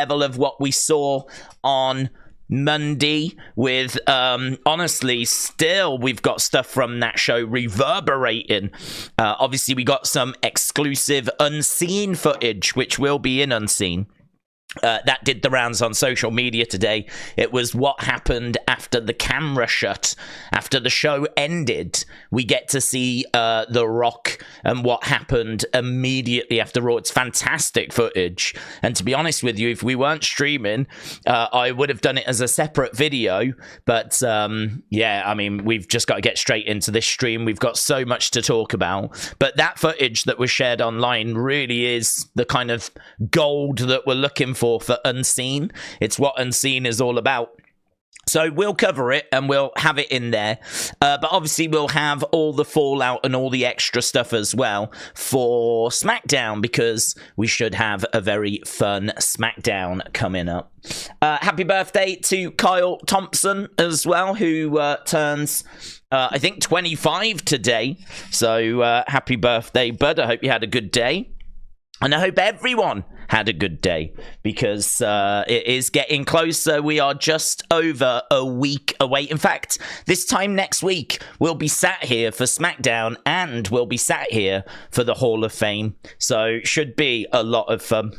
level of what we saw on Monday with, honestly, still we've got stuff from that show reverberating. Obviously, we got some exclusive unseen footage, which will be in Unseen. That did the rounds on social media today. It was what happened after the camera shut, after the show ended. We get to see The Rock and what happened immediately after Raw. It's fantastic footage. And to be honest with you, if we weren't streaming, I would have done it as a separate video. But yeah, I mean, we've just got to get straight into this stream. We've got so much to talk about. But that footage that was shared online really is the kind of gold that we're looking for Unseen. It's what Unseen is all about. So we'll cover it and we'll have it in there. But obviously we'll have all the fallout and all the extra stuff as well for SmackDown, because we should have a very fun SmackDown coming up. Happy birthday to Kyle Thompson as well, who turns I think 25 today. So happy birthday, bud. I hope you had a good day. And I hope everyone had a good day, because it is getting closer. We are just over a week away. In fact, this time next week, we'll be sat here for SmackDown and we'll be sat here for the Hall of Fame. So should be a lot of fun.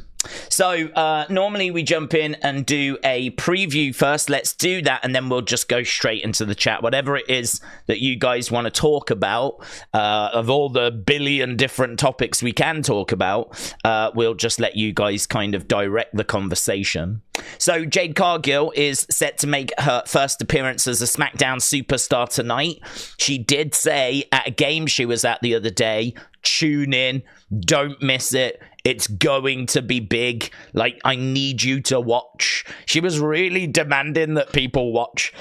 So normally we jump in and do a preview first. Let's do that, and then we'll just go straight into the chat. Whatever it is that you guys want to talk about, of all the billion different topics we can talk about, we'll just let you guys kind of direct the conversation. So Jade Cargill is set to make her first appearance as a SmackDown superstar tonight. She did say at a game she was at the other day, tune in, don't miss it. It's going to be big. Like, I need you to watch. She was really demanding that people watch,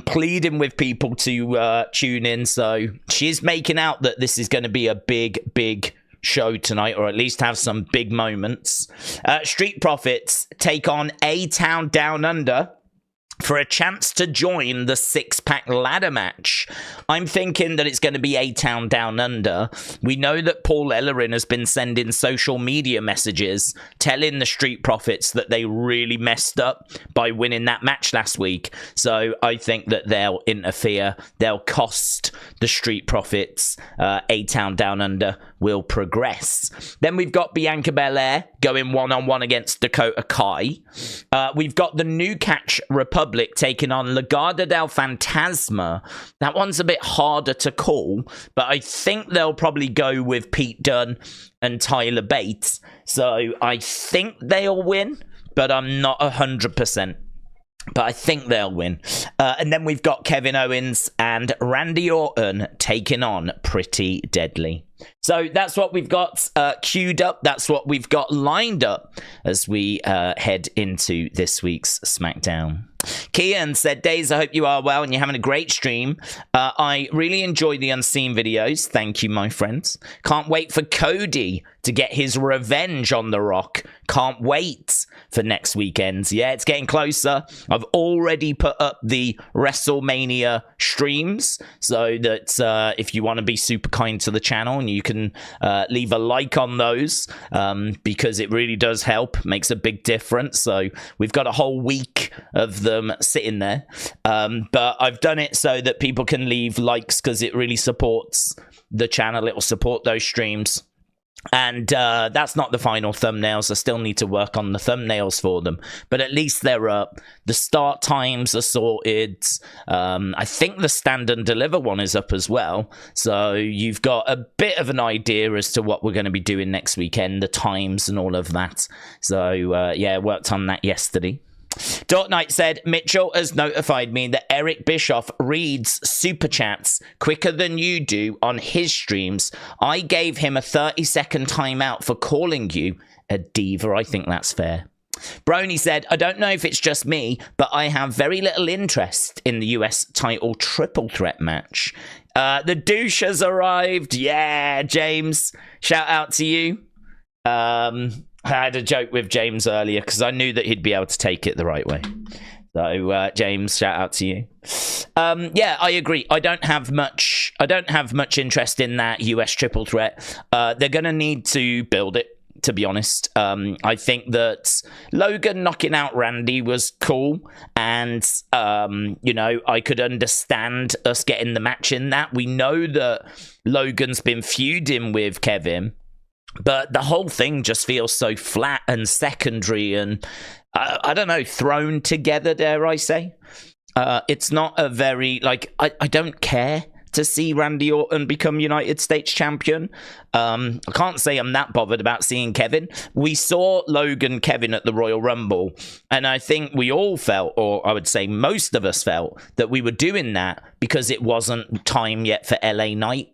pleading with people to tune in. So she's making out that this is going to be a big show tonight, or at least have some big moments. Street Profits take on A-Town Down Under for a chance to join the six-pack ladder match. I'm thinking that it's going to be A-Town Down Under. We know that Paul Ellering has been sending social media messages telling the Street Profits that they really messed up by winning that match last week. So I think that they'll interfere. They'll cost the Street Profits. A-Town Down Under will progress. Then we've got Bianca Belair going one-on-one against Dakota Kai. We've got the New Catch Republic taking on Legado del Fantasma. That one's a bit harder to call, but I think they'll probably go with Pete Dunne and Tyler Bates. So I think they'll win, but I'm not 100%. But I think they'll win. And then we've got Kevin Owens and Randy Orton taking on Pretty Deadly. So that's what we've got queued up. That's what we've got lined up as we head into this week's SmackDown. Kian said, Days, I hope you are well and you're having a great stream. I really enjoy the Unseen videos. Thank you, my friends. Can't wait for Cody to get his revenge on The Rock. Can't wait for next weekend. Yeah, it's getting closer. I've already put up the WrestleMania streams, so that if you want to be super kind to the channel, and you can leave a like on those, because it really does help, makes a big difference. So we've got a whole week of them sitting there, but I've done it so that people can leave likes, because it really supports the channel. It will support those streams. And that's not the final thumbnails. I still need to work on the thumbnails for them, but at least they're up. The start times are sorted. I think the stand and deliver one is up as well, so you've got a bit of an idea as to what we're going to be doing next weekend, the times and all of that. So yeah, worked on that yesterday. Dark Knight said, Mitchell has notified me that Eric Bischoff reads super chats quicker than you do on his streams. I gave him a 30-second timeout for calling you a diva. I think that's fair. Brony said, I don't know if it's just me, but I have very little interest in the US title triple threat match. The douche has arrived. Yeah, James, shout out to you. I had a joke with James earlier because I knew that he'd be able to take it the right way. So, James, shout out to you. Yeah, I agree. I don't have much interest in that US triple threat. They're going to need to build it. to be honest. I think that Logan knocking out Randy was cool, and you know, I could understand us getting the match in that. We know that Logan's been feuding with Kevin, but the whole thing just feels so flat and secondary and I don't know, thrown together, dare I say. It's not a very, like, I don't care to see Randy Orton become United States champion. I can't say I'm that bothered about seeing Kevin. We saw Logan Kevin at the Royal Rumble, and I think we all felt, or I would say most of us felt, that we were doing that because it wasn't time yet for LA Knight.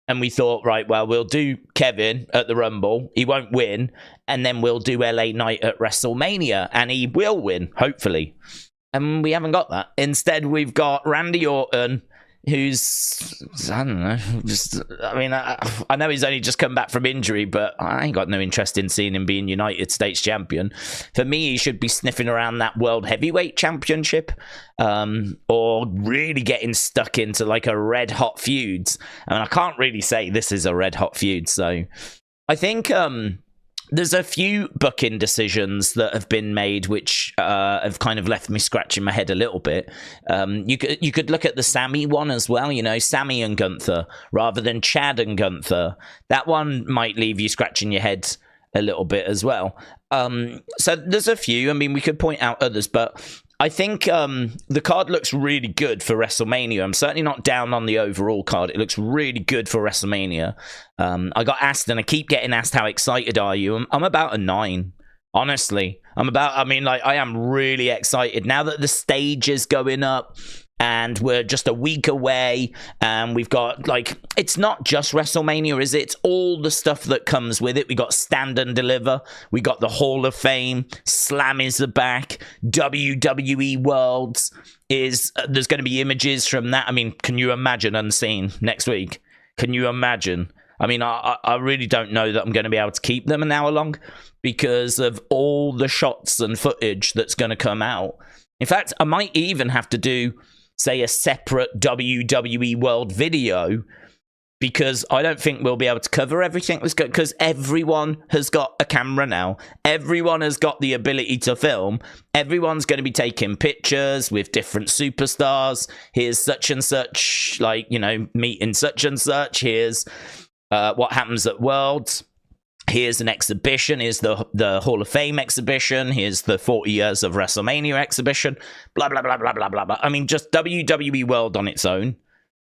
And we thought, right, well, we'll do Kevin at the Rumble. He won't win. And then we'll do LA Knight at WrestleMania. And he will win, hopefully. And we haven't got that. Instead, we've got Randy Orton, who's, I don't know, just, I mean, I know he's only just come back from injury, but I ain't got no interest in seeing him being United States champion. For me, he should be sniffing around that World Heavyweight Championship, or really getting stuck into like a red-hot feud. I mean, I can't really say this is a red-hot feud, so I think there's a few booking decisions that have been made which have kind of left me scratching my head a little bit. You could look at the Sammy one as well, you know, Sammy and Gunther rather than Chad and Gunther. That one might leave you scratching your head a little bit as well. So there's a few. I mean, we could point out others, but I think the card looks really good for WrestleMania. I'm certainly not down on the overall card. It looks really good for WrestleMania. I got asked, and I keep getting asked, how excited are you? I'm about a 9, honestly. I mean, like, I am really excited. Now that the stage is going up, and we're just a week away, and we've got, like, it's not just WrestleMania, is it? It's all the stuff that comes with it. We got Stand and Deliver. We got the Hall of Fame. Slam is the back. WWE Worlds is, there's going to be images from that. I mean, can you imagine Unseen next week? Can you imagine? I mean, I really don't know that I'm going to be able to keep them an hour long because of all the shots and footage that's going to come out. In fact, I might even have to do, say, a separate WWE World video, because I don't think we'll be able to cover everything that's good, because everyone has got a camera now. Everyone has got the ability to film. Everyone's going to be taking pictures with different superstars. Here's such and such, like, you know, meeting such and such. Here's what happens at Worlds. Here's an exhibition. Here's the Hall of Fame exhibition. Here's the 40 years of WrestleMania exhibition. Blah, blah, blah, blah, blah, blah, blah. I mean, just WWE World on its own,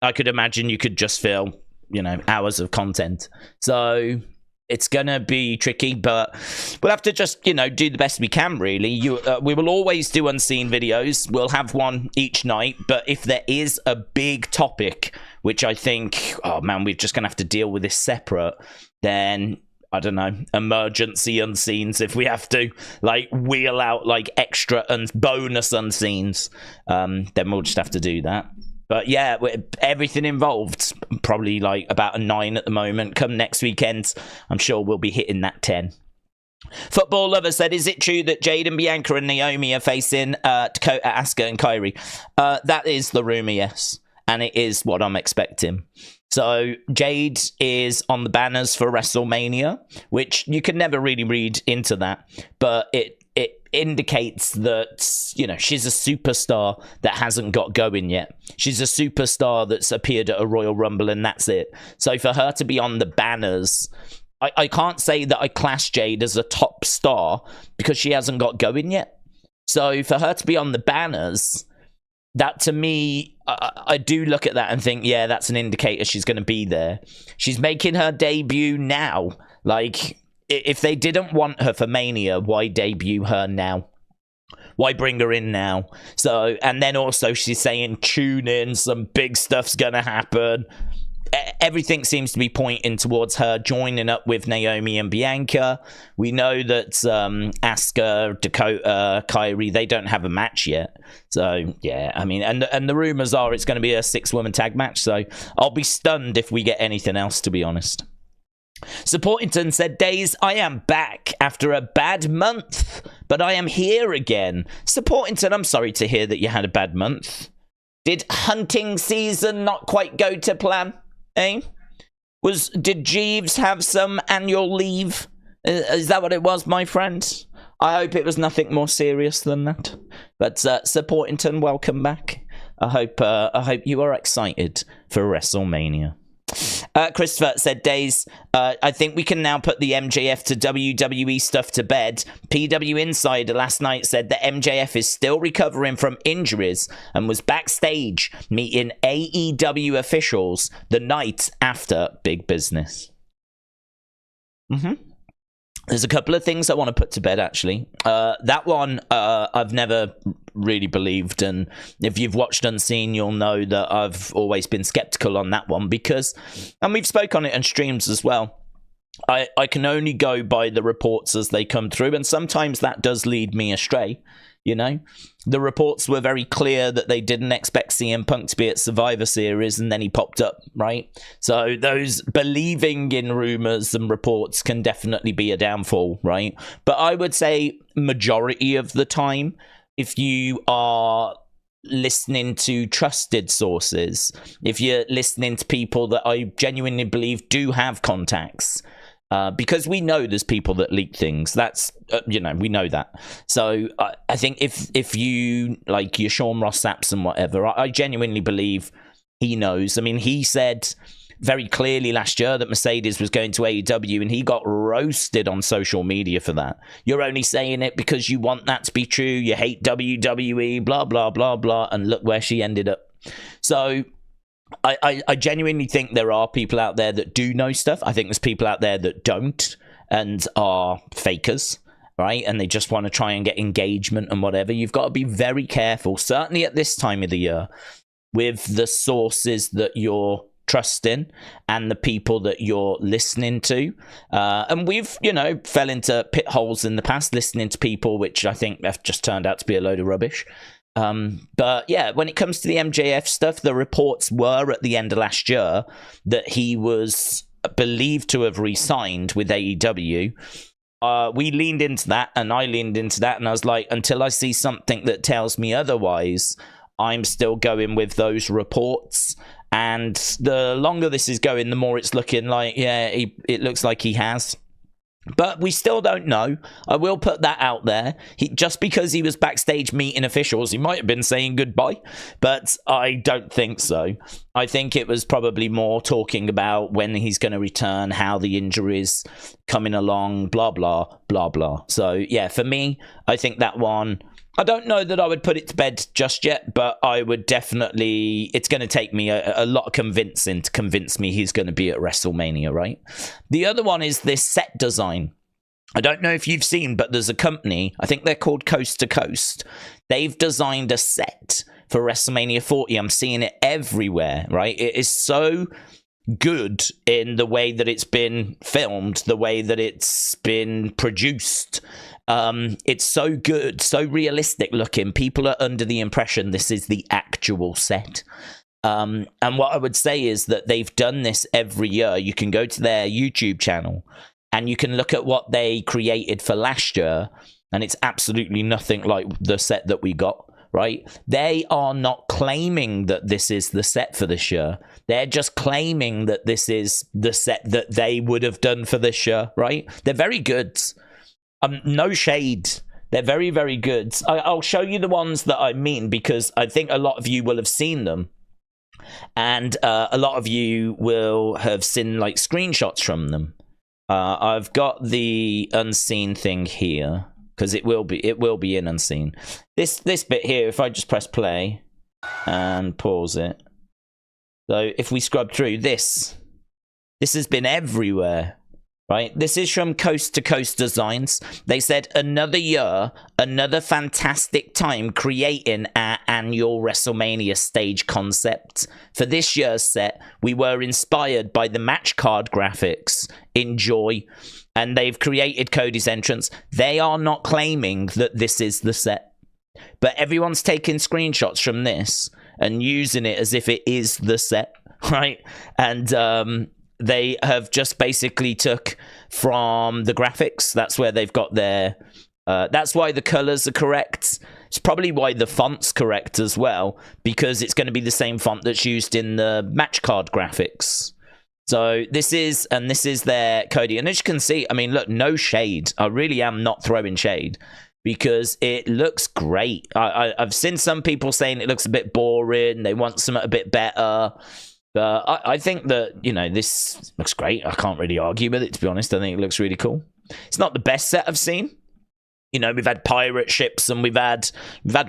I could imagine you could just fill, you know, hours of content. So it's going to be tricky, but we'll have to just, you know, do the best we can, really. We will always do unseen videos. We'll have one each night, but if there is a big topic, which I think, oh man, we're just going to have to deal with this separate, then I don't know, emergency unseens if we have to, like, wheel out, like, extra and bonus unseens, then we'll just have to do that. But yeah, everything involved, probably like about a 9 at the moment. Come next weekend, I'm sure we'll be hitting that 10. Football Lover said, is it true that Jade and Bianca and Naomi are facing Dakota, Asuka and Kairi? That is the rumor, yes. And it is what I'm expecting. So Jade is on the banners for WrestleMania, which you can never really read into that, but it indicates that, you know, she's a superstar that hasn't got going yet. She's a superstar that's appeared at a Royal Rumble, and that's it. So for her to be on the banners, I can't say that I class Jade as a top star because she hasn't got going yet. So for her to be on the banners, that to me, I do look at that and think, yeah, that's an indicator she's going to be there. She's making her debut now. Like, if they didn't want her for Mania, why debut her now? Why bring her in now? So, and then also she's saying, tune in, some big stuff's going to happen. Everything seems to be pointing towards her joining up with Naomi and Bianca. We know that Asuka, Dakota, Kairi, they don't have a match yet. So, yeah, I mean, and the rumors are it's going to be a 6-woman tag match. So I'll be stunned if we get anything else, to be honest. Supportington said, Days, I am back after a bad month, but I am here again. Supportington, I'm sorry to hear that you had a bad month. Did hunting season not quite go to plan? Eh? Did Jeeves have some annual leave Is that what it was, my friend? I hope it was nothing more serious than that. But Sir Portington, welcome back. I hope you are excited for WrestleMania. Christopher said, Days, I think we can now put the MJF to WWE stuff to bed. PW Insider last night said that MJF is still recovering from injuries and was backstage meeting AEW officials the night after Big Business. There's a couple of things I want to put to bed, actually. That one, I've never really believed, and if you've watched Unseen, you'll know that I've always been skeptical on that one, because, and we've spoke on it on streams as well, I can only go by the reports as they come through, and sometimes that does lead me astray. You know, the reports were very clear that they didn't expect CM Punk to be at Survivor Series, and then he popped up, right? So those believing in rumors and reports can definitely be a downfall, right? But I would say majority of the time, if you are listening to trusted sources, if you're listening to people that I genuinely believe do have contacts, because we know there's people that leak things. That's, we know that. So I think if you, like your Sean Ross Sapps and whatever, I genuinely believe he knows. I mean, he said very clearly last year that Mercedes was going to AEW, and he got roasted on social media for that. You're only saying it because you want that to be true. You hate WWE, blah, blah, blah, blah. And look where she ended up. So I genuinely think there are people out there that do know stuff. I think there's people out there that don't and are fakers, right? And they just want to try and get engagement and whatever. You've got to be very careful, certainly at this time of the year, with the sources that you're trusting and the people that you're listening to. And we've, fell into pit holes in the past listening to people which I think have just turned out to be a load of rubbish. But yeah, when it comes to the MJF stuff, the reports were at the end of last year that he was believed to have re-signed with AEW. We leaned into that, and I leaned into that, and I was like, until I see something that tells me otherwise, I'm still going with those reports. And the longer this is going, the more it's looking like, yeah, it looks like he has. But we still don't know. I will put that out there. Just because he was backstage meeting officials, he might have been saying goodbye, but I don't think so. I think it was probably more talking about when he's going to return, how the injury's coming along, blah, blah, blah, blah. So, yeah, for me, I think that one, I don't know that I would put it to bed just yet, but I would definitely, it's going to take me a lot of convincing to convince me he's going to be at WrestleMania, right? The other one is this set design. I don't know if you've seen, but there's a company, I think they're called Coast to Coast. They've designed a set for WrestleMania 40. I'm seeing it everywhere, right? It is so good in the way that it's been filmed, the way that it's been produced. It's so good, so realistic looking. People are under the impression this is the actual set. And what I would say is that they've done this every year. You can go to their YouTube channel and you can look at what they created for last year, and it's absolutely nothing like the set that we got, right? They are not claiming that this is the set for this year. They're just claiming that this is the set that they would have done for this year, right? They're very good. No shade. They're very, very good. I'll show you the ones that I mean, because I think a lot of you will have seen them. And a lot of you will have seen like screenshots from them. I've got the unseen thing here, because it will be in unseen. This bit here, if I just press play and pause it. So if we scrub through this has been everywhere. Right, this is from Coast to Coast Designs. They said, another year, another fantastic time creating our annual WrestleMania stage concept. For this year's set, we were inspired by the match card graphics. Enjoy. And they've created Cody's entrance. They are not claiming that this is the set, but everyone's taking screenshots from this and using it as if it is the set, right? And they have just basically took from the graphics. That's where they've got their... that's why the colors are correct. It's probably why the font's correct as well, because it's going to be the same font that's used in the match card graphics. So this is their Cody. And as you can see, I mean, look, no shade. I really am not throwing shade because it looks great. I've seen some people saying it looks a bit boring. They want something a bit better. But I think that, you know, this looks great. I can't really argue with it, to be honest. I think it looks really cool. It's not the best set I've seen. You know, we've had pirate ships and we've had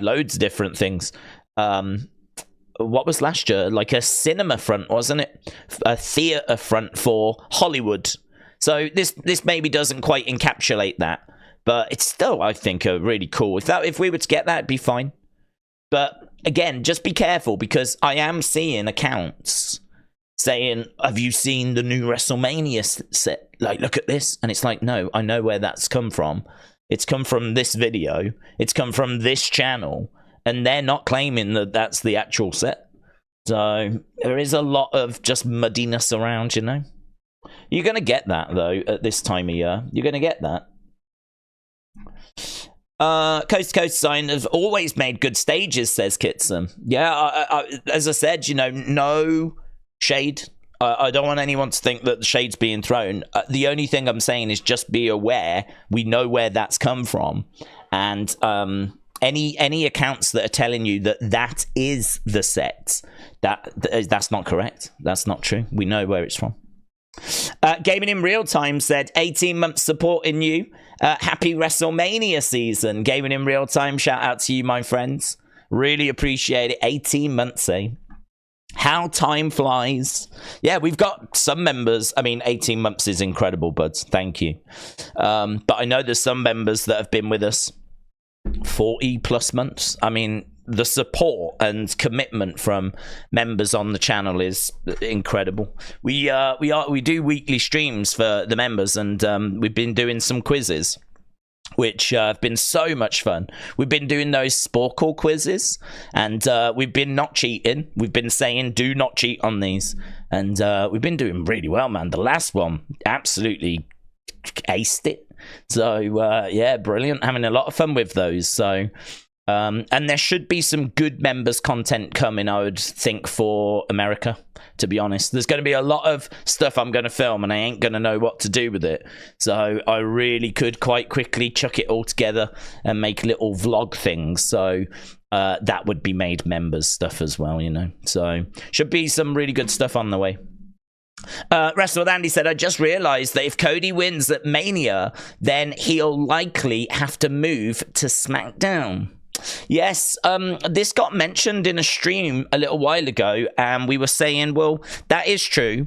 loads of different things. What was last year? Like a cinema front, wasn't it? A theater front for Hollywood. So this maybe doesn't quite encapsulate that, but it's still, I think, a really cool. If we were to get that, it'd be fine. But again, just be careful because I am seeing accounts saying, "Have you seen the new WrestleMania set? Like, look at this." And it's like, no, I know where that's come from. It's come from this video. It's come from this channel. And they're not claiming that that's the actual set. So there is a lot of just muddiness around, you know. You're going to get that, though, at this time of year. You're going to get that. Coast to Coast Sign have always made good stages, says Kitson. Yeah, as I said, you know, no shade. I don't want anyone to think that the shade's being thrown. The only thing I'm saying is just be aware. We know where that's come from. And any accounts that are telling you that that is the set, that's not correct. That's not true. We know where it's from. Gaming in Real Time said 18 months supporting you. Happy WrestleMania season. Gaming in Real Time, shout out to you, my friends. Really appreciate it. 18 months, eh? How time flies. Yeah, we've got some members. I mean, 18 months is incredible, buds. Thank you. But I know there's some members that have been with us 40 plus months. I mean, the support and commitment from members on the channel is incredible. We do weekly streams for the members, and we've been doing some quizzes, which have been so much fun. We've been doing those Sporkle quizzes, and we've been not cheating. We've been saying, do not cheat on these. And we've been doing really well, man. The last one absolutely aced it. So, yeah, brilliant. Having a lot of fun with those. So, and there should be some good members content coming, I would think, for America, to be honest. There's going to be a lot of stuff I'm going to film and I ain't going to know what to do with it. So I really could quite quickly chuck it all together and make little vlog things. So that would be made members stuff as well, you know. So should be some really good stuff on the way. Wrestle with Andy said, I just realized that if Cody wins at Mania, then he'll likely have to move to SmackDown. Yes, this got mentioned in a stream a little while ago, and we were saying, well, that is true.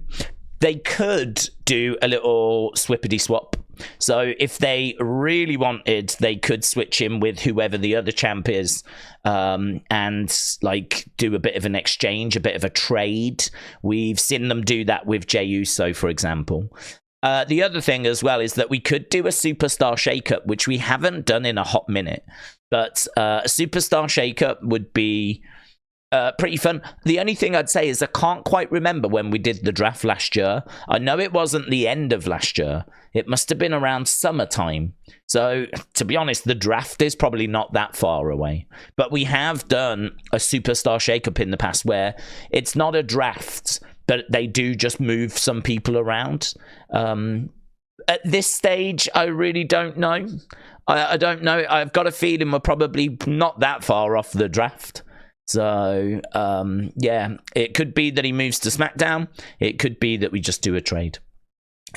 They could do a little swippity swap. So if they really wanted, they could switch him with whoever the other champ is, and like do a bit of an exchange, a bit of a trade. We've seen them do that with Jey Uso, for example. The other thing as well is that we could do a superstar shakeup, which we haven't done in a hot minute. But a superstar shakeup would be pretty fun. The only thing I'd say is I can't quite remember when we did the draft last year. I know it wasn't the end of last year. It must have been around summertime. So, to be honest, the draft is probably not that far away. But we have done a superstar shakeup in the past where it's not a draft, but they do just move some people around. At this stage, I really don't know. I don't know. I've got a feeling we're probably not that far off the draft. So, yeah, it could be that he moves to SmackDown. It could be that we just do a trade.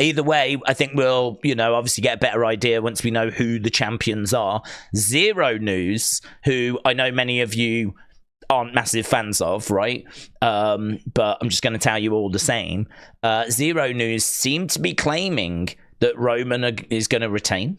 Either way, I think we'll, you know, obviously get a better idea once we know who the champions are. Zero News, who I know many of you aren't massive fans of, right? But I'm just going to tell you all the same. Zero News seem to be claiming that Roman is going to retain.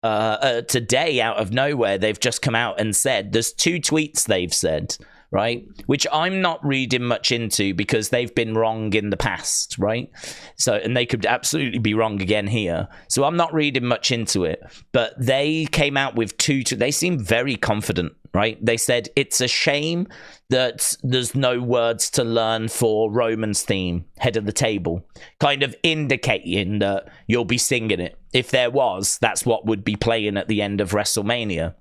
Today, out of nowhere, they've just come out and said, there's 2 tweets they've said, right? Which I'm not reading much into because they've been wrong in the past, right? So, and they could absolutely be wrong again here. So I'm not reading much into it. But they came out with 2, they seem very confident, right? They said, it's a shame that there's no words to learn for Roman's theme, head of the table, kind of indicating that you'll be singing it. If there was, that's what would be playing at the end of WrestleMania.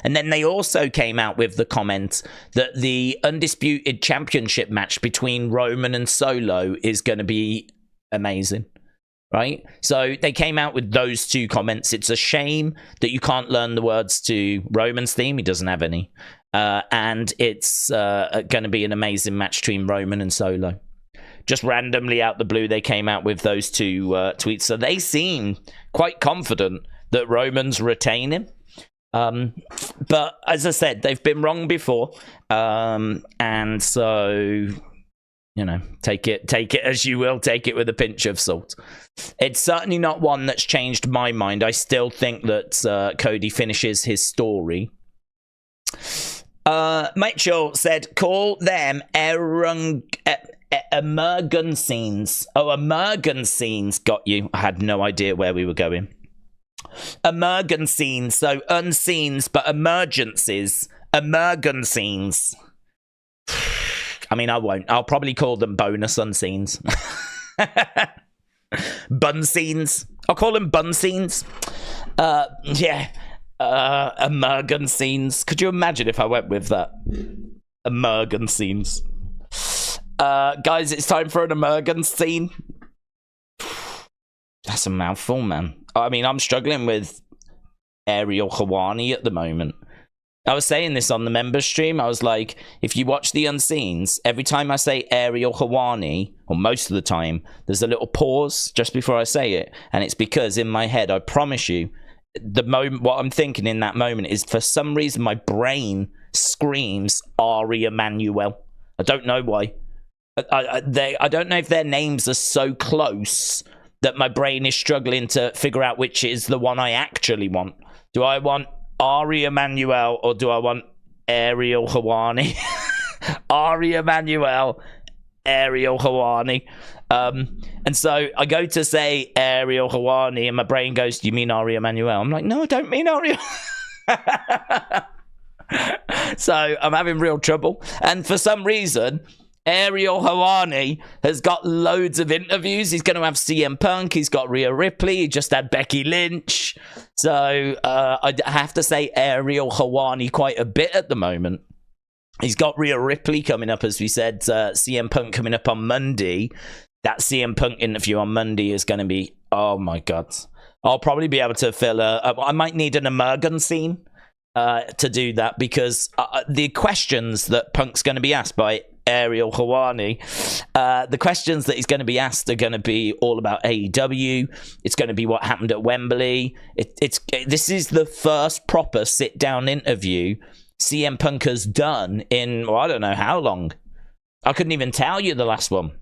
And then they also came out with the comment that the Undisputed Championship match between Roman and Solo is going to be amazing, right? So they came out with those two comments. It's a shame that you can't learn the words to Roman's theme. He doesn't have any. And it's going to be an amazing match between Roman and Solo. Just randomly out the blue, they came out with those two tweets. So they seem quite confident that Roman's retaining. But as I said, they've been wrong before. And so, you know, take it as you will, take it with a pinch of salt. It's certainly not one that's changed my mind. I still think that Cody finishes his story. Mitchell said, call them emergencies. Oh, emergencies got you. I had no idea where we were going. Emergencies, so unseens, but emergencies. Emergencies. I mean, I won't. I'll probably call them bonus unseens. Bunseens. I'll call them bunseens. Yeah. Emergencies. Could you imagine if I went with that? Emergencies. Guys, it's time for an emergency. That's a mouthful, man. I mean, I'm struggling with Ariel Helwani at the moment. I was saying this on the members stream. I was like, if you watch the Unseens, every time I say Ariel Helwani, or most of the time, there's a little pause just before I say it. And it's because in my head, I promise you, the moment, what I'm thinking in that moment is for some reason my brain screams Ari Emanuel. I don't know why. I don't know if their names are so close that my brain is struggling to figure out which is the one I actually want. Do I want Ari Emanuel or do I want Ariel Helwani? Ari Emanuel, Ariel Helwani. And so I go to say Ariel Helwani and my brain goes, do you mean Ari Emanuel? I'm like, no, I don't mean Ariel. So I'm having real trouble. And for some reason, Ariel Helwani has got loads of interviews. He's going to have CM Punk. He's got Rhea Ripley. He just had Becky Lynch. So I have to say Ariel Helwani quite a bit at the moment. He's got Rhea Ripley coming up, as we said. CM Punk coming up on Monday. That CM Punk interview on Monday is going to be, oh my God. I'll probably be able to fill I might need an emergency to do that because the questions that Punk's going to be asked by Ariel Helwani, the questions that he's going to be asked are going to be all about AEW. It's going to be what happened at Wembley. This is the first proper sit-down interview CM Punk has done in, well, I don't know how long. I couldn't even tell you the last one.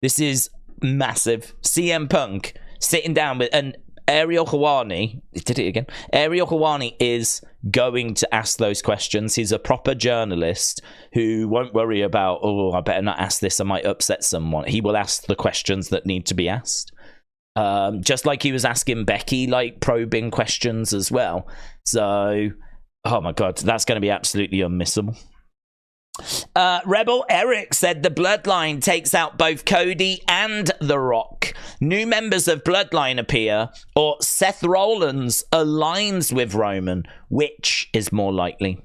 This is massive. CM Punk sitting down with, and Ariel Helwani, did it again. Ariel Helwani is going to ask those questions. He's a proper journalist who won't worry about, oh, I better not ask this, I might upset someone. He will ask the questions that need to be asked. Just like he was asking Becky, like, probing questions as well. So, oh my God, that's going to be absolutely unmissable. Rebel Eric said the Bloodline takes out both Cody and The Rock. New members of Bloodline appear, or Seth Rollins aligns with Roman. Which is more likely?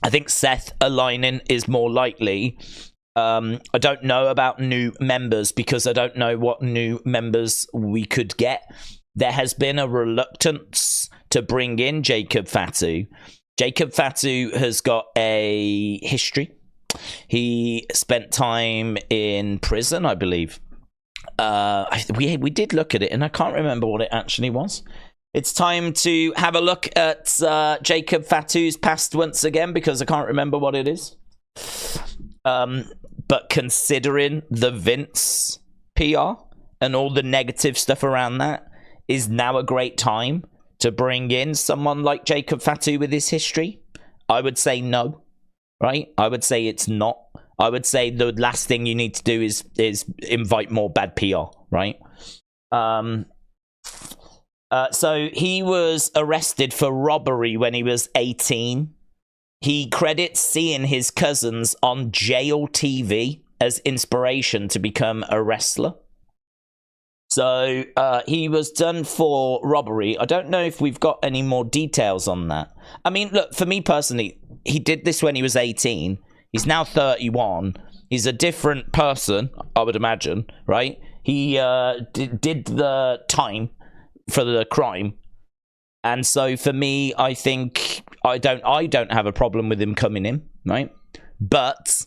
I think Seth aligning is more likely. I don't know about new members because I don't know what new members we could get. There has been a reluctance to bring in Jacob Fatu. Jacob Fatu has got a history. He spent time in prison, I believe. We did look at it, and I can't remember what it actually was. It's time to have a look at Jacob Fatu's past once again, because I can't remember what it is. But considering the Vince PR and all the negative stuff around that, is now a great time to bring in someone like Jacob Fatu with his history? I would say no, right? I would say it's not. I would say the last thing you need to do is invite more bad PR, right? So he was arrested for robbery when he was 18. He credits seeing his cousins on jail TV as inspiration to become a wrestler. So he was done for robbery. I don't know if we've got any more details on that. I mean, look, for me personally, he did this when he was 18. He's now 31. He's a different person, I would imagine, right? He did the time for the crime. And so for me, I think I don't have a problem with him coming in, right? But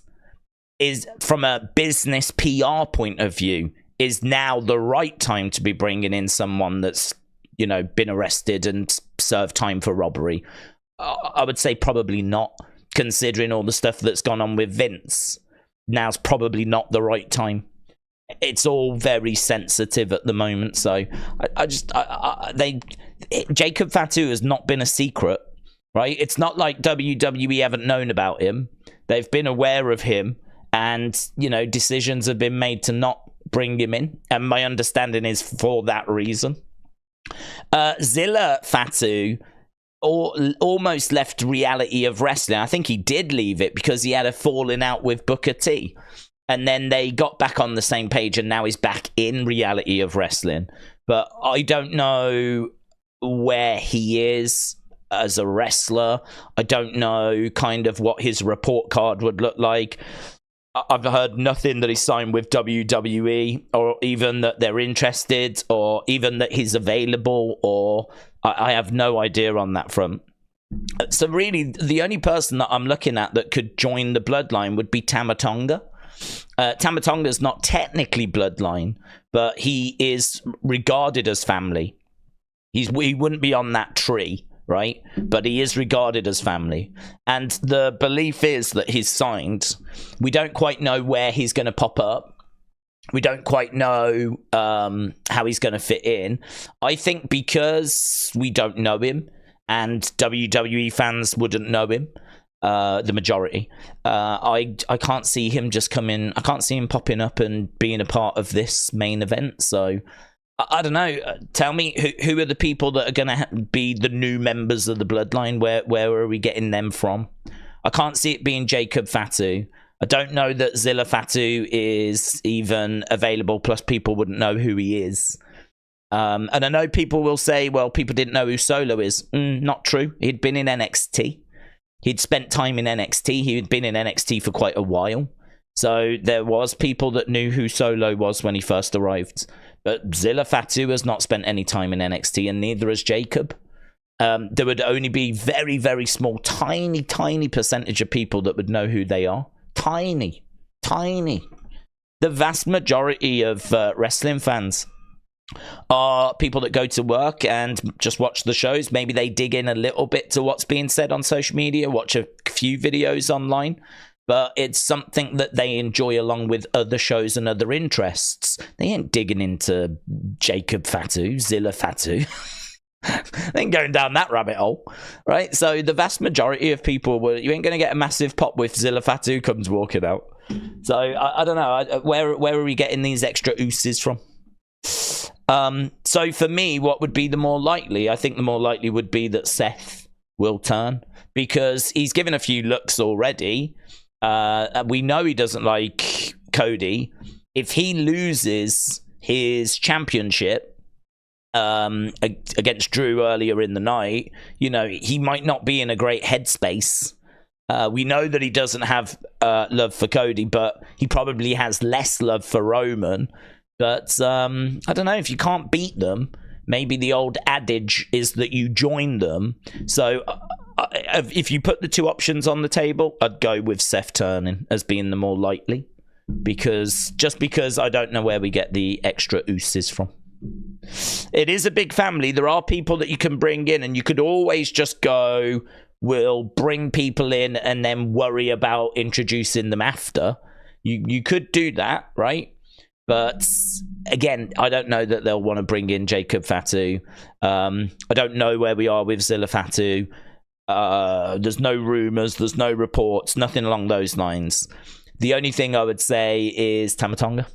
is from a business PR point of view, is now the right time to be bringing in someone that's, you know, been arrested and served time for robbery? I would say probably not, considering all the stuff that's gone on with Vince. Now's probably not the right time. It's all very sensitive at the moment, so Jacob Fatu has not been a secret, right? It's not like WWE haven't known about him. They've been aware of him, and, you know, decisions have been made to not bring him in, and my understanding is for that reason. Zilla Fatu almost left reality of wrestling. I think he did leave it because he had a falling out with Booker T. And then they got back on the same page, and now he's back in reality of wrestling. But I don't know where he is as a wrestler. I don't know kind of what his report card would look like. I've heard nothing that he's signed with WWE, or even that they're interested, or even that he's available, or I have no idea on that front. So really, the only person that I'm looking at that could join the Bloodline would be Tama Tonga. Tama Tonga is not technically Bloodline, but he is regarded as family. He wouldn't be on that tree, right? But he is regarded as family. And the belief is that he's signed. We don't quite know where he's going to pop up. We don't quite know how he's going to fit in. I think because we don't know him, and WWE fans wouldn't know him, the majority, I can't see him just coming. I can't see him popping up and being a part of this main event. So I don't know. Tell me who are the people that are going to be the new members of the Bloodline? Where are we getting them from? I can't see it being Jacob Fatu. I don't know that Zilla Fatu is even available. Plus, people wouldn't know who he is. And I know people will say, well, people didn't know who Solo is. Not true. He'd been in NXT. He'd spent time in NXT. He'd been in NXT for quite a while. So there was people that knew who Solo was when he first arrived. But Zilla Fatu has not spent any time in NXT, and neither has Jacob. There would only be very, very small, tiny percentage of people that would know who they are. Tiny. The vast majority of wrestling fans are people that go to work and just watch the shows. Maybe they dig in a little bit to what's being said on social media, watch a few videos online, but it's something that they enjoy along with other shows and other interests. They ain't digging into Jacob Fatu, Zilla Fatu. They ain't going down that rabbit hole, right? So the vast majority of people, you ain't going to get a massive pop with Zilla Fatu comes walking out. So I don't know. Where are we getting these extra oozes from? So for me, what would be the more likely? I think the more likely would be that Seth will turn, because he's given a few looks already. We know he doesn't like Cody. If he loses his championship against Drew earlier in the night, you know, he might not be in a great headspace. We know that he doesn't have love for Cody, but he probably has less love for Roman. But I don't know, if you can't beat them, maybe the old adage is that you join them. So if you put the two options on the table, I'd go with Seth turning as being the more likely, because I don't know where we get the extra oozes from. It is a big family. There are people that you can bring in, and you could always just go, we'll bring people in and then worry about introducing them after. You could do that, right? But again, I don't know that they'll want to bring in Jacob Fatu. I don't know where we are with Zilla Fatu. There's no rumors, there's no reports, nothing along those lines. The only thing I would say is Tama Tonga.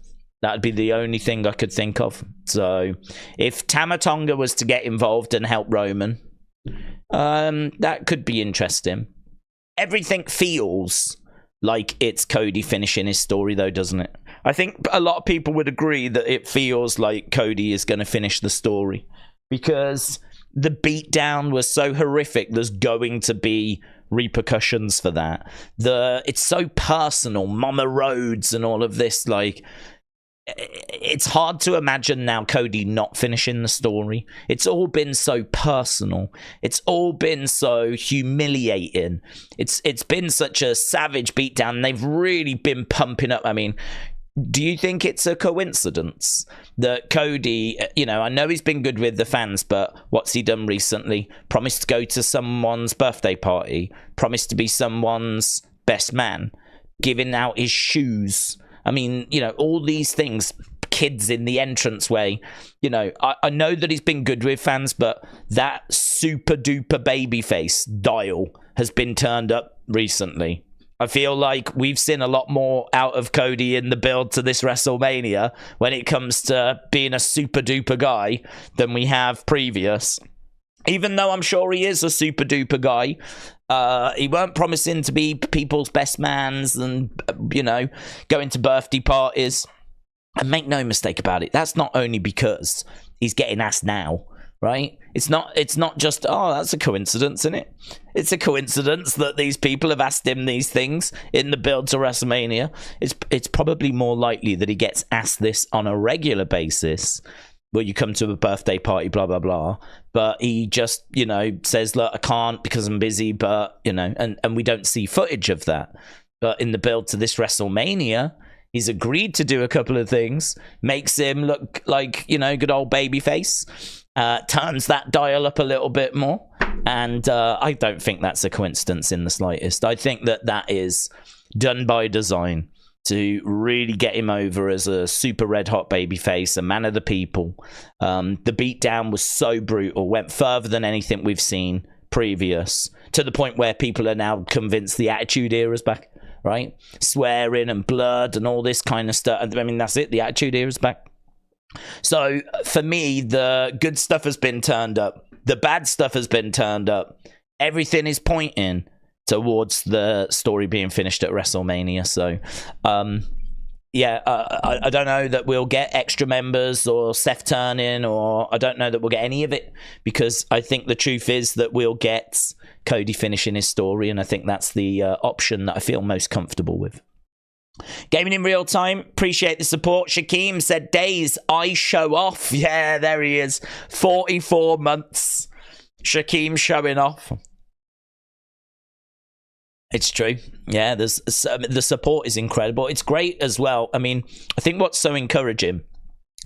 That would be the only thing I could think of. So if Tama Tonga was to get involved and help Roman, that could be interesting. Everything feels like it's Cody finishing his story, though, doesn't it? I think a lot of people would agree that it feels like Cody is going to finish the story because the beatdown was so horrific. There's going to be repercussions for that. It's so personal, Mama Rhodes and all of this. Like, it's hard to imagine now Cody not finishing the story. It's all been so personal. It's all been so humiliating. It's been such a savage beatdown. They've really been pumping up. I mean, do you think it's a coincidence that Cody, I know he's been good with the fans, but what's he done recently? Promised to go to someone's birthday party, promised to be someone's best man, giving out his shoes. I mean, all these things, kids in the entranceway. I know that he's been good with fans, but that super duper babyface dial has been turned up recently. I feel like we've seen a lot more out of Cody in the build to this WrestleMania when it comes to being a super duper guy than we have previous. Even though I'm sure he is a super duper guy, he weren't promising to be people's best mans and, going to birthday parties. And make no mistake about it, that's not only because he's getting asked now. Right? It's not just, that's a coincidence, isn't it? It's a coincidence that these people have asked him these things in the build to WrestleMania. It's probably more likely that he gets asked this on a regular basis. Well, you come to a birthday party, blah, blah, blah. But he just, says, look, I can't because I'm busy, but, and we don't see footage of that. But in the build to this WrestleMania, he's agreed to do a couple of things, makes him look like, good old babyface. Turns that dial up a little bit more, and I don't think that's a coincidence in the slightest. I think that is done by design to really get him over as a super red hot babyface, a man of the people. The beatdown was so brutal, went further than anything we've seen previous, to the point where people are now convinced the Attitude Era's back, right? Swearing and blood and all this kind of stuff. I mean, that's it, the Attitude Era's back. So for me, the good stuff has been turned up, the bad stuff has been turned up. Everything is pointing towards the story being finished at WrestleMania. So I don't know that we'll get extra members or Seth turning, or I don't know that we'll get any of it, because I think the truth is that we'll get Cody finishing his story, and I think that's the option that I feel most comfortable with. Gaming in real time, appreciate the support. Shaquem said, days, I show off. Yeah, there he is. 44 months. Shaquem showing off. It's true. Yeah, the support is incredible. It's great as well. I mean, I think what's so encouraging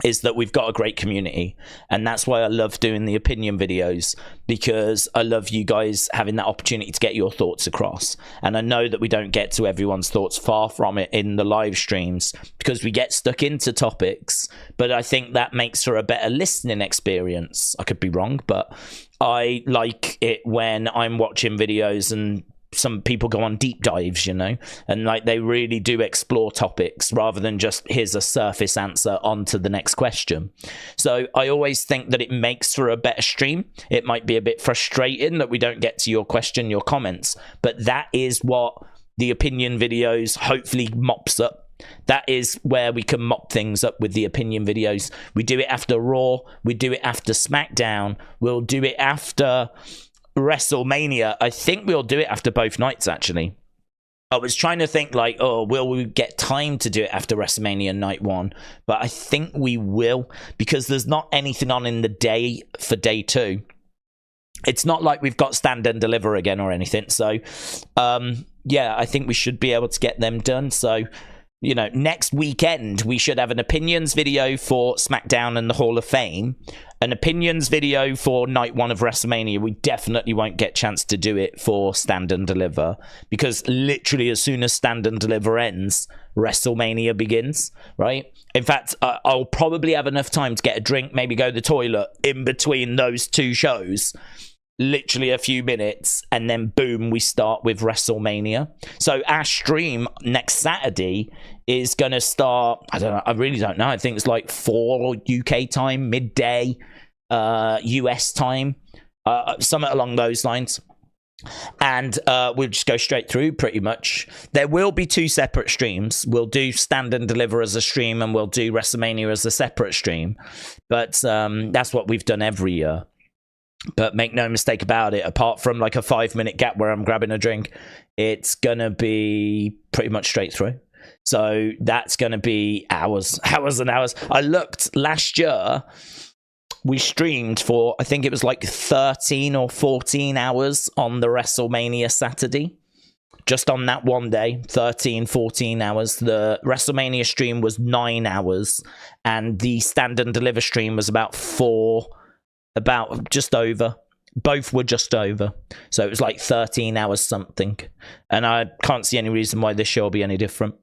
is that we've got a great community, and that's why I love doing the opinion videos, because I love you guys having that opportunity to get your thoughts across. And I know that we don't get to everyone's thoughts, far from it, in the live streams, because we get stuck into topics, but I think that makes for a better listening experience. I could be wrong, but I like it when I'm watching videos and some people go on deep dives, and like they really do explore topics rather than just here's a surface answer on to the next question. So I always think that it makes for a better stream. It might be a bit frustrating that we don't get to your question, your comments, but that is what the opinion videos hopefully mops up. That is where we can mop things up with the opinion videos. We do it after Raw, we do it after SmackDown, we'll do it after WrestleMania. I think we'll do it after both nights, actually. I was trying to think like, will we get time to do it after WrestleMania night one? But I think we will, because there's not anything on in the day for day two. It's not like we've got stand and deliver again or anything. So, I think we should be able to get them done. So, next weekend, we should have an opinions video for SmackDown and the Hall of Fame, an opinions video for night one of WrestleMania. We definitely won't get a chance to do it for Stand and Deliver, because literally as soon as Stand and Deliver ends, WrestleMania begins, right? In fact, I'll probably have enough time to get a drink, maybe go to the toilet in between those two shows. Literally a few minutes, and then boom, we start with WrestleMania. So our stream next Saturday is going to start, I really don't know. I think it's like 4 UK time, midday, US time, something along those lines. And we'll just go straight through pretty much. There will be 2 separate streams. We'll do Stand and Deliver as a stream, and we'll do WrestleMania as a separate stream. But that's what we've done every year. But make no mistake about it, apart from like a 5-minute gap where I'm grabbing a drink, it's going to be pretty much straight through. So that's going to be hours and hours. I looked last year, we streamed for, I think it was like 13 or 14 hours on the WrestleMania Saturday. Just on that one day, 13, 14 hours. The WrestleMania stream was 9 hours, and the Stand and Deliver stream was about just over. Both were just over. So it was like 13 hours something. And I can't see any reason why this show will be any different.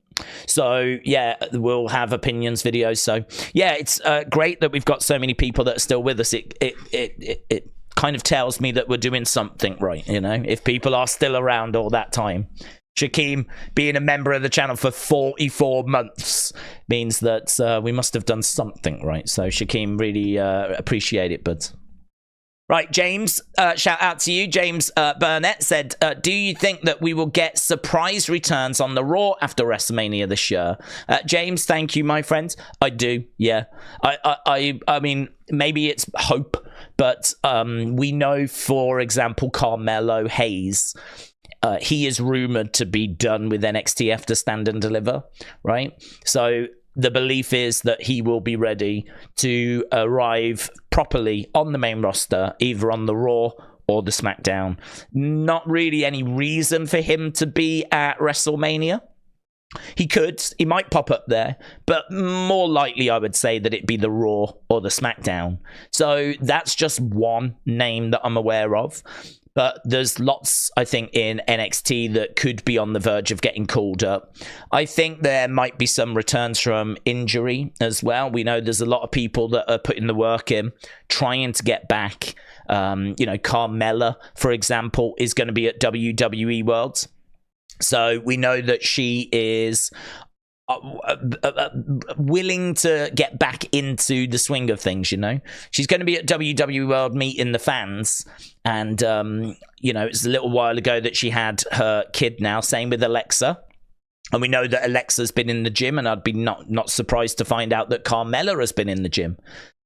So yeah, we'll have opinions videos. So yeah, it's great that we've got so many people that are still with us. It kind of tells me that we're doing something right, you know, if people are still around all that time. Shaquem being a member of the channel for 44 months means that we must have done something right. So Shaquem, really appreciate it, bud. Right, James, shout out to you. James Burnett said, do you think that we will get surprise returns on the Raw after WrestleMania this year? James, thank you, my friend. I do, yeah. I mean, maybe it's hope, but we know, for example, Carmelo Hayes, he is rumored to be done with NXT after Stand and Deliver, right? So the belief is that he will be ready to arrive properly on the main roster, either on the Raw or the SmackDown. Not really any reason for him to be at WrestleMania. He might pop up there, but more likely I would say that it'd be the Raw or the SmackDown. So that's just one name that I'm aware of. But there's lots, I think, in NXT that could be on the verge of getting called up. I think there might be some returns from injury as well. We know there's a lot of people that are putting the work in, trying to get back. You know, Carmella, for example, is going to be at WWE Worlds. So we know that she is willing to get back into the swing of things, you know. She's going to be at WWE World meeting the fans, and you know, it's a little while ago that she had her kid now. Same with Alexa, and we know that Alexa's been in the gym, and I'd be not surprised to find out that Carmella has been in the gym.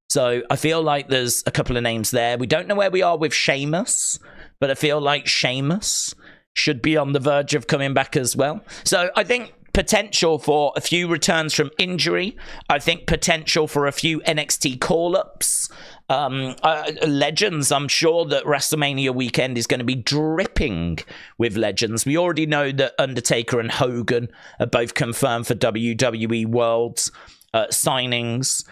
So I feel like there's a couple of names there. We don't know where we are with Sheamus, but I feel like Sheamus should be on the verge of coming back as well. So I think potential for a few returns from injury. I think potential for a few NXT call-ups. Legends, I'm sure that WrestleMania weekend is going to be dripping with legends. We already know that Undertaker and Hogan are both confirmed for WWE Worlds signings.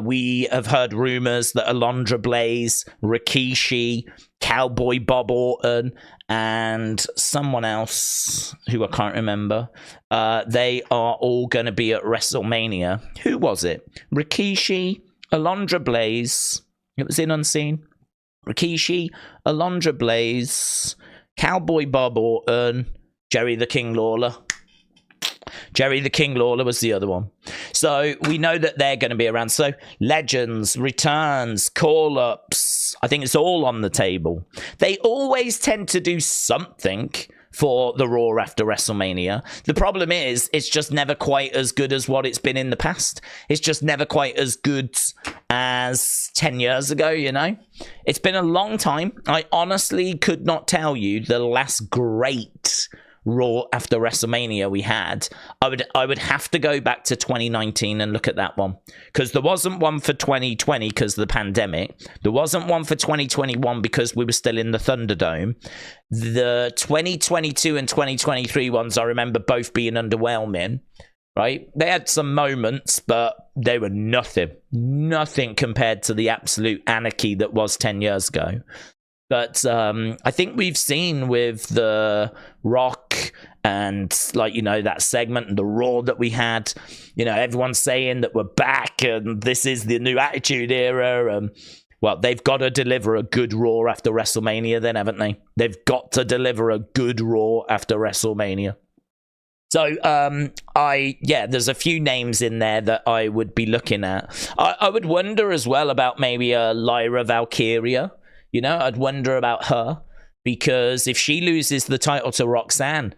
We have heard rumors that Alundra Blaze, Rikishi, Cowboy Bob Orton, and someone else who I can't remember, they are all going to be at WrestleMania. Who was it? Rikishi, Alundra Blaze. It was in Unseen. Rikishi, Alundra Blaze, Cowboy Bob Orton, Jerry the King Lawler. Jerry the King Lawler was the other one. So we know that they're going to be around. So legends, returns, call-ups, I think it's all on the table. They always tend to do something for the Raw after WrestleMania. The problem is, it's just never quite as good as what it's been in the past. It's just never quite as good as 10 years ago, you know? It's been a long time. I honestly could not tell you the last great Raw after WrestleMania we had. I would have to go back to 2019 and look at that one, because there wasn't one for 2020 because of the pandemic. There wasn't one for 2021 because we were still in the Thunderdome. The 2022 and 2023 ones, I remember both being underwhelming, right? They had some moments, but they were nothing compared to the absolute anarchy that was 10 years ago. But I think we've seen with the Rock and, like, you know, that segment and the Raw that we had, you know, everyone's saying that we're back and this is the new Attitude Era. Well, they've got to deliver a good Raw after WrestleMania then, haven't they? They've got to deliver a good Raw after WrestleMania. So, there's a few names in there that I would be looking at. I would wonder as well about maybe a Lyra Valkyria. You know, I'd wonder about her, because if she loses the title to Roxanne,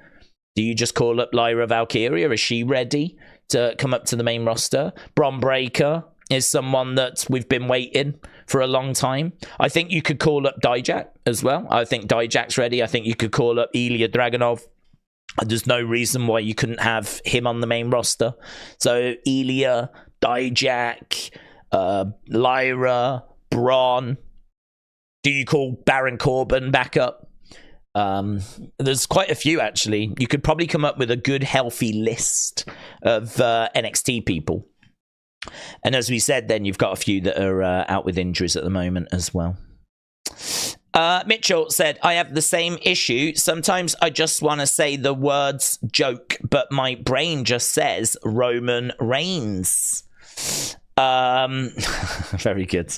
do you just call up Lyra Valkyria? Is she ready to come up to the main roster? Bron Breakker is someone that we've been waiting for a long time. I think you could call up Dijak as well. I think Dijak's ready. I think you could call up Ilya Dragunov. There's no reason why you couldn't have him on the main roster. So Ilya, Dijak, Lyra, Braun. Do you call Baron Corbin back up? There's quite a few, actually. You could probably come up with a good, healthy list of NXT people. And as we said, then you've got a few that are out with injuries at the moment as well. Mitchell said, I have the same issue. Sometimes I just want to say the words joke, but my brain just says Roman Reigns. Very good.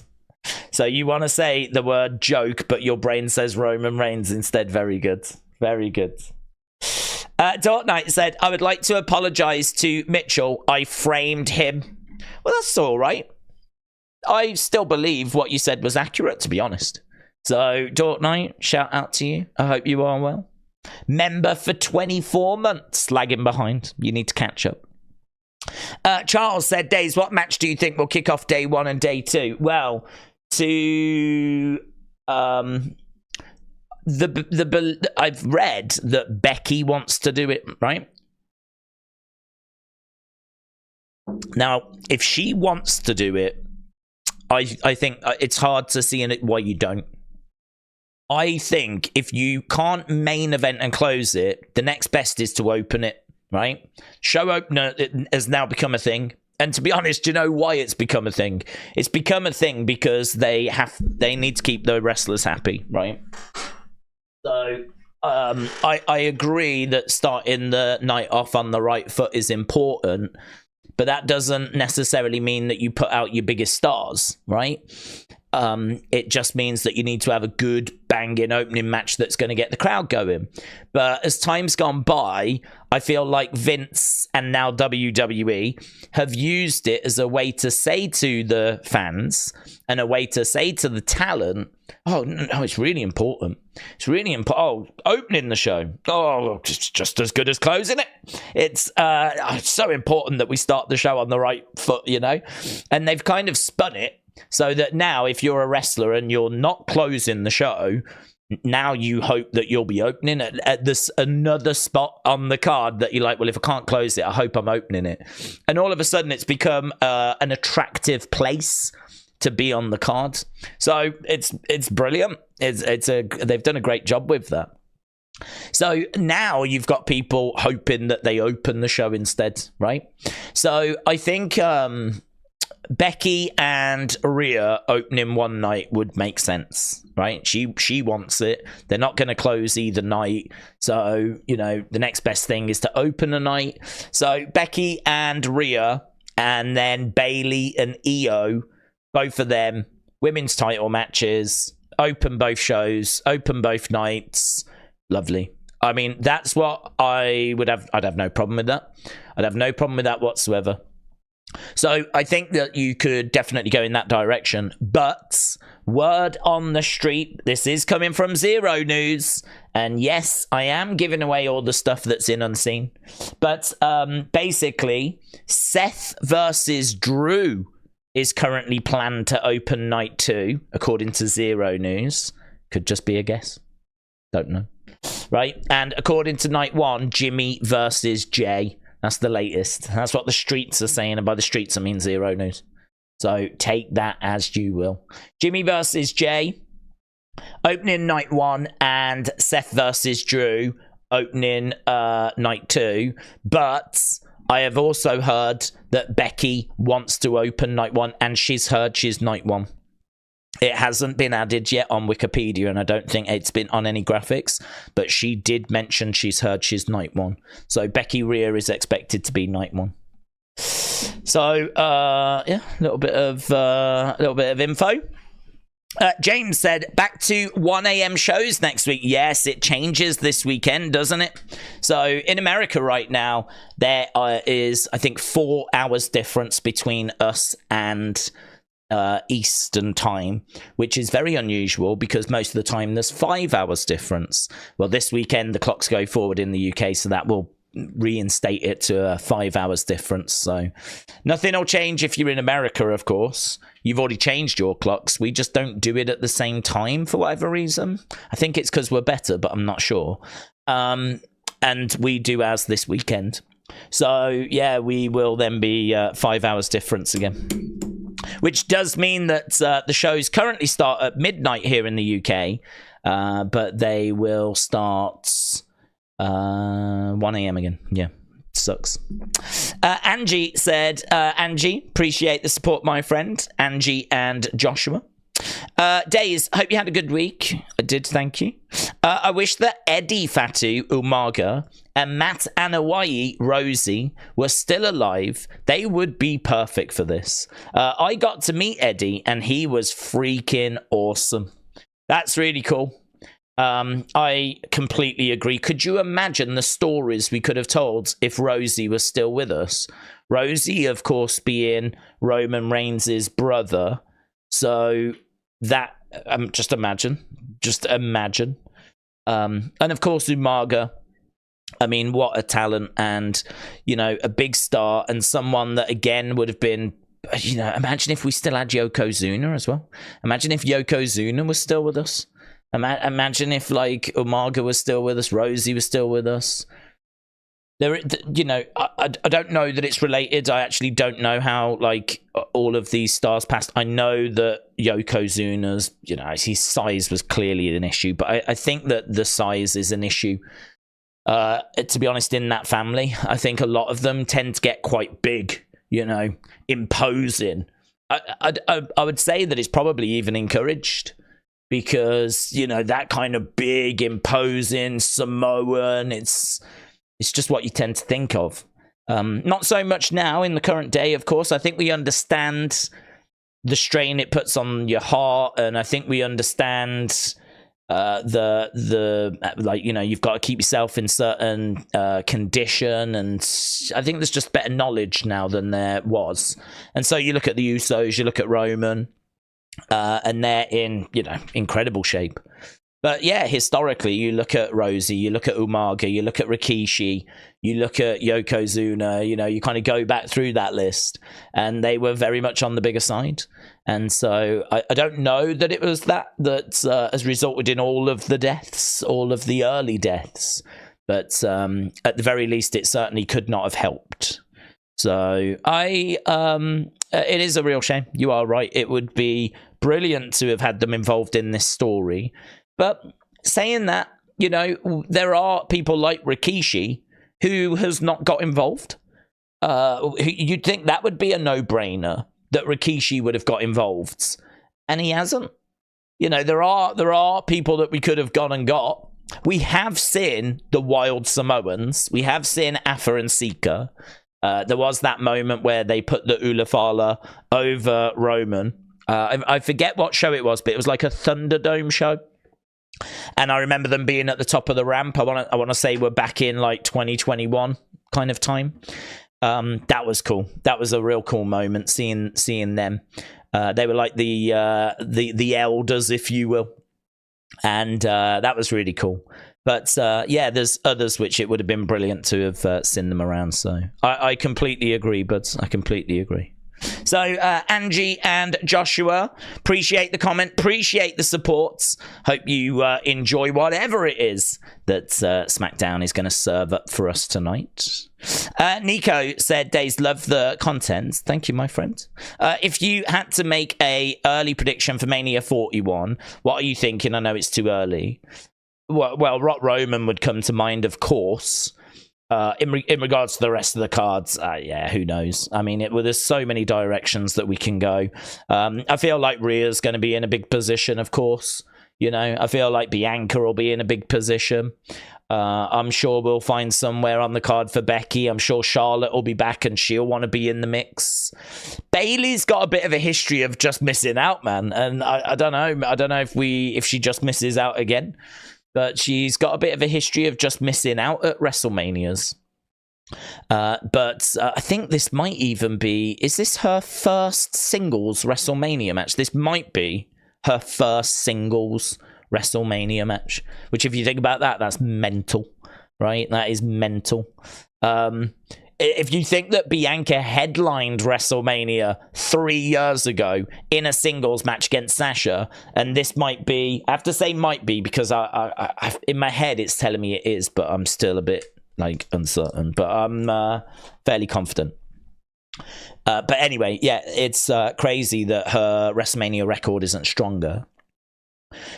So you want to say the word joke, but your brain says Roman Reigns instead. Very good. Very good. Dark Knight said, I would like to apologize to Mitchell. I framed him. Well, that's all right. I still believe what you said was accurate, to be honest. So, Dark Knight, shout out to you. I hope you are well. Member for 24 months, lagging behind. You need to catch up. Charles said, Days, what match do you think will kick off day 1 and day 2? Well, I've read that Becky wants to do it, right? Now, if she wants to do it, I think it's hard to see in it why you don't. I think if you can't main event and close it, the next best is to open it, right? Show opener has now become a thing. And to be honest, do you know why it's become a thing? It's become a thing because they need to keep the wrestlers happy, right? So I agree that starting the night off on the right foot is important, but that doesn't necessarily mean that you put out your biggest stars, right? It just means that you need to have a good banging opening match that's going to get the crowd going. But as time's gone by, I feel like Vince and now WWE have used it as a way to say to the fans and a way to say to the talent, oh, no, it's really important. It's really important. Oh, opening the show. Oh, it's just as good as closing it. It's so important that we start the show on the right foot, you know? And they've kind of spun it so that now if you're a wrestler and you're not closing the show, now you hope that you'll be opening at this another spot on the card that you're like, well, if I can't close it, I hope I'm opening it. And all of a sudden it's become an attractive place to be on the card. So it's brilliant. They've done a great job with that. So now you've got people hoping that they open the show instead, right? So I think Becky and Rhea opening one night would make sense, right? She wants it. They're not going to close either night. So, you know, the next best thing is to open a night. So Becky and Rhea, and then Bayley and Io, both of them, women's title matches, open both shows, open both nights. Lovely. I mean, that's what I'd have no problem with that. I'd have no problem with that whatsoever. So I think that you could definitely go in that direction. But word on the street, this is coming from Zero News. And yes, I am giving away all the stuff that's in Unseen. But basically, Seth versus Drew is currently planned to open night 2, according to Zero News. Could just be a guess. Don't know. Right? And according to night 1, Jimmy versus Jay. That's the latest. That's what the streets are saying. And by the streets, I mean Zero News. So take that as you will. Jimmy versus Jay, opening night 1, and Seth versus Drew, opening night 2. But I have also heard that Becky wants to open night 1, and she's heard she's night 1. It hasn't been added yet on Wikipedia, and I don't think it's been on any graphics, but she did mention she's heard she's night 1. So Becky Rhea is expected to be night 1. So yeah, a little bit of info. James said, back to 1 a.m. shows next week. Yes, it changes this weekend, doesn't it? So in America right now, there is, I think, 4 hours difference between us and Eastern time, which is very unusual because most of the time there's 5 hours difference. Well, this weekend the clocks go forward in the UK, so that will reinstate it to a 5 hours difference. So nothing will change if you're in America, of course. You've already changed your clocks. We just don't do it at the same time for whatever reason. I think it's because we're better, but I'm not sure. And we do ours this weekend. So yeah, we will then be 5 hours difference again. Which does mean that the shows currently start at midnight here in the UK, but they will start 1 a.m. again. Yeah, sucks. Angie said, Angie, appreciate the support, my friend. Angie and Joshua. Days, hope you had a good week. I did, thank you. I wish that Eddie Fatu Umaga and Matt Anoa'i Rosie were still alive. They would be perfect for this. I got to meet Eddie and he was freaking awesome. That's really cool. I completely agree. Could you imagine the stories we could have told if Rosie was still with us? Rosie, of course, being Roman Reigns' brother. So that, just imagine. And of course, Umaga. I mean, what a talent, and, you know, a big star, and someone that, again, would have been, you know, imagine if we still had Yokozuna as well. Imagine if Yokozuna was still with us. Imagine if, like, Umaga was still with us, Rosie was still with us. There, you know, I don't know that it's related. I actually don't know how, like, all of these stars passed. I know that Yokozuna's, you know, his size was clearly an issue, but I think that the size is an issue. To be honest, in that family, I think a lot of them tend to get quite big, you know, imposing. I would say that it's probably even encouraged. Because, you know, that kind of big, imposing Samoan, it's just what you tend to think of. Not so much now in the current day, of course. I think we understand the strain it puts on your heart, and I think we understand the like, you know, you've got to keep yourself in certain condition, and I think there's just better knowledge now than there was. And so you look at the Usos, you look at Roman, and they're in, you know, incredible shape. But yeah, historically, you look at Rosie, you look at Umaga, you look at Rikishi, you look at Yokozuna, you know, you kind of go back through that list, and they were very much on the bigger side. And so I don't know that it was that has resulted in all of the deaths, all of the early deaths. But at the very least, it certainly could not have helped. So it is a real shame. You are right. It would be brilliant to have had them involved in this story. But saying that, you know, there are people like Rikishi who has not got involved. You'd think that would be a no-brainer, that Rikishi would have got involved, and he hasn't. You know, there are people that we could have gone and got. We have seen the Wild Samoans. We have seen Afa and Sika. There was that moment where they put the Ulafala over Roman. I forget what show it was, but it was like a Thunderdome show. And I remember them being at the top of the ramp. I want to say we're back in like 2021 kind of time. That was cool. That was a real cool moment seeing them. They were like the elders, if you will, and that was really cool. But yeah, there's others which it would have been brilliant to have seen them around. So I completely agree, buds. I completely agree. So Angie and Joshua, appreciate the comment, appreciate the supports. Hope you enjoy whatever it is that SmackDown is going to serve up for us tonight. Nico said, Days, love the content. Thank you, my friend. If you had to make a early prediction for Mania 41, what are you thinking? I know it's too early. Well, Roman would come to mind, of course. In regards to the rest of the cards, yeah, who knows? I mean, there's so many directions that we can go. I feel like Rhea's going to be in a big position, of course. You know, I feel like Bianca will be in a big position. I'm sure we'll find somewhere on the card for Becky. I'm sure Charlotte will be back and she'll want to be in the mix. Bayley's got a bit of a history of just missing out, man. And I don't know. I don't know if she just misses out again. But she's got a bit of a history of just missing out at WrestleManias. But I think this might even be... Is this her first singles WrestleMania match? This might be her first singles WrestleMania match. Which, if you think about that, that's mental. Right? That is mental. If you think that Bianca headlined WrestleMania 3 years ago in a singles match against Sasha, and this might be... I have to say might be, because I in my head it's telling me it is, but I'm still a bit... uncertain, but I'm fairly confident. But anyway, yeah, it's crazy that her WrestleMania record isn't stronger.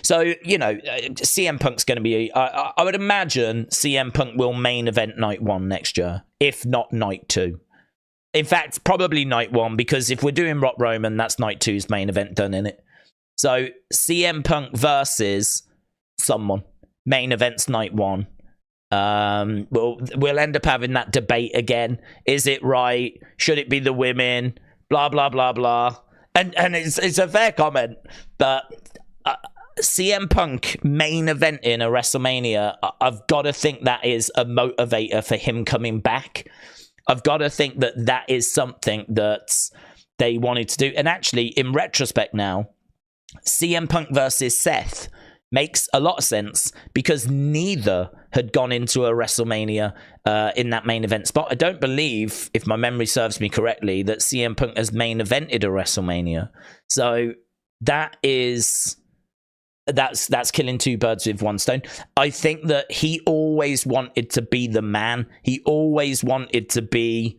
So, CM Punk's going to be... I would imagine CM Punk will main event night 1 next year, if not night 2. In fact, probably night 1, because if we're doing Rock Roman, that's night 2's main event done, innit? So, CM Punk versus someone. Main event's night 1. We'll end up having that debate again. Is it right? Should it be the women? Blah blah blah blah. And it's a fair comment, but CM Punk main event in a WrestleMania, I've got to think that is a motivator for him coming back. I've got to think that is something that they wanted to do. And actually, in retrospect now, CM Punk versus Seth makes a lot of sense, because neither had gone into a WrestleMania in that main event spot. I don't believe, if my memory serves me correctly, that CM Punk has main evented a WrestleMania. So that's killing two birds with one stone. I think that he always wanted to be the man. He always wanted to be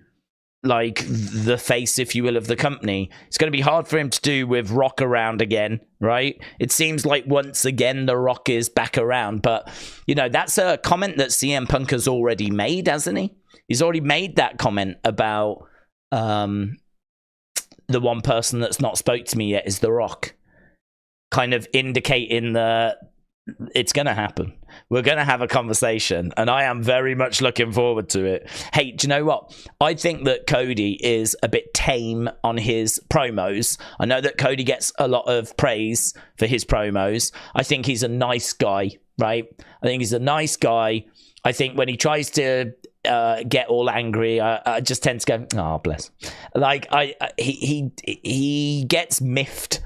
like the face, if you will, of the company. It's going to be hard for him to do with Rock around again, right? It seems like once again the Rock is back around, but that's a comment that CM Punk has already made, hasn't he? He's already made that comment about the one person that's not spoke to me yet is the Rock, kind of indicating that it's going to happen. We're going to have a conversation, and I am very much looking forward to it. Hey, do you know what? I think that Cody is a bit tame on his promos. I know that Cody gets a lot of praise for his promos. I think he's a nice guy, right? I think he's a nice guy. I think when he tries to get all angry, I just tend to go, oh, bless. Like he gets miffed.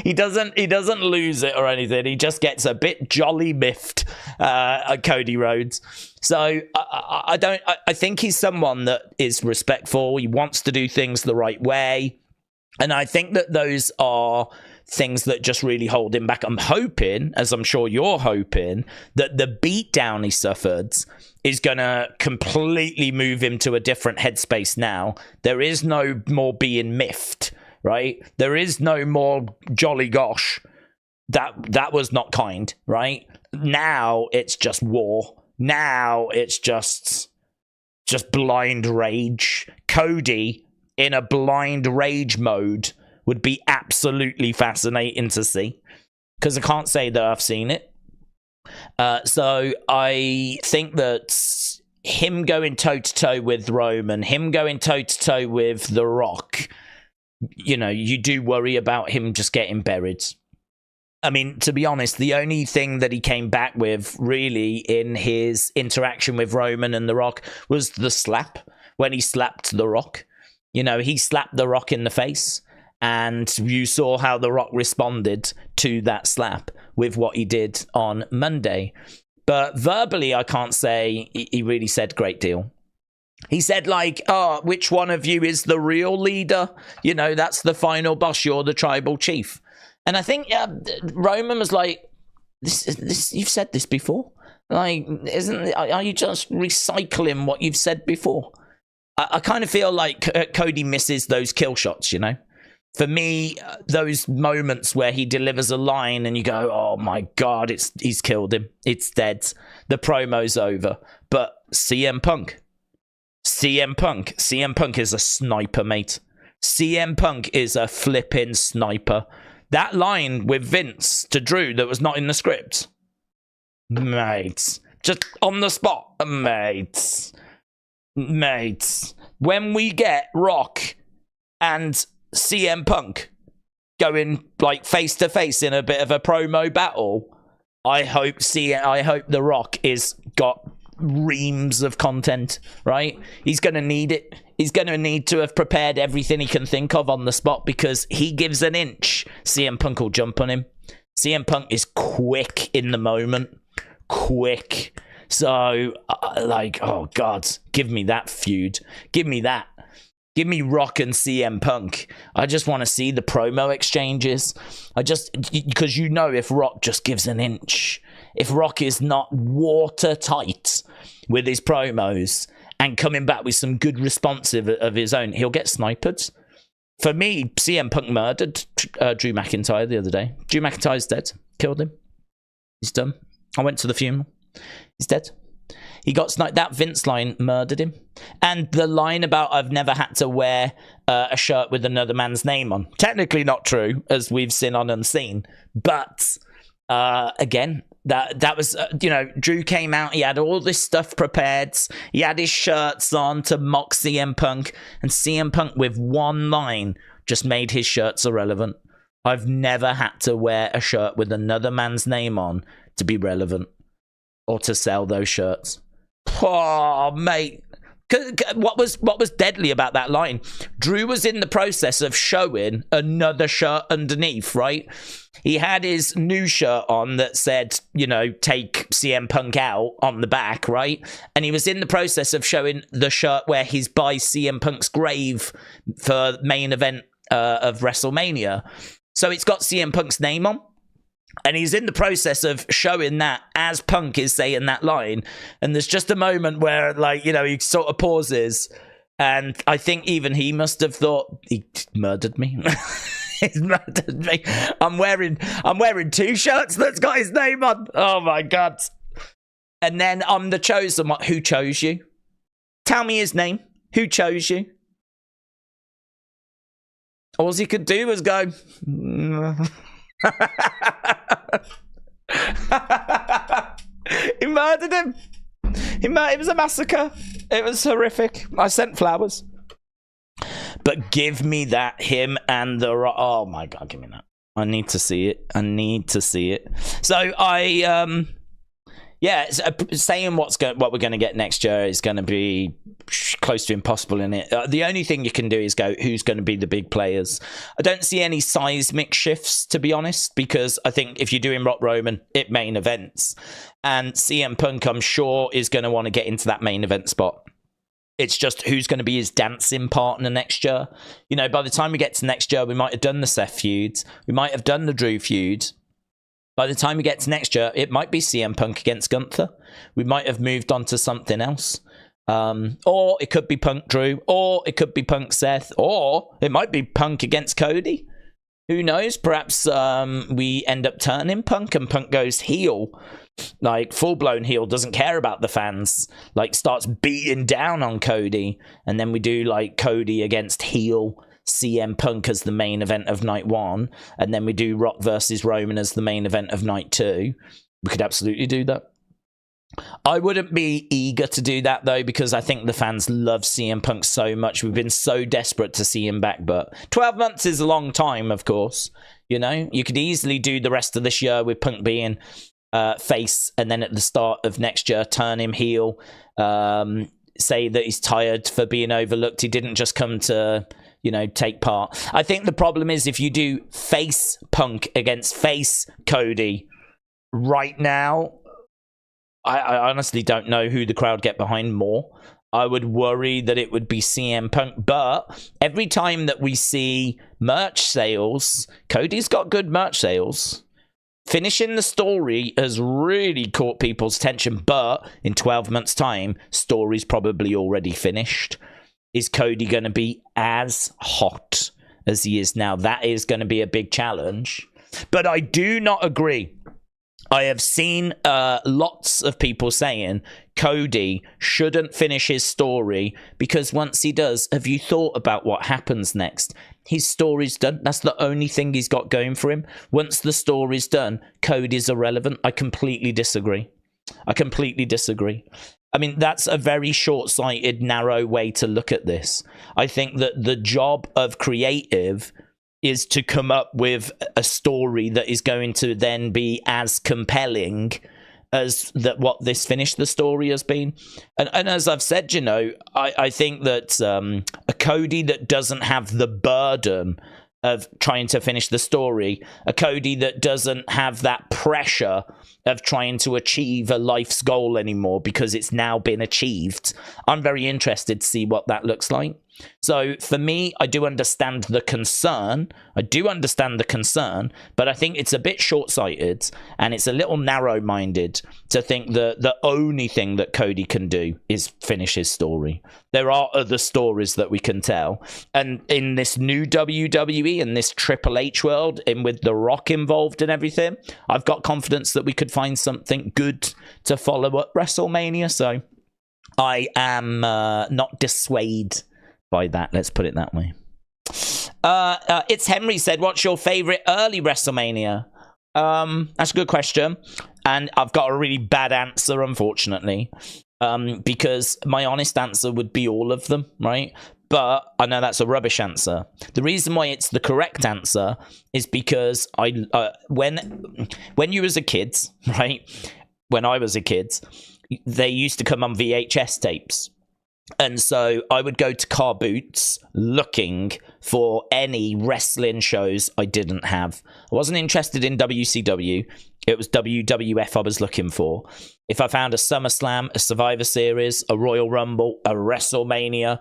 he doesn't lose it or anything. He just gets a bit jolly miffed, Cody Rhodes. So I think he's someone that is respectful. He wants to do things the right way, and I think that those are things that just really hold him back. I'm hoping, as I'm sure you're hoping, that the beatdown he suffered is going to completely move him to a different headspace now. There is no more being miffed, right? There is no more jolly gosh. That was not kind, right? Now it's just war. Now it's just blind rage. Cody in a blind rage mode would be absolutely fascinating to see, because I can't say that I've seen it. So I think that him going toe-to-toe with Roman, him going toe-to-toe with The Rock, you do worry about him just getting buried. I mean, to be honest, the only thing that he came back with, really, in his interaction with Roman and The Rock was the slap, when he slapped The Rock. He slapped The Rock in the face, and you saw how The Rock responded to that slap with what he did on Monday. But verbally, I can't say he really said a great deal. He said, which one of you is the real leader? That's the final boss. You're the tribal chief. And I think Roman was like, this you've said this before. Are you just recycling what you've said before? I kind of feel like Cody misses those kill shots, For me, those moments where he delivers a line and you go, oh my God, he's killed him. It's dead. The promo's over. But CM Punk is a sniper, mate. CM Punk is a flipping sniper. That line with Vince to Drew that was not in the script. Mate. Just on the spot. Mates. When we get Rock and CM Punk going face to face in a bit of a promo battle, I hope The Rock is got reams of content, right? He's going to need it. He's going to need to have prepared everything he can think of on the spot, because he gives an inch, CM Punk will jump on him. CM Punk is quick in the moment. Quick. So, like, oh, God, give me that feud. Give me that. Give me Rock and CM Punk. I just want to see the promo exchanges. Because you know, if Rock just gives an inch, if Rock is not watertight with his promos and coming back with some good response of his own, he'll get sniped. For me, CM Punk murdered Drew McIntyre the other day. Drew McIntyre's dead. Killed him. He's done. I went to the funeral. He's dead. He got sniped. That Vince line murdered him. And the line about I've never had to wear a shirt with another man's name on. Technically not true, as we've seen on Unseen. But, again, that was, Drew came out. He had all this stuff prepared. He had his shirts on to mock CM Punk. And CM Punk, with one line, just made his shirts irrelevant. I've never had to wear a shirt with another man's name on to be relevant or to sell those shirts. Oh, mate. What was deadly about that line? Drew was in the process of showing another shirt underneath, right? He had his new shirt on that said, take CM Punk out on the back, right? And he was in the process of showing the shirt where he's by CM Punk's grave for main event of WrestleMania. So it's got CM Punk's name on. And he's in the process of showing that as Punk is saying that line. And there's just a moment where, he sort of pauses. And I think even he must have thought, he murdered me. He's murdered me. I'm wearing 2 shirts that's got his name on. Oh, my God. And then I'm the chosen one. Who chose you? Tell me his name. Who chose you? All he could do was go... He murdered him. It was a massacre. It was horrific. I sent flowers. But give me that, him and the... Oh my God, give me that. I need to see it. So saying what we're going to get next year is going to be close to impossible in it. The only thing you can do is go, who's going to be the big players? I don't see any seismic shifts, to be honest, because I think if you're doing Rock Roman, it main events. And CM Punk, I'm sure, is going to want to get into that main event spot. It's just who's going to be his dancing partner next year. By the time we get to next year, we might have done the Seth feud. We might have done the Drew feud. By the time we get to next year, it might be CM Punk against Gunther. We might have moved on to something else. Or it could be Punk Drew. Or it could be Punk Seth. Or it might be Punk against Cody. Who knows? Perhaps we end up turning Punk and Punk goes heel. Full-blown heel, doesn't care about the fans. Starts beating down on Cody. And then we do, Cody against heel CM Punk as the main event of night 1, and then we do Rock versus Roman as the main event of night 2. We could absolutely do that. I wouldn't be eager to do that, though, because I think the fans love CM Punk so much. We've been so desperate to see him back, but 12 months is a long time, of course. You could easily do the rest of this year with Punk being face, and then at the start of next year, turn him heel, say that he's tired for being overlooked. He didn't just come to... take part. I think the problem is if you do face Punk against face Cody right now, I honestly don't know who the crowd get behind more. I would worry that it would be CM Punk, but every time that we see merch sales, Cody's got good merch sales. Finishing the story has really caught people's attention, but in 12 months' time, story's probably already finished. Is Cody going to be as hot as he is now? That is going to be a big challenge. But I do not agree. I have seen lots of people saying Cody shouldn't finish his story because once he does, have you thought about what happens next? His story's done. That's the only thing he's got going for him. Once the story's done, Cody's irrelevant. I completely disagree. I mean, that's a very short-sighted, narrow way to look at this. I think that the job of creative is to come up with a story that is going to then be as compelling as that what this finish the story has been. And as I've said, you know, I think that a Cody that doesn't have the burden of trying to finish the story, a Cody that doesn't have that pressure of trying to achieve a life's goal anymore because it's now been achieved. I'm very interested to see what that looks like. So for me, I do understand the concern. But I think it's a bit short-sighted and it's a little narrow-minded to think that the only thing that Cody can do is finish his story. There are other stories that we can tell. And in this new WWE and this Triple H world, and with The Rock involved and everything, I've got confidence that we could find something good to follow up WrestleMania. So I am not dissuaded by that, let's put it that way. It's Henry said, what's your favorite early WrestleMania? That's a good question, and I've got a really bad answer, unfortunately, because my honest answer would be all of them, right? But I know that's a rubbish answer. The reason why it's the correct answer is because when you was a kid, right? When I was a kid, they used to come on VHS tapes. And so I would go to car boots looking for any wrestling shows I didn't have. I wasn't interested in WCW. It was WWF I was looking for. If I found a SummerSlam, a Survivor Series, a Royal Rumble, a WrestleMania,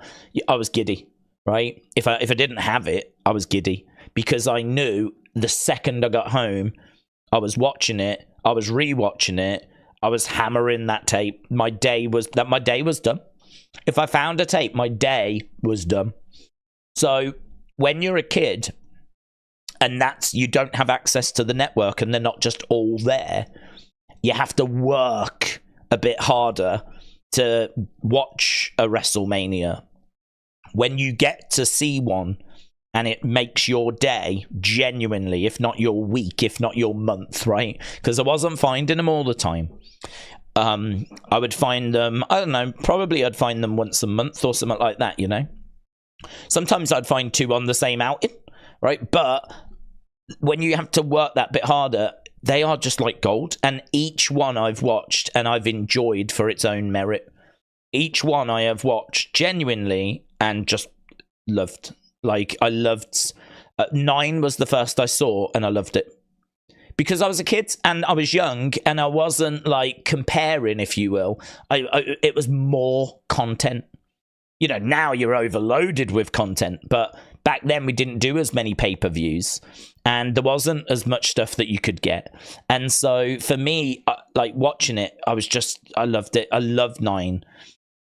I was giddy, right? If I didn't have it, I was giddy because I knew the second I got home, I was watching it, I was rewatching it, I was hammering that tape. My day was done. If I found a tape, my day was done. So when you're a kid and you don't have access to the network and they're not just all there, you have to work a bit harder to watch a WrestleMania. When you get to see one and it makes your day genuinely, if not your week, if not your month, right? Because I wasn't finding them all the time. I would find them, I don't know, probably I'd find them once a month or something like that, you know? Sometimes I'd find two on the same outing, right? But when you have to work that bit harder, they are just like gold. And each one I've watched and I've enjoyed for its own merit. Each one I have watched genuinely and just loved. Like, I loved... 9 was the first I saw and I loved it. Because I was a kid and I was young and I wasn't like comparing, if you will. It was more content. You know, now you're overloaded with content, but back then we didn't do as many pay-per-views and there wasn't as much stuff that you could get. And so for me, like watching it, I loved it. I loved 9.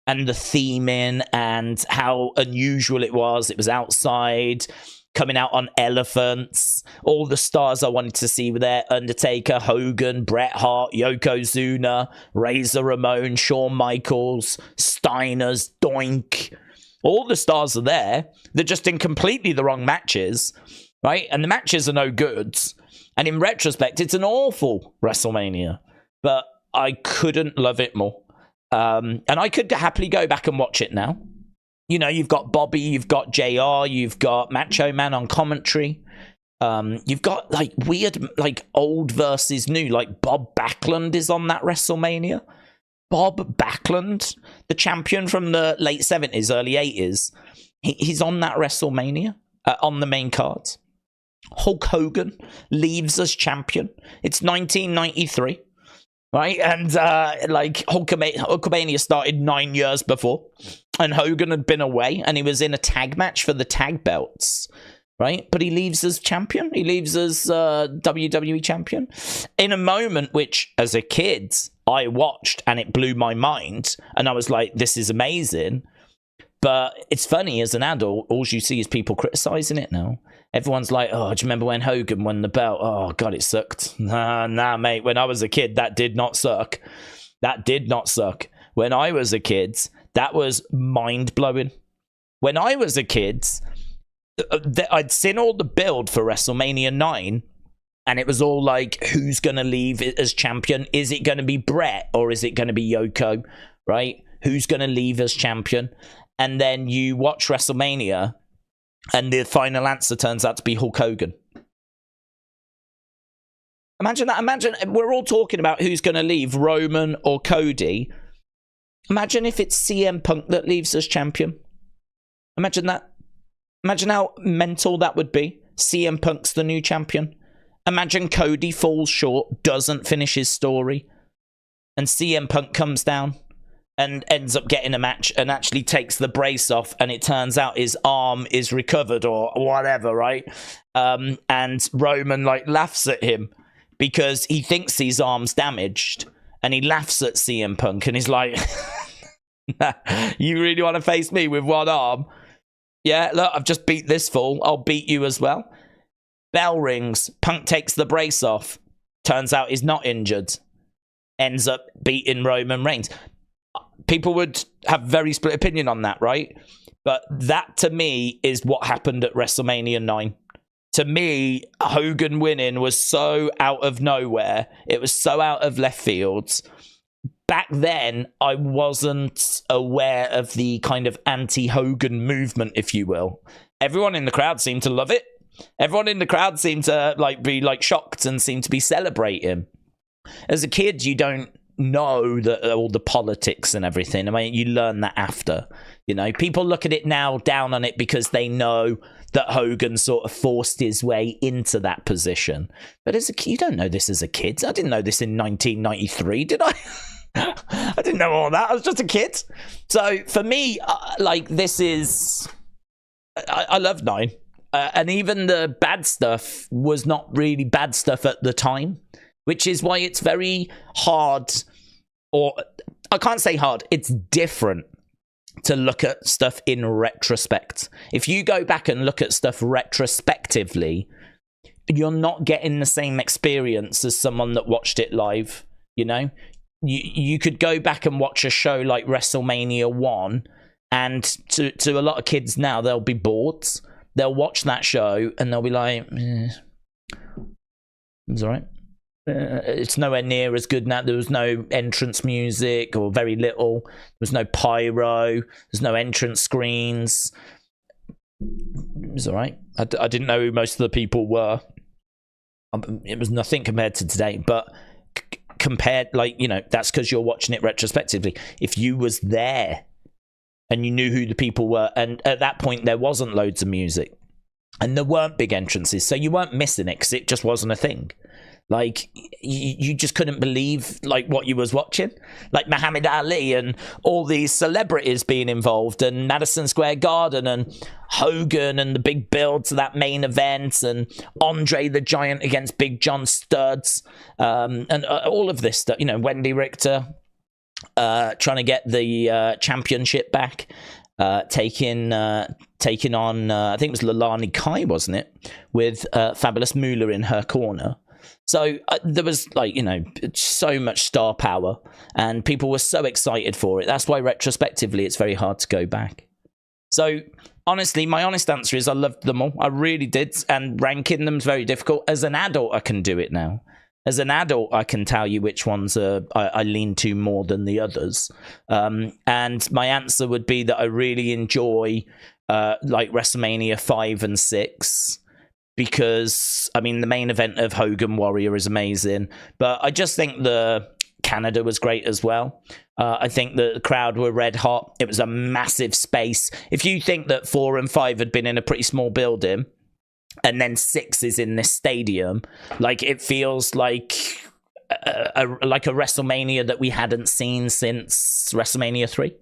And the theming and how unusual it was. It was outside, coming out on elephants. All the stars I wanted to see were there. Undertaker, Hogan, Bret Hart, Yokozuna, Razor Ramon, Shawn Michaels, Steiners, Doink. All the stars are there. They're just in completely the wrong matches, right? And the matches are no good. And in retrospect, it's an awful WrestleMania. But I couldn't love it more. And I could happily go back and watch it now. You know, you've got Bobby, you've got JR, you've got Macho Man on commentary. You've got, like, weird, like, old versus new. Like, Bob Backlund is on that WrestleMania. Bob Backlund, the champion from the late 70s, early 80s. He's on that WrestleMania, on the main card. Hulk Hogan leaves as champion. It's 1993. Right, and like Hulkamania started 9 years before, and Hogan had been away, and he was in a tag match for the tag belts, right? But he leaves as champion. He leaves as WWE champion in a moment which, as a kid, I watched, and it blew my mind, and I was like, "This is amazing." But it's funny, as an adult, all you see is people criticizing it now. Everyone's like, oh, do you remember when Hogan won the belt? Oh, God, it sucked. Nah, mate. When I was a kid, that did not suck. That did not suck. When I was a kid, that was mind-blowing. When I was a kid, I'd seen all the build for WrestleMania 9, and it was all like, who's going to leave as champion? Is it going to be Brett or is it going to be Yoko, right? Who's going to leave as champion? And then you watch WrestleMania, and the final answer turns out to be Hulk Hogan. Imagine that. Imagine we're all talking about who's going to leave, Roman or Cody. Imagine if it's CM Punk that leaves as champion. Imagine that. Imagine how mental that would be. CM Punk's the new champion. Imagine Cody falls short, doesn't finish his story, and CM Punk comes down and ends up getting a match and actually takes the brace off, and it turns out his arm is recovered or whatever, right? And Roman laughs at him because he thinks his arm's damaged, and he laughs at CM Punk, and he's like, you really want to face me with one arm? Yeah, look, I've just beat this fool. I'll beat you as well. Bell rings. Punk takes the brace off. Turns out he's not injured. Ends up beating Roman Reigns. People would have very split opinion on that, right? But that, to me, is what happened at WrestleMania 9. To me, Hogan winning was so out of nowhere. It was so out of left field. Back then, I wasn't aware of the kind of anti-Hogan movement, if you will. Everyone in the crowd seemed to love it. Everyone in the crowd seemed to be shocked and seemed to be celebrating. As a kid, you don't know all the politics and everything. I mean, you learn that after. You know, people look at it now down on it because they know that Hogan sort of forced his way into that position. But as a kid, you don't know this as a kid. I didn't know this in 1993, did I? I didn't know all that. I was just a kid. So for me, this is... I love 9. And even the bad stuff was not really bad stuff at the time, which is why it's very hard, or I can't say hard, it's different to look at stuff in retrospect. If you go back and look at stuff retrospectively, you're not getting the same experience as someone that watched it live, you know? You could go back and watch a show like WrestleMania 1, and to a lot of kids now, they'll be bored. They'll watch that show and they'll be like, it's all right. It's nowhere near as good now. There was no entrance music, or very little. There was no pyro. There's no entrance screens. It was all right. I didn't know who most of the people were. It was nothing compared to today, but compared, that's because you're watching it retrospectively. If you was there and you knew who the people were, and at that point there wasn't loads of music and there weren't big entrances, so you weren't missing it because it just wasn't a thing. You just couldn't believe what you was watching, like Muhammad Ali and all these celebrities being involved, and Madison Square Garden and Hogan and the big build to that main event, and Andre the Giant against Big John Studs, and all of this stuff. Wendy Richter trying to get the championship back, taking on I think it was Lalani Kai, wasn't it, with Fabulous Moolah in her corner. So there was so much star power, and people were so excited for it. That's why retrospectively it's very hard to go back. So honestly, my honest answer is I loved them all. I really did, and ranking them is very difficult. As an adult, I can do it now. As an adult, I can tell you which ones I lean to more than the others. And my answer would be that I really enjoy WrestleMania 5 and 6. Because, the main event of Hogan Warrior is amazing. But I just think the Canada was great as well. I think the crowd were red hot. It was a massive space. If you think that 4 and 5 had been in a pretty small building, and then 6 is in this stadium, it feels like a WrestleMania that we hadn't seen since WrestleMania 3.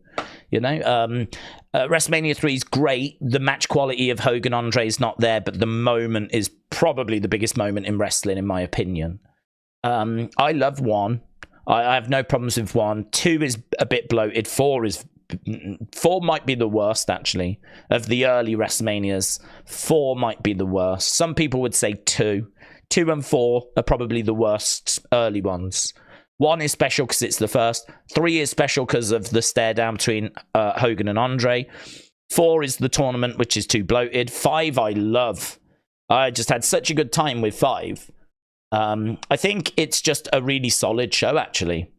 WrestleMania 3 is great. The match quality of Hogan Andre is not there, but the moment is probably the biggest moment in wrestling, in my opinion. I love 1. I have no problems with 1. 2 is a bit bloated. 4 might be the worst, actually, of the early WrestleManias. 4 might be the worst. Some people would say 2. 2 and 4 are probably the worst early ones. 1 is special because it's the first. 3 is special because of the stare down between Hogan and Andre. 4 is the tournament, which is too bloated. 5 I love. I just had such a good time with 5. I think it's just a really solid show, actually.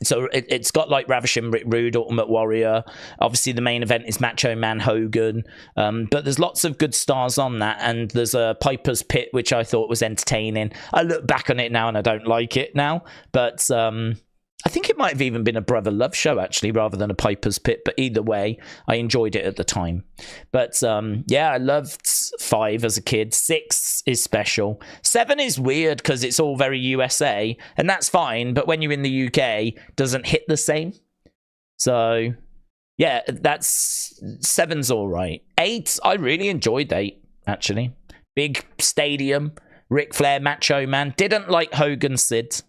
So it's got like Ravishing Rick Rude, Ultimate Warrior. Obviously, the main event is Macho Man Hogan. But there's lots of good stars on that. And there's a Piper's Pit, which I thought was entertaining. I look back on it now and I don't like it now. But I think it might have even been a Brother Love show, actually, rather than a Piper's Pit. But either way, I enjoyed it at the time. But yeah, I loved 5 as a kid. 6 is special. 7 is weird because it's all very USA, and that's fine. But when you're in the UK, it doesn't hit the same. So yeah, that's 7's all right. 8, I really enjoyed 8, actually. Big stadium, Ric Flair, Macho Man. Didn't like Hogan Sid.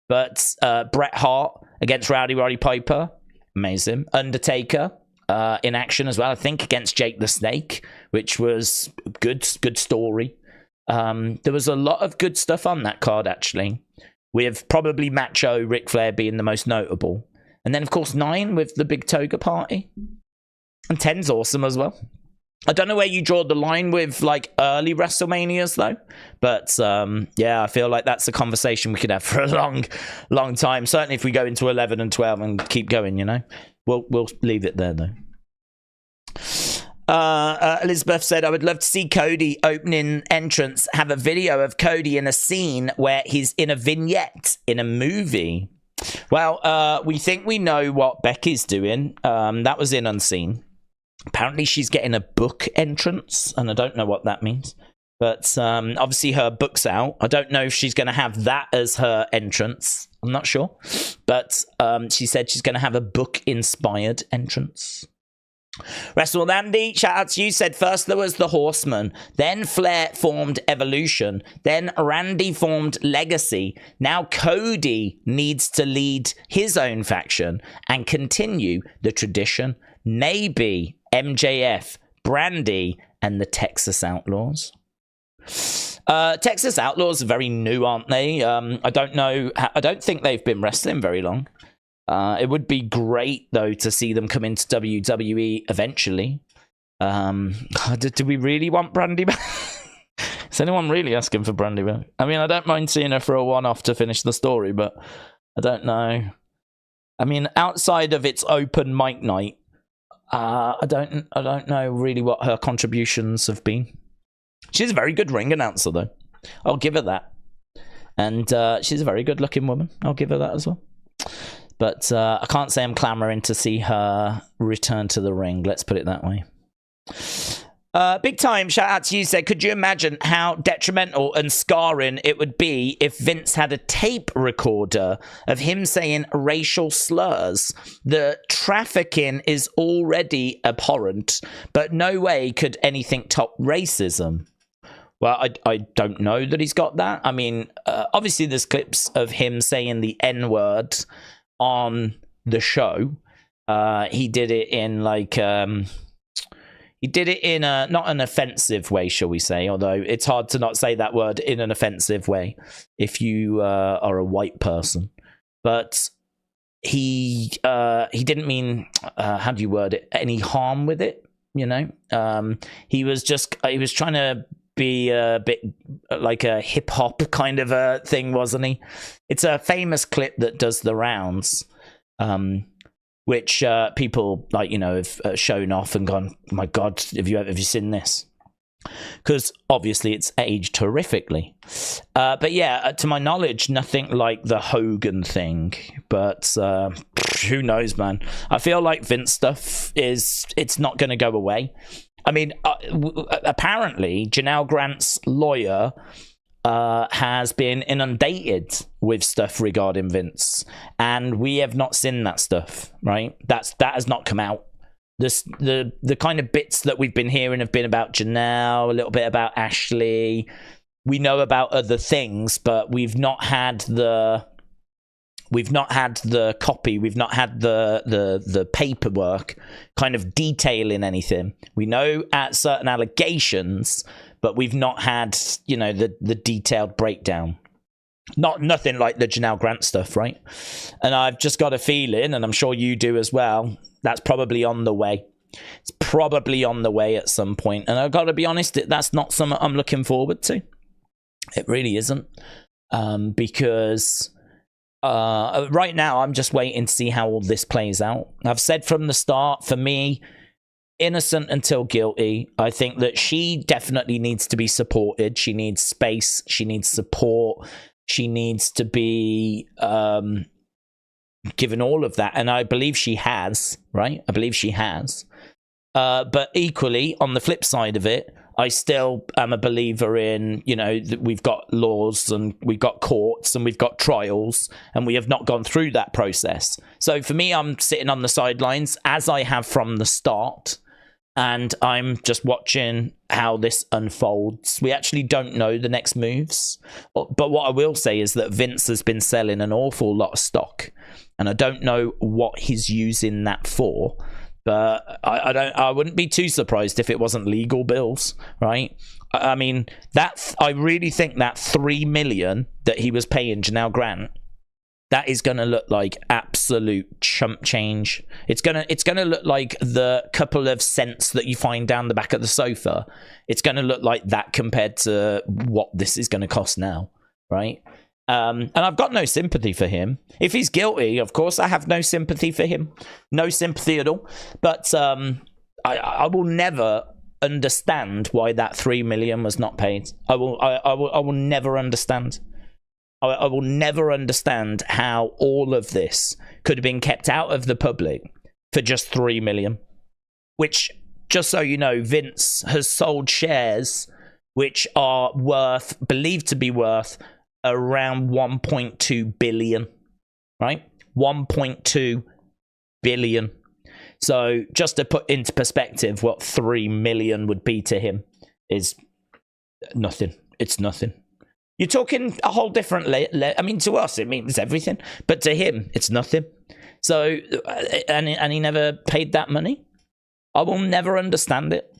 But Bret Hart against Rowdy Roddy Piper, amazing. Undertaker in action as well, I think, against Jake the Snake, which was good story. There was a lot of good stuff on that card, actually, with probably Macho Ric Flair being the most notable. And then, of course, 9 with the Big Toga Party. And 10's awesome as well. I don't know where you draw the line with, like, early WrestleManias, though. But, yeah, I feel like that's a conversation we could have for a long time. Certainly if we go into 11 and 12 and keep going, you know. We'll leave it there, though. Elizabeth said, I would love to see Cody opening entrance, have a video of Cody in a scene where he's in a vignette in a movie. Well, we think we know what Becky's doing. That was in Unseen. Apparently she's getting a book entrance, and I don't know what that means. But obviously her book's out. I don't know if she's going to have that as her entrance. I'm not sure. But she said she's going to have a book-inspired entrance. Wrestle Andy, shout out to you, said first there was the Horseman, then Flair formed Evolution, then Randy formed Legacy. Now Cody needs to lead his own faction and continue the tradition. Maybe MJF, Brandi, and the Texas Outlaws. Texas Outlaws are very new, aren't they? I don't know. I don't think they've been wrestling very long. It would be great, though, to see them come into WWE eventually. Do we really want Brandi back? Is anyone really asking for Brandi back? I mean, I don't mind seeing her for a one-off to finish the story, but I don't know. I mean, outside of its open mic night, I don't know really what her contributions have been. She's a very good ring announcer, though. I'll give her that. And she's a very good-looking woman. I'll give her that as well. But I can't say I'm clamoring to see her return to the ring. Let's put it that way. Big Time, shout out to you, said, could you imagine how detrimental and scarring it would be if Vince had a tape recorder of him saying racial slurs? The trafficking is already abhorrent, but no way could anything top racism. Well, I don't know that he's got that. I mean, obviously there's clips of him saying the N-word on the show. He did it in like... He did it in a, not an offensive way, shall we say, although it's hard to not say that word in an offensive way if you are a white person. But he didn't mean, how do you word it, any harm with it, you know? He was trying to be a bit like a hip-hop kind of a thing, wasn't he? It's a famous clip that does the rounds. Which people, like, you know, have shown off and gone, oh my God, have you seen this? Because obviously it's aged horrifically. But yeah, to my knowledge, nothing like the Hogan thing. But who knows, man? I feel like Vince stuff it's not going to go away. I mean, apparently, Janelle Grant's lawyer has been inundated with stuff regarding Vince, and we have not seen that stuff, right? That has not come out. The kind of bits that we've been hearing have been about Janelle, a little bit about Ashley. We know about other things, but we've not had the copy, we've not had the paperwork kind of detailing anything. We know at certain allegations, but we've not had, you know, the detailed breakdown. Nothing like the Janelle Grant stuff, right? And I've just got a feeling, and I'm sure you do as well, that's probably on the way. It's probably on the way at some point. And I've got to be honest, that's not something I'm looking forward to. It really isn't. Because Right now, I'm just waiting to see how all this plays out. I've said from the start, for me, innocent until guilty. I think that she definitely needs to be supported. She needs space. She needs support. She needs to be given all of that. And I believe she has, right? I believe she has. But equally, on the flip side of it, I still am a believer in, you know, that we've got laws and we've got courts and we've got trials and we have not gone through that process. So for me, I'm sitting on the sidelines as I have from the start. And I'm just watching how this unfolds. We actually don't know the next moves. But what I will say is that Vince has been selling an awful lot of stock. And I don't know what he's using that for. But I wouldn't be too surprised if it wasn't legal bills, right? I mean, I really think that $3 million that he was paying Janelle Grant, that is going to look like absolute chump change. It's gonna look like the couple of cents that you find down the back of the sofa. It's going to look like that compared to what this is going to cost now, right? And I've got no sympathy for him. If he's guilty, of course, I have no sympathy for him. No sympathy at all. But I will never understand why that $3 million was not paid. I will never understand. I will never understand how all of this could have been kept out of the public for just $3 million. Which, just so you know, Vince has sold shares which are believed to be worth around 1.2 billion, right? 1.2 billion. So just to put into perspective what 3 million would be to him is nothing. It's nothing. You're talking a whole different I mean, to us it means everything, but to him it's nothing. So and he never paid that money. I will never understand it.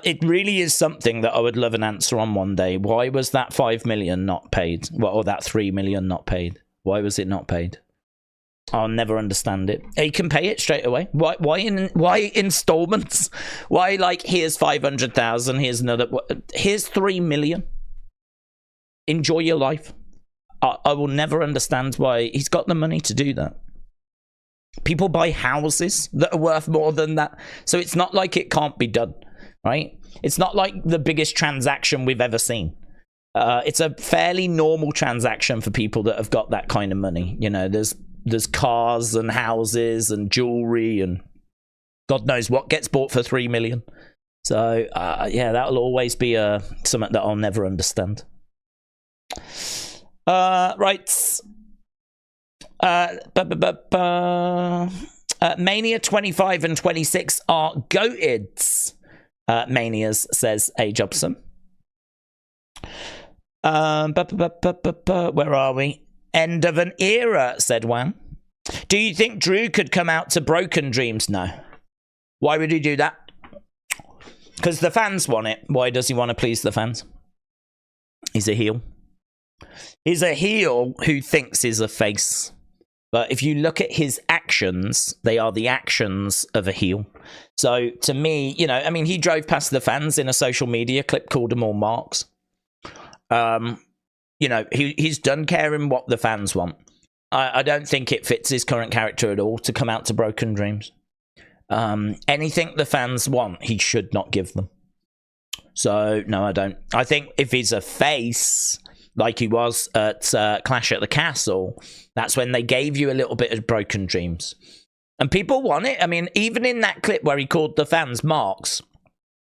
It really is something that I would love an answer on one day. Why was that 5 million not paid? Or that 3 million not paid? Why was it not paid? I'll never understand it. He can pay it straight away. Why installments? Why, like, here's 500,000, here's another, here's 3 million. Enjoy your life. I will never understand why he's got the money to do that. People buy houses that are worth more than that. So it's not like it can't be done. Right? It's not like the biggest transaction we've ever seen. It's a fairly normal transaction for people that have got that kind of money. You know, there's cars and houses and jewelry and God knows what gets bought for 3 million. So yeah, that'll always be something that I'll never understand. Right. Mania 25 and 26 are goated. Manias, says A. Jobson. Where are we? End of an era, said Wham. Do you think Drew could come out to Broken Dreams? No. Why would he do that? Because the fans want it. Why does he want to please the fans? He's a heel. He's a heel who thinks he's a face. But if you look at his actions, they are the actions of a heel. So to me, you know, I mean, he drove past the fans in a social media clip, called them all marks. You know, he's done caring what the fans want. I don't think it fits his current character at all to come out to Broken Dreams. Anything the fans want, he should not give them. So, no, I don't. I think if he's a face, like he was at Clash at the Castle, that's when they gave you a little bit of Broken Dreams. And people want it. I mean, even in that clip where he called the fans marks,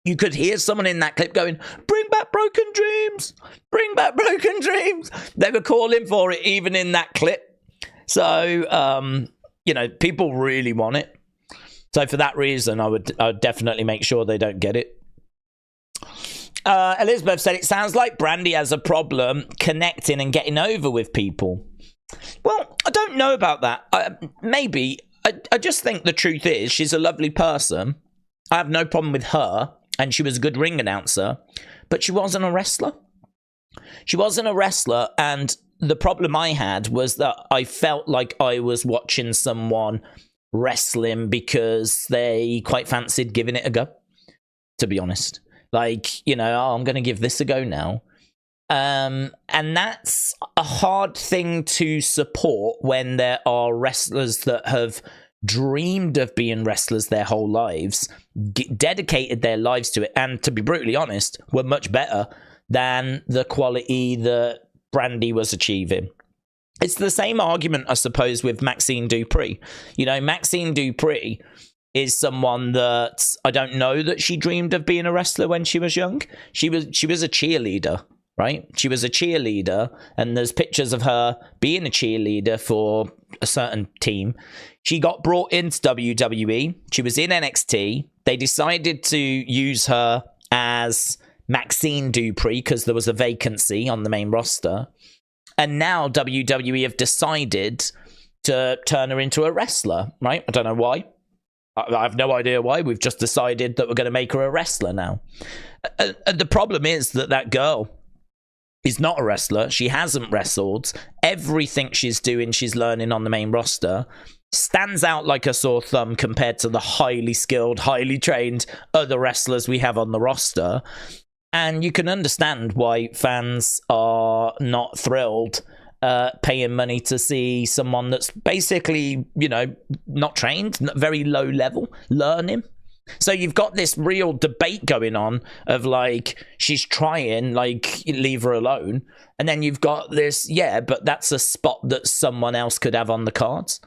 you could hear someone in that clip going, bring back Broken Dreams! Bring back Broken Dreams! They were calling for it even in that clip. So, you know, people really want it. So for that reason, I would definitely make sure they don't get it. Elizabeth said, it sounds like Brandi has a problem connecting and getting over with people. Well, I don't know about that. Maybe. I just think the truth is she's a lovely person. I have no problem with her, and she was a good ring announcer, but she wasn't a wrestler. She wasn't a wrestler, and the problem I had was that I felt like I was watching someone wrestling because they quite fancied giving it a go, to be honest. Like, you know, oh, I'm going to give this a go now. And that's a hard thing to support when there are wrestlers that have dreamed of being wrestlers their whole lives, dedicated their lives to it, and to be brutally honest, were much better than the quality that Brandi was achieving. It's the same argument, I suppose, with Maxine Dupree. You know, Maxine Dupree is someone that I don't know that she dreamed of being a wrestler when she was young. She was a cheerleader, right? She was a cheerleader, and there's pictures of her being a cheerleader for a certain team. She got brought into WWE. She was in NXT. They decided to use her as Maxine Dupree because there was a vacancy on the main roster. And now WWE have decided to turn her into a wrestler, right? I don't know why. I have no idea why. We've just decided that we're going to make her a wrestler now. The problem is that girl is not a wrestler. She hasn't wrestled. Everything she's doing, she's learning on the main roster. Stands out like a sore thumb compared to the highly skilled, highly trained other wrestlers we have on the roster. And you can understand why fans are not thrilled paying money to see someone that's basically, you know, not trained, very low level, learning. So you've got this real debate going on of like, she's trying, like, leave her alone. And then you've got this, yeah, but that's a spot that someone else could have on the cards.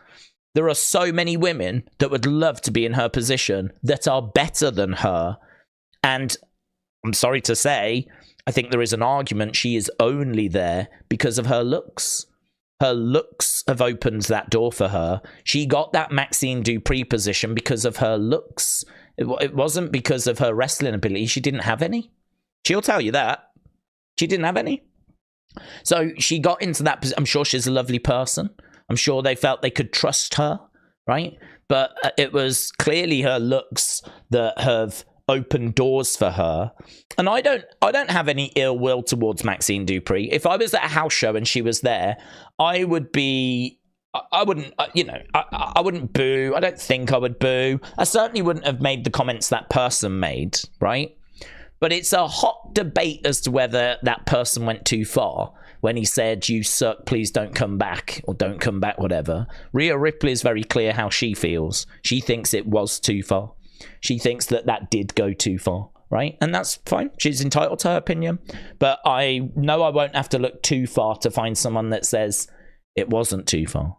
There are so many women that would love to be in her position that are better than her. And I'm sorry to say, I think there is an argument she is only there because of her looks. Her looks have opened that door for her. She got that Maxine Dupree position because of her looks. It wasn't because of her wrestling ability. She didn't have any. She'll tell you that. She didn't have any. So she got into that position. I'm sure she's a lovely person. I'm sure they felt they could trust her, right? But it was clearly her looks that have open doors for her. And I don't have any ill will towards Maxine Dupree. If I was at a house show and she was there, I wouldn't boo. I wouldn't boo. I don't think I would boo. I certainly wouldn't have made the comments that person made, right? But it's a hot debate as to whether that person went too far when he said, "You suck, please don't come back," or "Don't come back," whatever. Rhea Ripley is very clear how she feels. She thinks it was too far. She thinks that did go too far, right? And that's fine. She's entitled to her opinion. But I know I won't have to look too far to find someone that says it wasn't too far.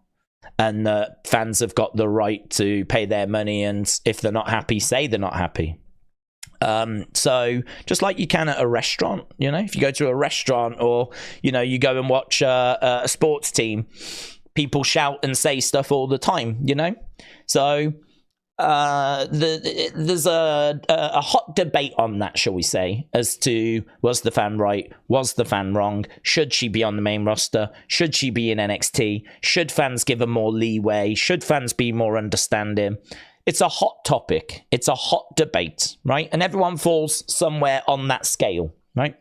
And fans have got the right to pay their money, and if they're not happy, say they're not happy. So just like you can at a restaurant, you know, if you go to a restaurant or, you know, you go and watch a sports team, people shout and say stuff all the time, you know? So there's a hot debate on that, shall we say, as to was the fan right, was the fan wrong, should she be on the main roster, should she be in NXT, should fans give her more leeway, should fans be more understanding. It's a hot topic, it's a hot debate, right? And everyone falls somewhere on that scale, right?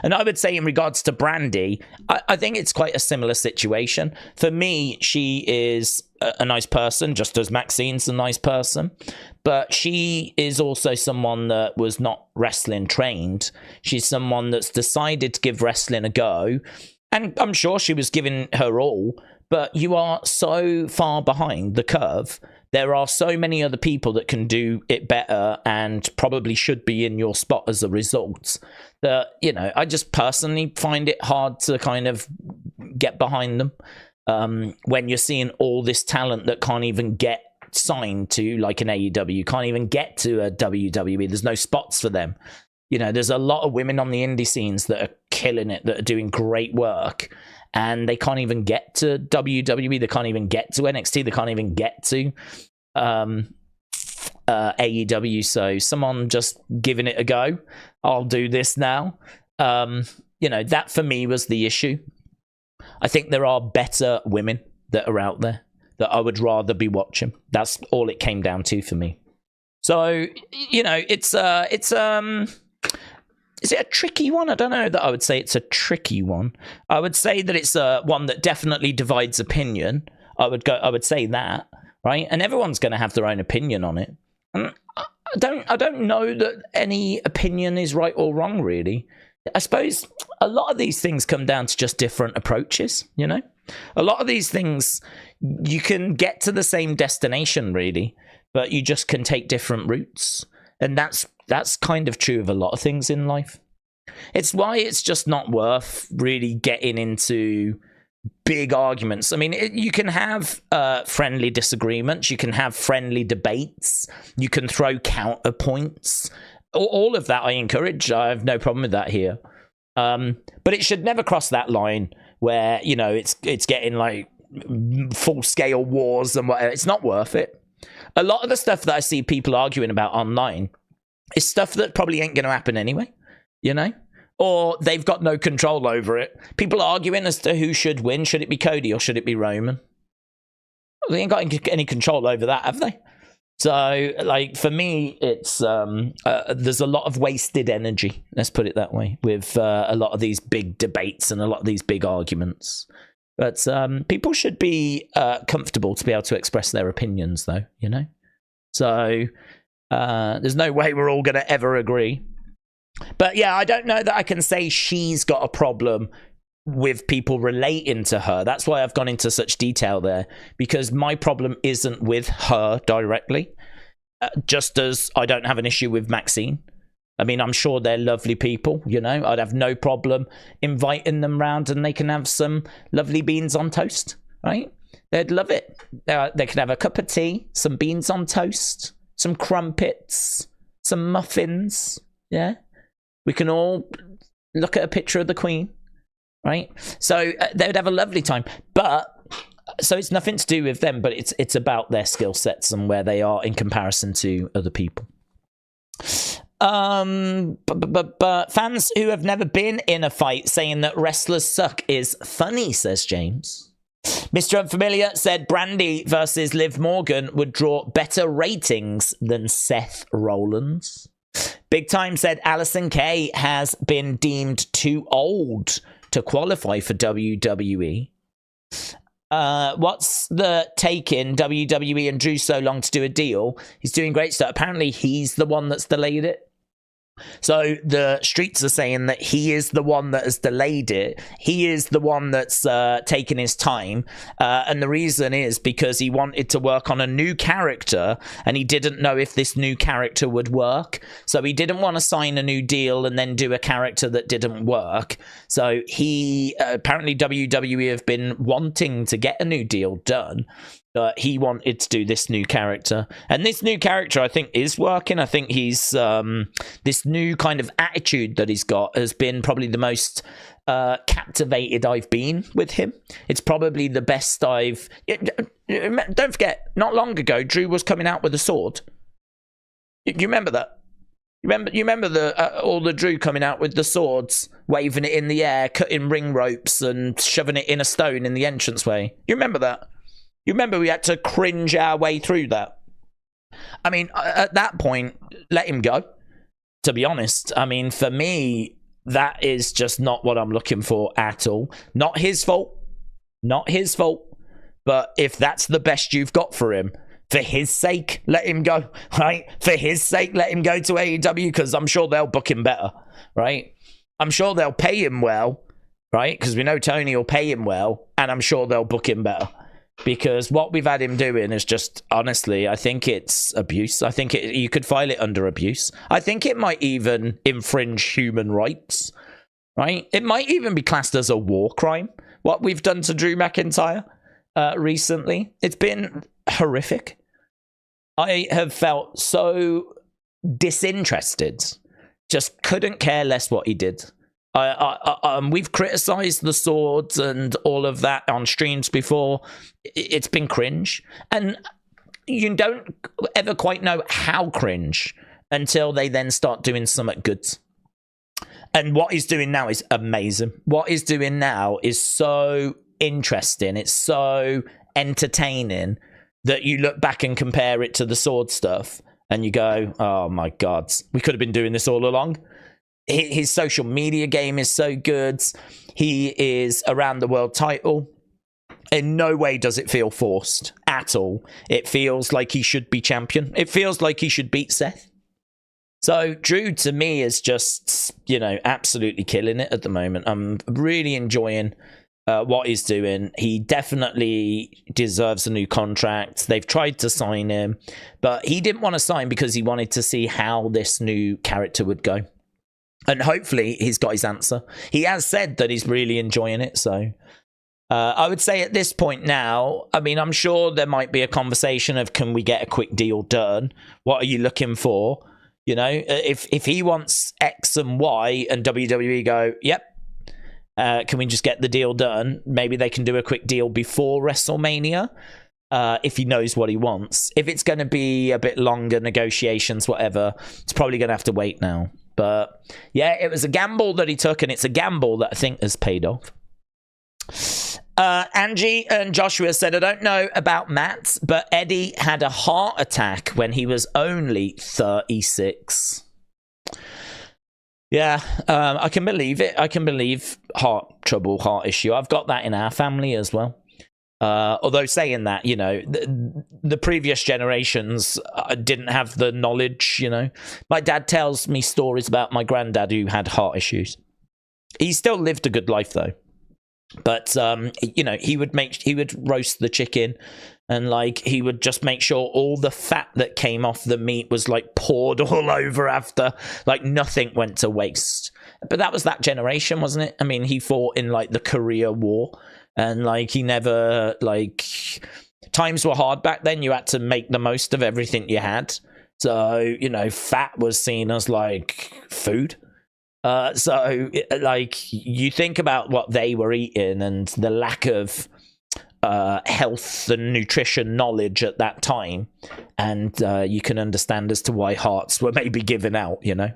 And I would say in regards to Brandi, I think it's quite a similar situation. For me, she is a nice person, just as Maxine's a nice person. But she is also someone that was not wrestling trained. She's someone that's decided to give wrestling a go. And I'm sure she was giving her all. But you are so far behind the curve. There are so many other people that can do it better and probably should be in your spot as a result that, you know, I just personally find it hard to kind of get behind them when you're seeing all this talent that can't even get signed to like an AEW, can't even get to a WWE. There's no spots for them. You know, there's a lot of women on the indie scenes that are killing it, that are doing great work. And they can't even get to WWE. They can't even get to NXT. They can't even get to AEW. So someone just giving it a go. I'll do this now. You know, that for me was the issue. I think there are better women that are out there that I would rather be watching. That's all it came down to for me. So, you know, it's is it a tricky one? I don't know that I would say it's a tricky one. I would say that it's one that definitely divides opinion. I would say that, right? And everyone's going to have their own opinion on it. And I don't know that any opinion is right or wrong, really. I suppose a lot of these things come down to just different approaches, you know? A lot of these things, you can get to the same destination, really, but you just can take different routes. And that's kind of true of a lot of things in life. It's why it's just not worth really getting into big arguments. I mean, you can have friendly disagreements. You can have friendly debates. You can throw counterpoints. All of that I encourage. I have no problem with that here. But it should never cross that line where, you know, it's getting like full-scale wars and whatever. It's not worth it. A lot of the stuff that I see people arguing about online is stuff that probably ain't going to happen anyway, you know? Or they've got no control over it. People arguing as to who should win. Should it be Cody or should it be Roman? Well, they ain't got any control over that, have they? So, like, for me, it's there's a lot of wasted energy, let's put it that way, with a lot of these big debates and a lot of these big arguments. But people should be comfortable to be able to express their opinions, though, you know? So, there's no way we're all going to ever agree. But, yeah, I don't know that I can say she's got a problem with people relating to her. That's why I've gone into such detail there, because my problem isn't with her directly, just as I don't have an issue with Maxine. I mean, I'm sure they're lovely people, you know. I'd have no problem inviting them round and they can have some lovely beans on toast, right? They'd love it. They can have a cup of tea, some beans on toast, some crumpets, some muffins, yeah? We can all look at a picture of the Queen, right? So they would have a lovely time. But so it's nothing to do with them, but it's about their skill sets and where they are in comparison to other people. But fans who have never been in a fight saying that wrestlers suck is funny, says James. Mr. Unfamiliar said Brandi versus Liv Morgan would draw better ratings than Seth Rollins. Big Time said Allysin Kay has been deemed too old to qualify for WWE. What's the take in WWE and Drew so long to do a deal? He's doing great stuff. Apparently he's the one that's delayed it. So the streets are saying that he is the one that has delayed it. He is the one that's taken his time. And the reason is because he wanted to work on a new character and he didn't know if this new character would work. So he didn't want to sign a new deal and then do a character that didn't work. So he apparently WWE have been wanting to get a new deal done. He wanted to do this new character. And this new character, I think, is working. I think he's... this new kind of attitude that he's got has been probably the most captivated I've been with him. It's probably the best I've... Don't forget, not long ago, Drew was coming out with a sword. You remember that? You remember the all the Drew coming out with the swords, waving it in the air, cutting ring ropes and shoving it in a stone in the entranceway? You remember that? You remember we had to cringe our way through that? I mean, at that point, let him go, to be honest. I mean, for me, that is just not what I'm looking for at all. Not his fault. Not his fault. But if that's the best you've got for him, for his sake, let him go, right? For his sake, let him go to AEW, because I'm sure they'll book him better, right? I'm sure they'll pay him well, right? Because we know Tony will pay him well, and I'm sure they'll book him better. Because what we've had him doing is just, honestly, I think it's abuse. I think you could file it under abuse. I think it might even infringe human rights, right? It might even be classed as a war crime, what we've done to Drew McIntyre recently. It's been horrific. I have felt so disinterested. Just couldn't care less what he did. We've criticised the swords and all of that on streams before. It's been cringe. And you don't ever quite know how cringe until they then start doing something good. And what he's doing now is amazing. What he's doing now is so interesting. It's so entertaining that you look back and compare it to the sword stuff and you go, oh my God, we could have been doing this all along. His social media game is so good. He is around the world title. In no way does it feel forced at all. It feels like he should be champion. It feels like he should beat Seth. So Drew, to me, is just, you know, absolutely killing it at the moment. I'm really enjoying what he's doing. He definitely deserves a new contract. They've tried to sign him, but he didn't want to sign because he wanted to see how this new character would go. And hopefully he's got his answer. He has said that he's really enjoying it, so... I would say at this point now, I mean, I'm sure there might be a conversation of, can we get a quick deal done? What are you looking for? You know, if he wants X and Y and WWE go, yep, can we just get the deal done? Maybe they can do a quick deal before WrestleMania, if he knows what he wants. If it's going to be a bit longer, negotiations, whatever, it's probably going to have to wait now. But yeah, it was a gamble that he took, and it's a gamble that I think has paid off. Angie and Joshua said, I don't know about Matt, but Eddie had a heart attack when he was only 36. Yeah, I can believe it. I can believe heart trouble, heart issue. I've got that in our family as well. Although saying that, you know, the previous generations didn't have the knowledge, you know. My dad tells me stories about my granddad who had heart issues. He still lived a good life, though. But you know, he would roast the chicken, and like he would just make sure all the fat that came off the meat was like poured all over after, like nothing went to waste. But that was that generation, wasn't it? I mean, he fought in like the Korea War, and like he never, like, times were hard back then. You had to make the most of everything you had. So, you know, fat was seen as like food. So, like, you think about what they were eating and the lack of health and nutrition knowledge at that time, and you can understand as to why hearts were maybe given out, you know.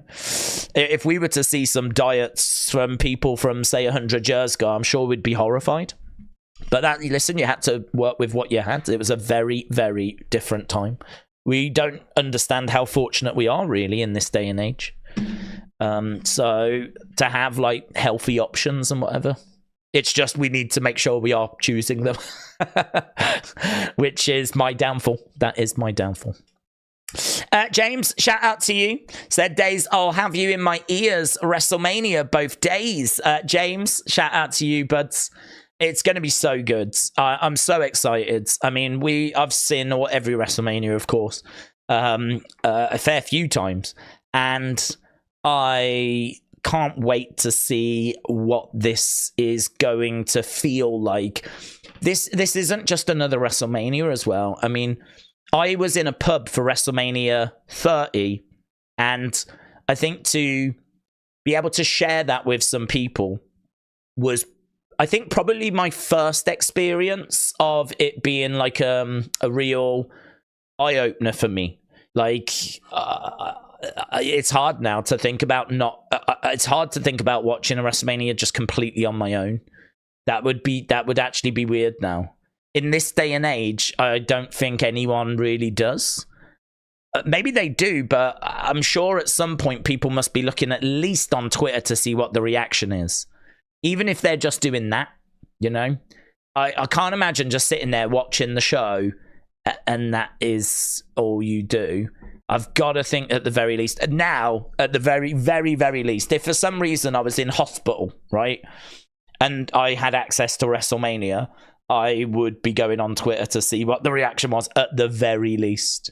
If we were to see some diets from people from, say, 100 years ago, I'm sure we'd be horrified. But that, listen, you had to work with what you had. It was a very, very different time. We don't understand how fortunate we are, really, in this day and age. So to have like healthy options and whatever, it's just we need to make sure we are choosing them, which is my downfall. That is my downfall. James, shout out to you. Said, Days, I'll have you in my ears. WrestleMania both days. James, shout out to you, buds. It's going to be so good. I'm so excited. I mean, I've seen every WrestleMania, of course, a fair few times, and I can't wait to see what this is going to feel like. This isn't just another WrestleMania as well. I mean, I was in a pub for WrestleMania 30, and I think to be able to share that with some people was, I think, probably my first experience of it being like a real eye-opener for me. Like, it's hard now to think about it's hard to think about watching a WrestleMania just completely on my own. That would actually be weird now. In this day and age, I don't think anyone really does. Maybe they do, but I'm sure at some point people must be looking at least on Twitter to see what the reaction is. Even if they're just doing that, you know? I can't imagine just sitting there watching the show and that is all you do. I've got to think at the very least, now, at the very, very, very least, if for some reason I was in hospital, right, and I had access to WrestleMania, I would be going on Twitter to see what the reaction was at the very least.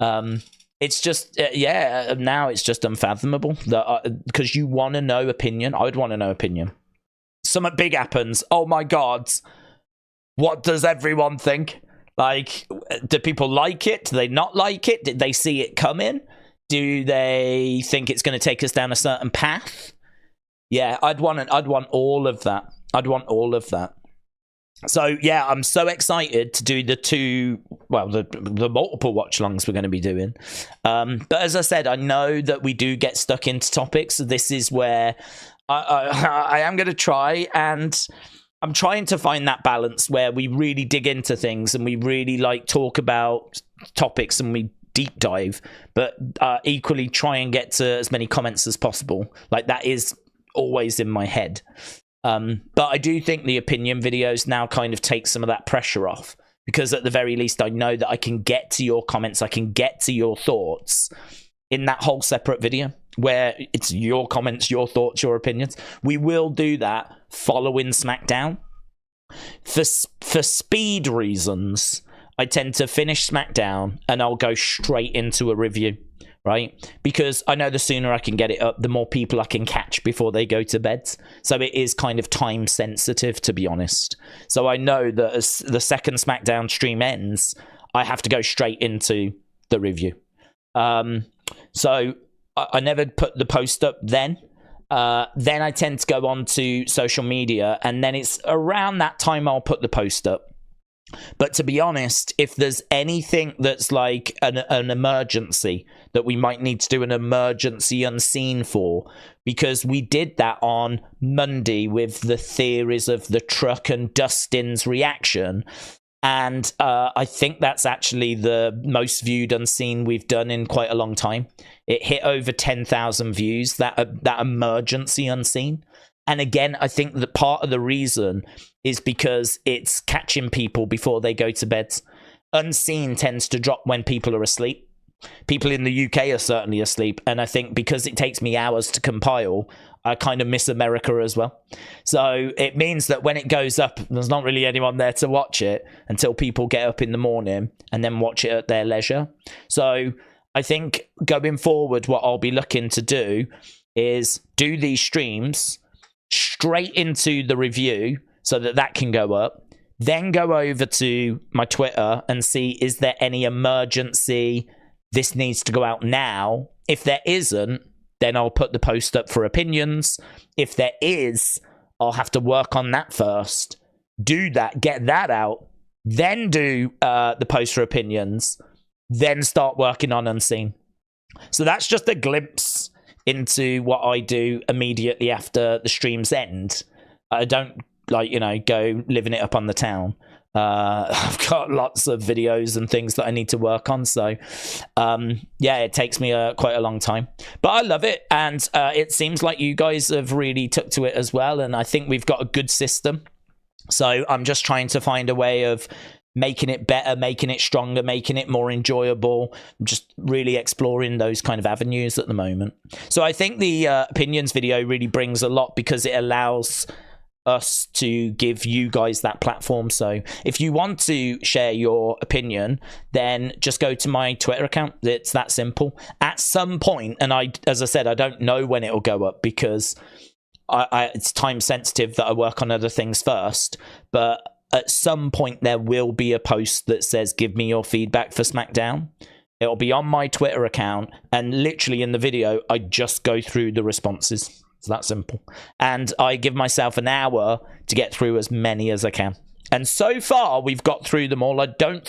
It's just, now it's just unfathomable, because you want to know opinion. I would want to know opinion. Something big happens. Oh my God. What does everyone think? Like, do people like it? Do they not like it? Did they see it coming? Do they think it's going to take us down a certain path? Yeah, I'd want all of that. I'd want all of that. So, yeah, I'm so excited to do the multiple watch-alongs we're going to be doing. But as I said, I know that we do get stuck into topics. So this is where I am going to try, and I'm trying to find that balance where we really dig into things and we really like talk about topics and we deep dive, but equally try and get to as many comments as possible. Like, that is always in my head. But I do think the opinion videos now kind of take some of that pressure off, because at the very least I know that I can get to your comments, I can get to your thoughts, in that whole separate video where it's your comments, your thoughts, your opinions. We will do that following SmackDown. For speed reasons, I tend to finish SmackDown and I'll go straight into a review, right? Because I know the sooner I can get it up, the more people I can catch before they go to bed. So it is kind of time sensitive, to be honest. So I know that as the second SmackDown stream ends, I have to go straight into the review. So I never put the post up then. Then I tend to go on to social media, and then it's around that time I'll put the post up. But to be honest, if there's anything that's like an emergency that we might need to do an emergency unseen for, because we did that on Monday with the theories of the truck and Dustin's reaction. And I think that's actually the most viewed unseen we've done in quite a long time. It hit over 10,000 views, that emergency unseen. And again, I think that part of the reason is because it's catching people before they go to bed. Unseen tends to drop when people are asleep. People in the UK are certainly asleep. And I think because it takes me hours to compile, I kind of miss America as well. So it means that when it goes up, there's not really anyone there to watch it until people get up in the morning and then watch it at their leisure. So I think going forward, what I'll be looking to do is do these streams straight into the review so that can go up. Then go over to my Twitter and see, is there any emergency? This needs to go out now. If there isn't, then I'll put the post up for opinions. If there is, I'll have to work on that first. Do that, get that out, then do the post for opinions, then start working on Unseen. So that's just a glimpse into what I do immediately after the streams end. I don't, go living it up on the town. I've got lots of videos and things that I need to work on. So, it takes me quite a long time. But I love it. And it seems like you guys have really took to it as well. And I think we've got a good system. So I'm just trying to find a way of making it better, making it stronger, making it more enjoyable, just really exploring those kind of avenues at the moment. So I think the opinions video really brings a lot because it allows us to give you guys that platform. So if you want to share your opinion, then just go to my Twitter account. It's that simple. At some point, and as I said, I don't know when it'll go up because it's time sensitive that I work on other things first, but at some point there will be a post that says, give me your feedback for SmackDown. It'll be on my Twitter account, and literally in the video, I just go through the responses. It's that simple. And I give myself an hour to get through as many as I can. And so far, we've got through them all. I don't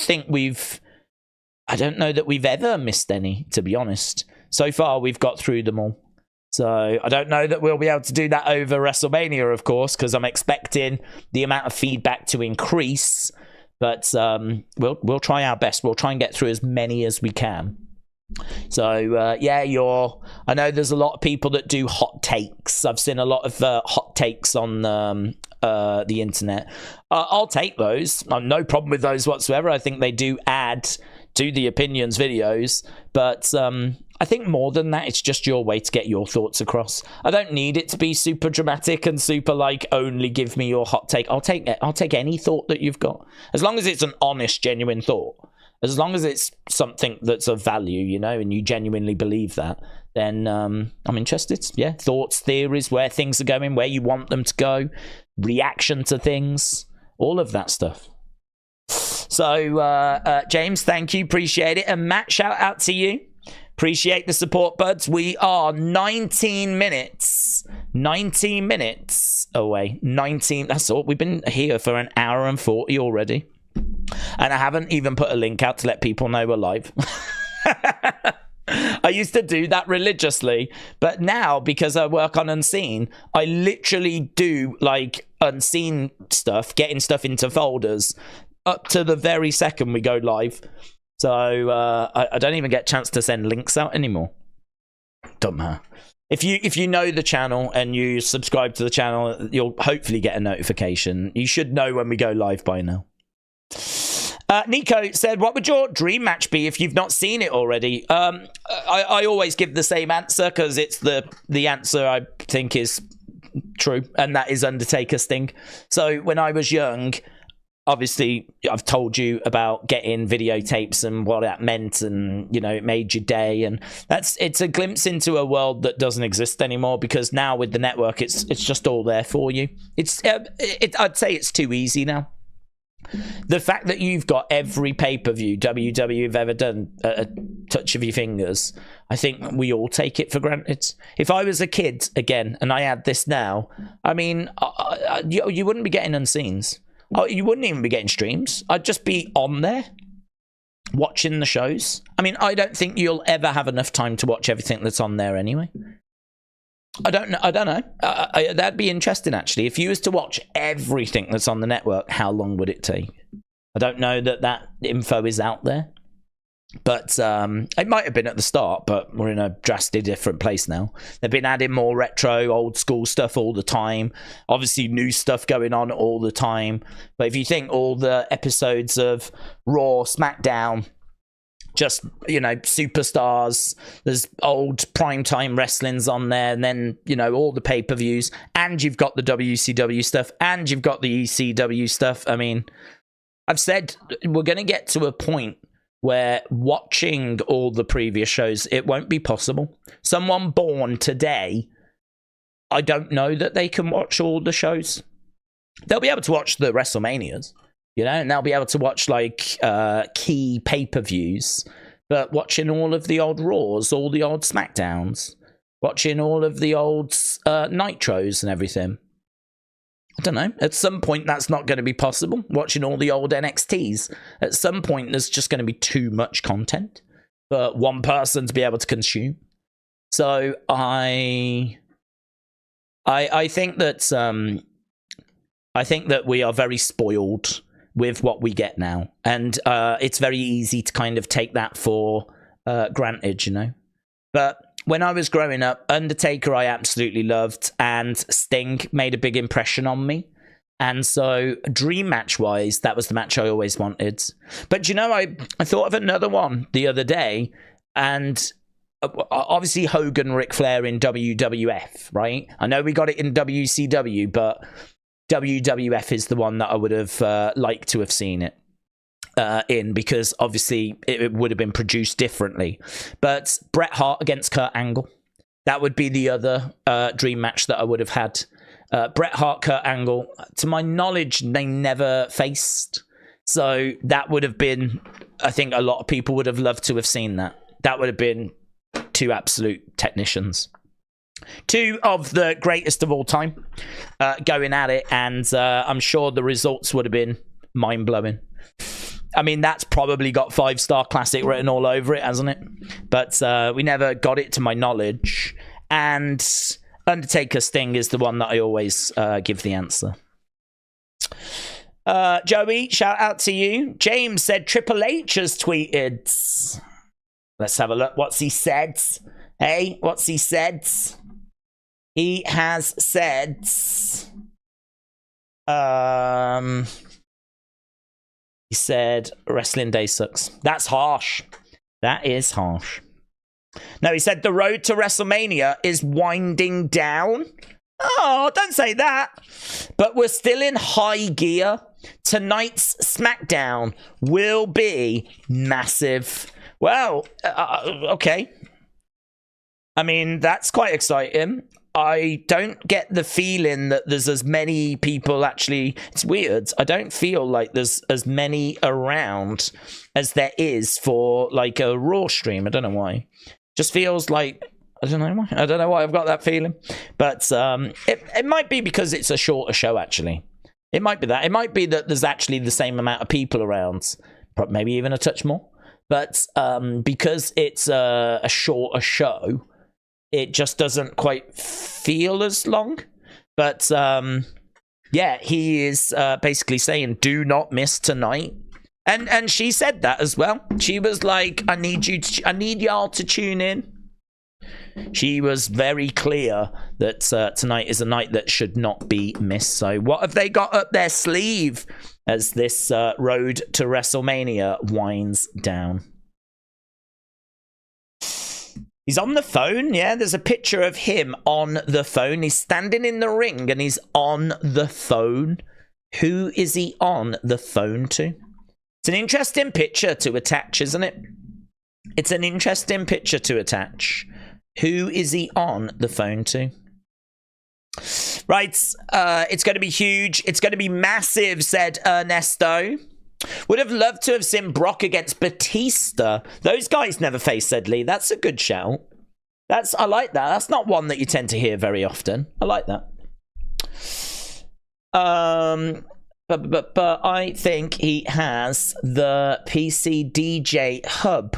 know that we've ever missed any, to be honest. So far, we've got through them all. So I don't know that we'll be able to do that over WrestleMania, of course, because I'm expecting the amount of feedback to increase. But we'll try our best. We'll try and get through as many as we can. So I know there's a lot of people that do hot takes. I've seen a lot of hot takes on the internet. I'll take those. I've no problem with those whatsoever. I think they do add to the opinions videos, but I think more than that, it's just your way to get your thoughts across. I don't need it to be super dramatic and super only give me your hot take. I'll take any thought that you've got, as long as it's an honest, genuine thought. As long as it's something that's of value, and you genuinely believe that, then I'm interested. Yeah, thoughts, theories, where things are going, where you want them to go, reaction to things, all of that stuff. So, James, thank you. Appreciate it. And Matt, shout out to you. Appreciate the support, buds. We are 19 minutes away. 19. That's all. We've been here for an hour and 40 already. And I haven't even put a link out to let people know we're live. I used to do that religiously, but now because I work on Unseen, I literally do Unseen stuff, getting stuff into folders up to the very second we go live. So I don't even get a chance to send links out anymore. Don't matter. If you know the channel and you subscribe to the channel, you'll hopefully get a notification. You should know when we go live by now. Nico said, what would your dream match be if you've not seen it already? I always give the same answer because it's the answer I think is true, and that is Undertaker Sting. So when I was young, obviously I've told you about getting videotapes and what that meant, and you know, it made your day, and it's a glimpse into a world that doesn't exist anymore, because now with the network it's just all there for you. I'd say it's too easy now. The fact that you've got every pay-per-view WWE have ever done at a touch of your fingers, I think we all take it for granted. If I was a kid again and I had this now, I mean, you wouldn't be getting unseens. You wouldn't even be getting streams. I'd just be on there watching the shows. I mean, I don't think you'll ever have enough time to watch everything that's on there anyway. I don't know. That'd be interesting, actually. If you was to watch everything that's on the network, how long would it take? I don't know that info is out there. But it might have been at the start, but we're in a drastically different place now. They've been adding more retro, old school stuff all the time. Obviously, new stuff going on all the time. But if you think all the episodes of Raw, SmackDown, just, you know, superstars, there's old primetime wrestlings on there, and then, you know, all the pay-per-views, and you've got the WCW stuff, and you've got the ECW stuff. I mean, I've said we're going to get to a point where watching all the previous shows, it won't be possible. Someone born today, I don't know that they can watch all the shows. They'll be able to watch the WrestleManias, you know, and they'll be able to watch, like, key pay-per-views, but watching all of the old Raws, all the old SmackDowns, watching all of the old Nitros and everything, I don't know. At some point, that's not going to be possible. Watching all the old NXTs, at some point, there's just going to be too much content for one person to be able to consume. So I think that we are very spoiled with what we get now, and it's very easy to kind of take that for granted, you know. But when I was growing up, Undertaker I absolutely loved, and Sting made a big impression on me. And so, dream match-wise, that was the match I always wanted. But, you know, I thought of another one the other day, and obviously Hogan, Ric Flair in WWF, right? I know we got it in WCW, but WWF is the one that I would have liked to have seen it in, because obviously it would have been produced differently. But Bret Hart against Kurt Angle, that would be the other dream match that I would have had. Bret Hart, Kurt Angle, to my knowledge, they never faced. So that would have been, I think a lot of people would have loved to have seen that. That would have been two absolute technicians. Two of the greatest of all time going at it, and I'm sure the results would have been mind-blowing. I mean, that's probably got 5-star classic written all over it, hasn't it? But we never got it to my knowledge. And Undertaker Sting is the one that I always give the answer. Joey, shout out to you. James said Triple H has tweeted. Let's have a look. What's he said? Hey, what's he said? He has said... He said, Wrestling Day sucks. That's harsh. That is harsh. No, he said, the road to WrestleMania is winding down. Oh, don't say that. But we're still in high gear. Tonight's SmackDown will be massive. Well, okay. I mean, that's quite exciting. I don't get the feeling that there's as many people actually... It's weird. I don't feel like there's as many around as there is for, like, a Raw stream. I don't know why. Just feels like... I don't know why. I don't know why I've got that feeling. But it might be because it's a shorter show, actually. It might be that. It might be that there's actually the same amount of people around. Maybe even a touch more. But because it's a shorter show... It just doesn't quite feel as long. But, yeah, he is basically saying, do not miss tonight. And she said that as well. She was like, I need y'all to tune in. She was very clear that tonight is a night that should not be missed. So what have they got up their sleeve as this road to WrestleMania winds down? He's on the phone, yeah. There's a picture of him on the phone. He's standing in the ring and he's on the phone. Who is he on the phone to? It's an interesting picture to attach, isn't it? It's an interesting picture to attach. Who is he on the phone to? Right, it's going to be huge. It's going to be massive, said Ernesto. Would have loved to have seen Brock against Batista. Those guys never faced, said Lee. That's a good shout. I like that. That's not one that you tend to hear very often. I like that. But I think he has the PC DJ hub.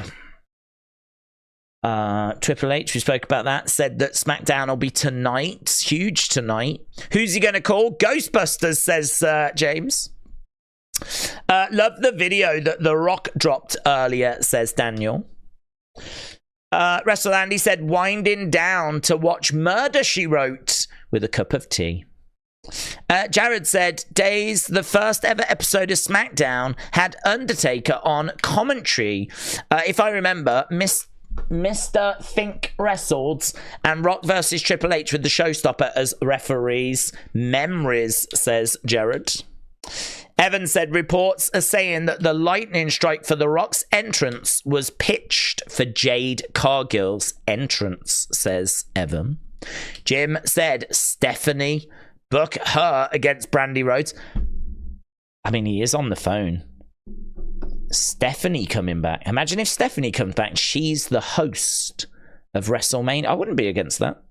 Triple H, we spoke about that, said that SmackDown will be tonight. Huge tonight. Who's he going to call? Ghostbusters, says James. Love the video that The Rock dropped earlier, says Daniel. Wrestle Andy said, winding down to watch Murder, She Wrote with a cup of tea. Jared said, Days, the first ever episode of SmackDown had Undertaker on commentary. If I remember, Mr. Fink wrestled and Rock versus Triple H with the showstopper as referees. Memories, says Jared. Evan said reports are saying that the lightning strike for The Rock's entrance was pitched for Jade Cargill's entrance, says Evan. Jim said Stephanie book her against Brandi Rhodes. I mean, he is on the phone. Stephanie coming back. Imagine if Stephanie comes back. She's the host of WrestleMania. I wouldn't be against that.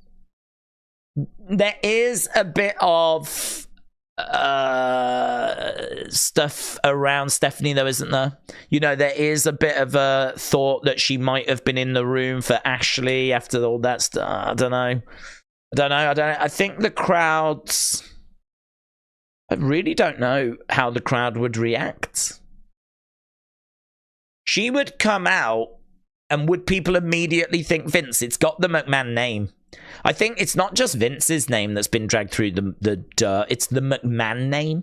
There is a bit of stuff around Stephanie, though, isn't there? You know, there is a bit of a thought that she might have been in the room for Ashley after all that stuff. I don't know. I think the crowds... I really don't know how the crowd would react. She would come out, and would people immediately think Vince? It's got the McMahon name. I think it's not just Vince's name that's been dragged through the dirt. It's the McMahon name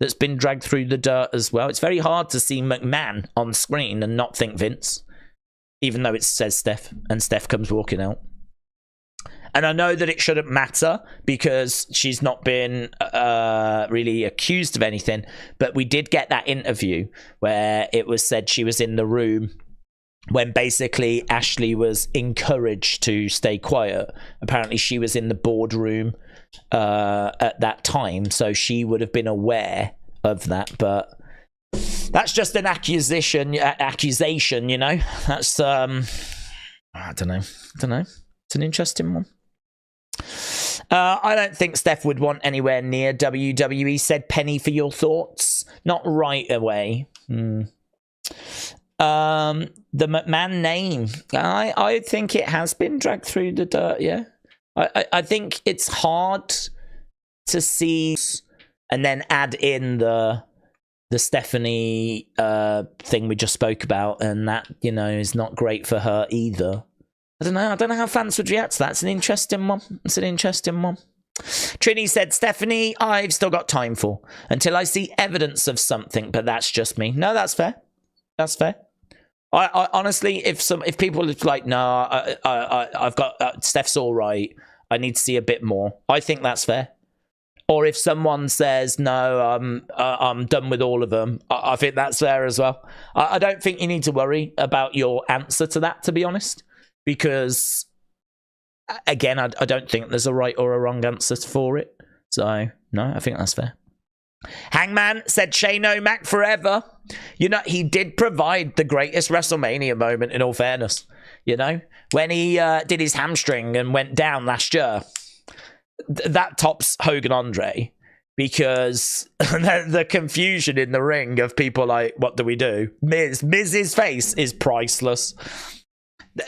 that's been dragged through the dirt as well. It's very hard to see McMahon on screen and not think Vince, even though it says Steph, and Steph comes walking out. And I know that it shouldn't matter because she's not been really accused of anything, but we did get that interview where it was said she was in the room when basically Ashley was encouraged to stay quiet. Apparently she was in the boardroom at that time, so she would have been aware of that, but that's just an accusation, you know. That's I don't know. It's an interesting one. I don't think Steph would want anywhere near WWE, said Penny, for your thoughts. Not right away. The McMahon name. I think it has been dragged through the dirt, yeah. I think it's hard to see and then add in the Stephanie thing we just spoke about, and that, you know, is not great for her either. I don't know how fans would react to that. It's an interesting one. Trini said, Stephanie, I've still got time for until I see evidence of something, but that's just me. No, that's fair. I honestly, if people are like, no, I've got Steph's all right, I need to see a bit more, I think that's fair. Or if someone says, no, I'm done with all of them, I think that's fair as well. I don't think you need to worry about your answer to that, to be honest. Because, again, I don't think there's a right or a wrong answer for it. So, no, I think that's fair. Hangman said Shane O'Mac forever. You know, he did provide the greatest WrestleMania moment, in all fairness. You know, when he did his hamstring and went down last year. That tops Hogan Andre. Because the confusion in the ring of people like, what do we do? Miz's face is priceless.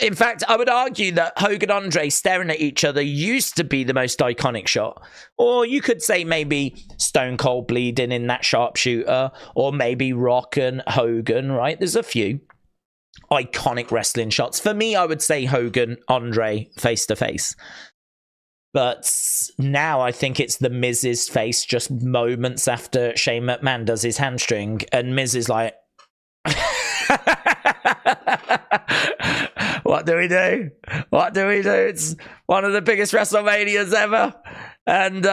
In fact, I would argue that Hogan Andre staring at each other used to be the most iconic shot. Or you could say maybe Stone Cold bleeding in that sharpshooter, or maybe Rock and Hogan, right? There's a few. iconic wrestling shots. For me, I would say Hogan, Andre face to face. But now I think it's the Miz's face just moments after Shane McMahon does his hamstring, and Miz is like, what do we do? What do we do? It's one of the biggest WrestleManias ever. And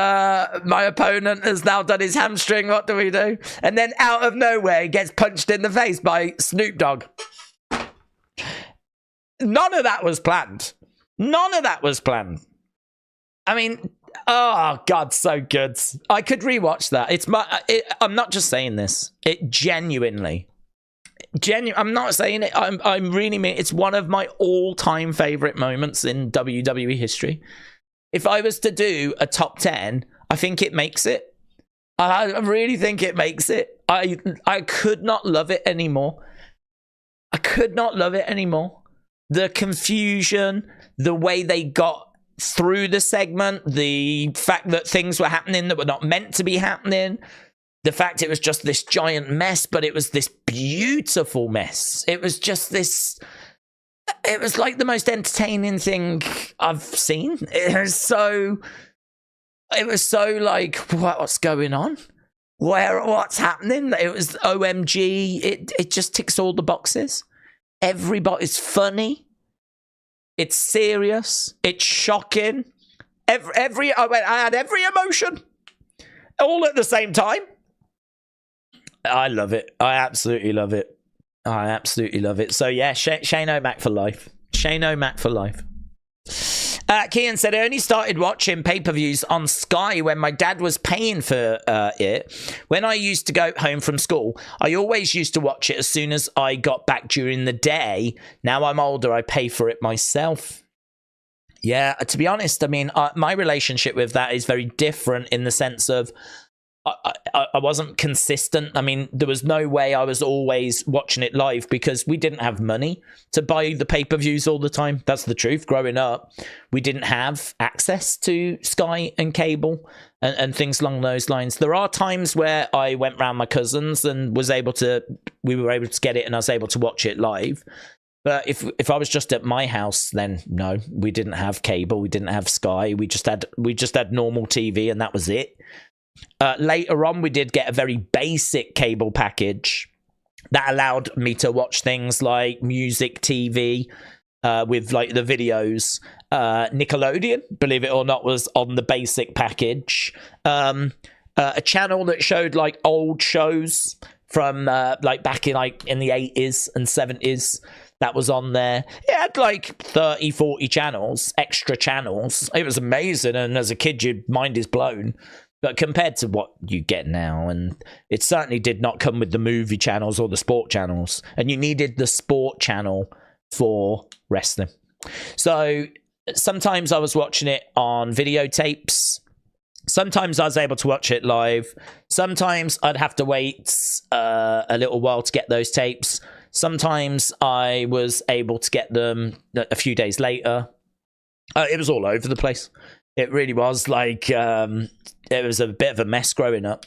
my opponent has now done his hamstring. What do we do? And then out of nowhere, he gets punched in the face by Snoop Dogg. None of that was planned. None of that was planned. I mean, oh, God, so good. I could rewatch that. I'm not just saying this. It genuinely... I'm not saying it. I'm really mean. It's one of my all-time favorite moments in WWE history. If I was to do a top 10, I think it makes it. I really think it makes it. I could not love it anymore. I could not love it anymore. The confusion, the way they got through the segment, the fact that things were happening that were not meant to be happening. The fact it was just this giant mess, but it was this beautiful mess. It was just this... It was like the most entertaining thing I've seen. It was so like, what's going on? What's happening? It was OMG. It just ticks all the boxes. Everybody's funny. It's serious. It's shocking. I had every emotion all at the same time. I love it. I absolutely love it. I absolutely love it. So yeah, Shane O'Mac for life. Shane O'Mac for life. Kian said, I only started watching pay-per-views on Sky when my dad was paying for it. When I used to go home from school, I always used to watch it as soon as I got back during the day. Now I'm older, I pay for it myself. Yeah, to be honest, I mean, my relationship with that is very different in the sense of I wasn't consistent. I mean, there was no way I was always watching it live because we didn't have money to buy the pay-per-views all the time. That's the truth. Growing up, we didn't have access to Sky and cable and things along those lines. There are times where I went round my cousins and we were able to get it and I was able to watch it live. But if I was just at my house, then no, we didn't have cable. We didn't have Sky. We just had normal TV and that was it. Later on, we did get a very basic cable package that allowed me to watch things like music TV with like the videos. Nickelodeon, believe it or not, was on the basic package. A channel that showed like old shows from like back in the 80s and 70s. That was on there. It had like 30, 40 channels, extra channels. It was amazing. And as a kid, your mind is blown. But compared to what you get now, and it certainly did not come with the movie channels or the sport channels. And you needed the sport channel for wrestling. So sometimes I was watching it on videotapes. Sometimes I was able to watch it live. Sometimes I'd have to wait a little while to get those tapes. Sometimes I was able to get them a few days later. It was all over the place. It really was like, it was a bit of a mess growing up.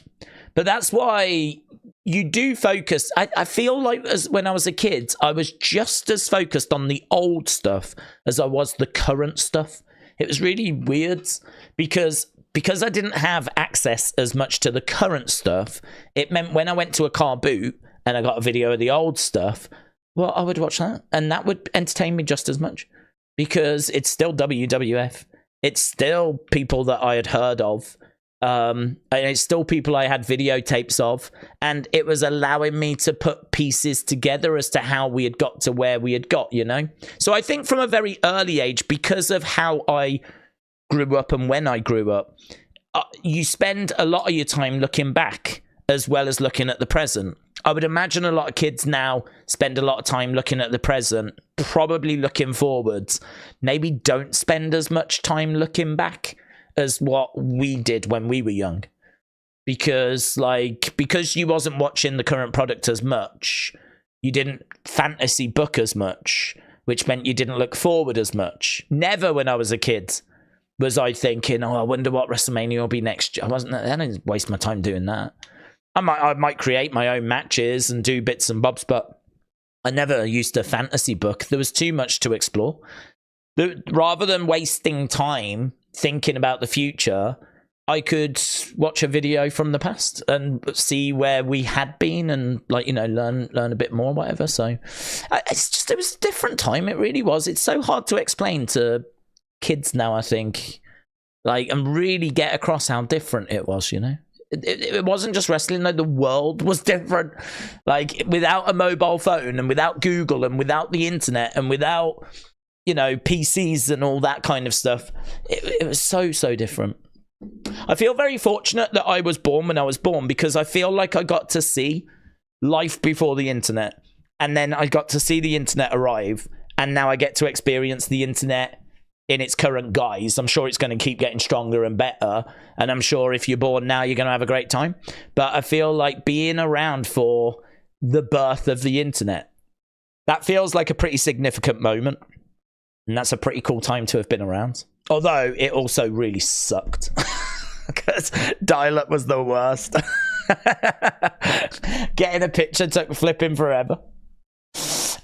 But that's why you do focus. I feel like when I was a kid, I was just as focused on the old stuff as I was the current stuff. It was really weird because I didn't have access as much to the current stuff. It meant when I went to a car boot and I got a video of the old stuff, well, I would watch that. And that would entertain me just as much because it's still WWF. It's still people that I had heard of. And it's still people I had videotapes of. And it was allowing me to put pieces together as to how we had got to where we had got, you know? So I think from a very early age, because of how I grew up and when I grew up, you spend a lot of your time looking back as well as looking at the present. I would imagine a lot of kids now spend a lot of time looking at the present, probably looking forwards. Maybe don't spend as much time looking back as what we did when we were young. Because you wasn't watching the current product as much, you didn't fantasy book as much, which meant you didn't look forward as much. Never when I was a kid was I thinking, oh, I wonder what WrestleMania will be next year. I didn't waste my time doing that. I might create my own matches and do bits and bobs, but I never used a fantasy book. There was too much to explore. Rather than wasting time thinking about the future, I could watch a video from the past and see where we had been and, like, you know, learn a bit more, whatever. So it was a different time. It really was. It's so hard to explain to kids now, I think, like, and really get across how different it was, you know. It wasn't just wrestling, though. The world was different. Like, without a mobile phone and without Google and without the internet and without, you know, PCs and all that kind of stuff, it was so different. I feel very fortunate that I was born when I was born, because I feel like I got to see life before the internet, and then I got to see the internet arrive, and now I get to experience the internet in its current guise. I'm sure it's going to keep getting stronger and better, and I'm sure if you're born now, you're going to have a great time. But I feel like being around for the birth of the internet, that feels like a pretty significant moment, and that's a pretty cool time to have been around. Although it also really sucked, because dial-up was the worst. Getting a picture took flipping forever.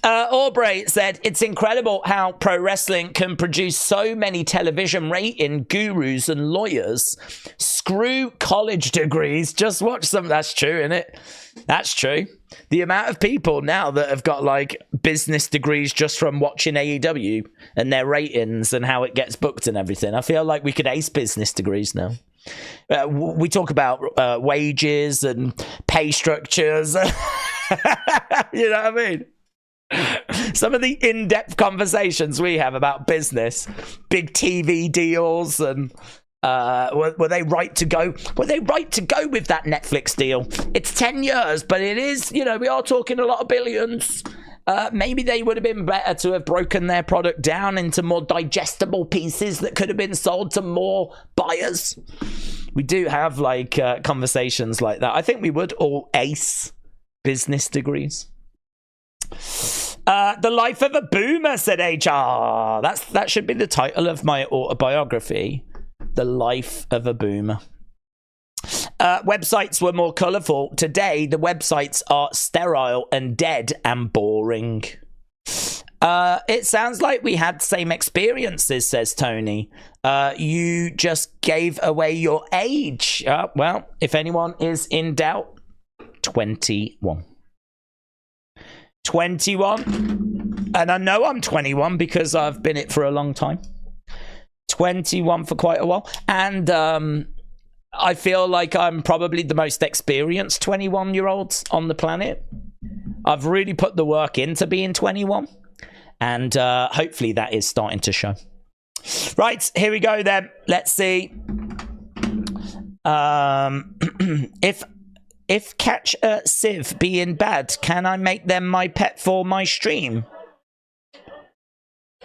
Aubrey said, it's incredible how pro wrestling can produce so many television rating gurus and lawyers. Screw college degrees. Just watch them. That's true, isn't it? That's true. The amount of people now that have got, like, business degrees just from watching AEW and their ratings and how it gets booked and everything. I feel like we could ace business degrees now. We talk about wages and pay structures. You know what I mean? Some of the in-depth conversations we have about business, big TV deals, and were they right to go? Were they right to go with that Netflix deal? It's 10 years, but it is, you know, we are talking a lot of billions. Maybe they would have been better to have broken their product down into more digestible pieces that could have been sold to more buyers. We do have, like, conversations like that. I think we would all ace business degrees. The Life of a Boomer, said HR. That should be the title of my autobiography. The Life of a Boomer. Websites were more colourful. Today, the websites are sterile and dead and boring. It sounds like we had same experiences, says Tony. You just gave away your age. Well, if anyone is in doubt, 21. 21, and I know I'm 21 because I've been it for a long time. 21 for quite a while, and I feel like I'm probably the most experienced 21-year-old on the planet. I've really put the work into being 21, and hopefully that is starting to show. Right, here we go then. Let's see. If catch a sieve being bad, can I make them my pet for my stream?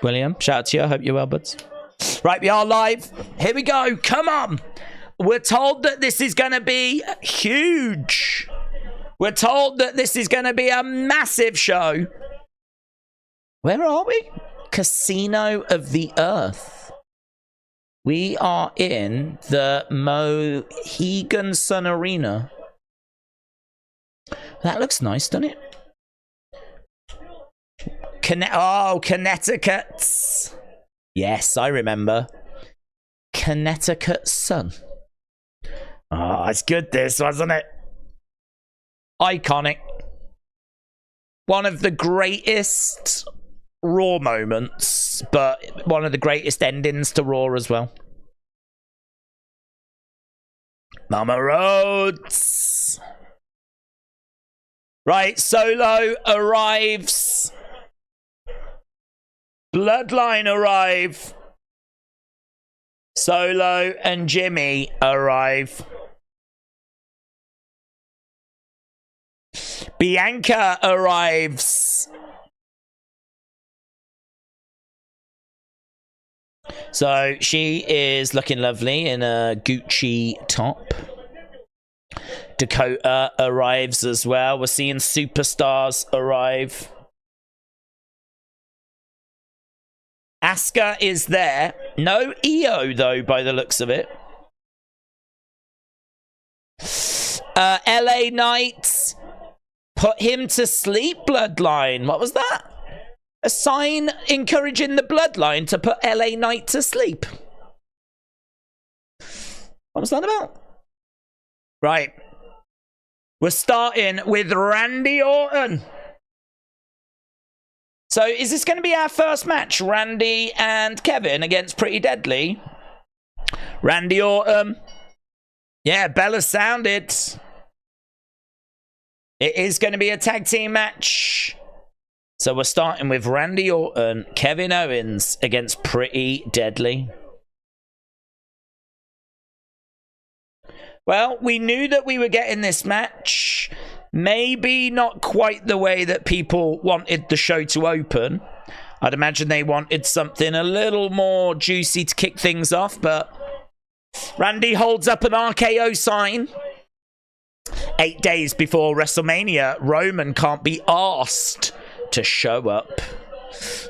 William, shout out to you. I hope you're well, buds. Right, we are live. Here we go. Come on. We're told that this is going to be huge. We're told that this is going to be a massive show. Where are we? Casino of the Earth. We are in the Mohegan Sun Arena. That looks nice, doesn't it? Connecticut. Yes, I remember. Connecticut Sun. Oh, it's good, this, wasn't it? Iconic. One of the greatest Raw moments, but one of the greatest endings to Raw as well. Mama Rhodes. Right, Solo arrives. Bloodline arrive. Solo and Jimmy arrive. Bianca arrives. So she is looking lovely in a Gucci top. Dakota arrives as well. We're seeing superstars arrive. Asuka is there. No Io, though, by the looks of it. LA Knight. Put him to sleep, Bloodline. What was that? A sign encouraging the Bloodline to put LA Knight to sleep. What was that about? Right. We're starting with Randy Orton. So is this going to be our first match? Randy and Kevin against Pretty Deadly. Randy Orton. Yeah, Bella sounded. It is going to be a tag team match. So we're starting with Randy Orton, Kevin Owens against Pretty Deadly. Well, we knew that we were getting this match. Maybe not quite the way that people wanted the show to open. I'd imagine they wanted something a little more juicy to kick things off, but Randy holds up an RKO sign. 8 days before WrestleMania, Roman can't be asked to show up.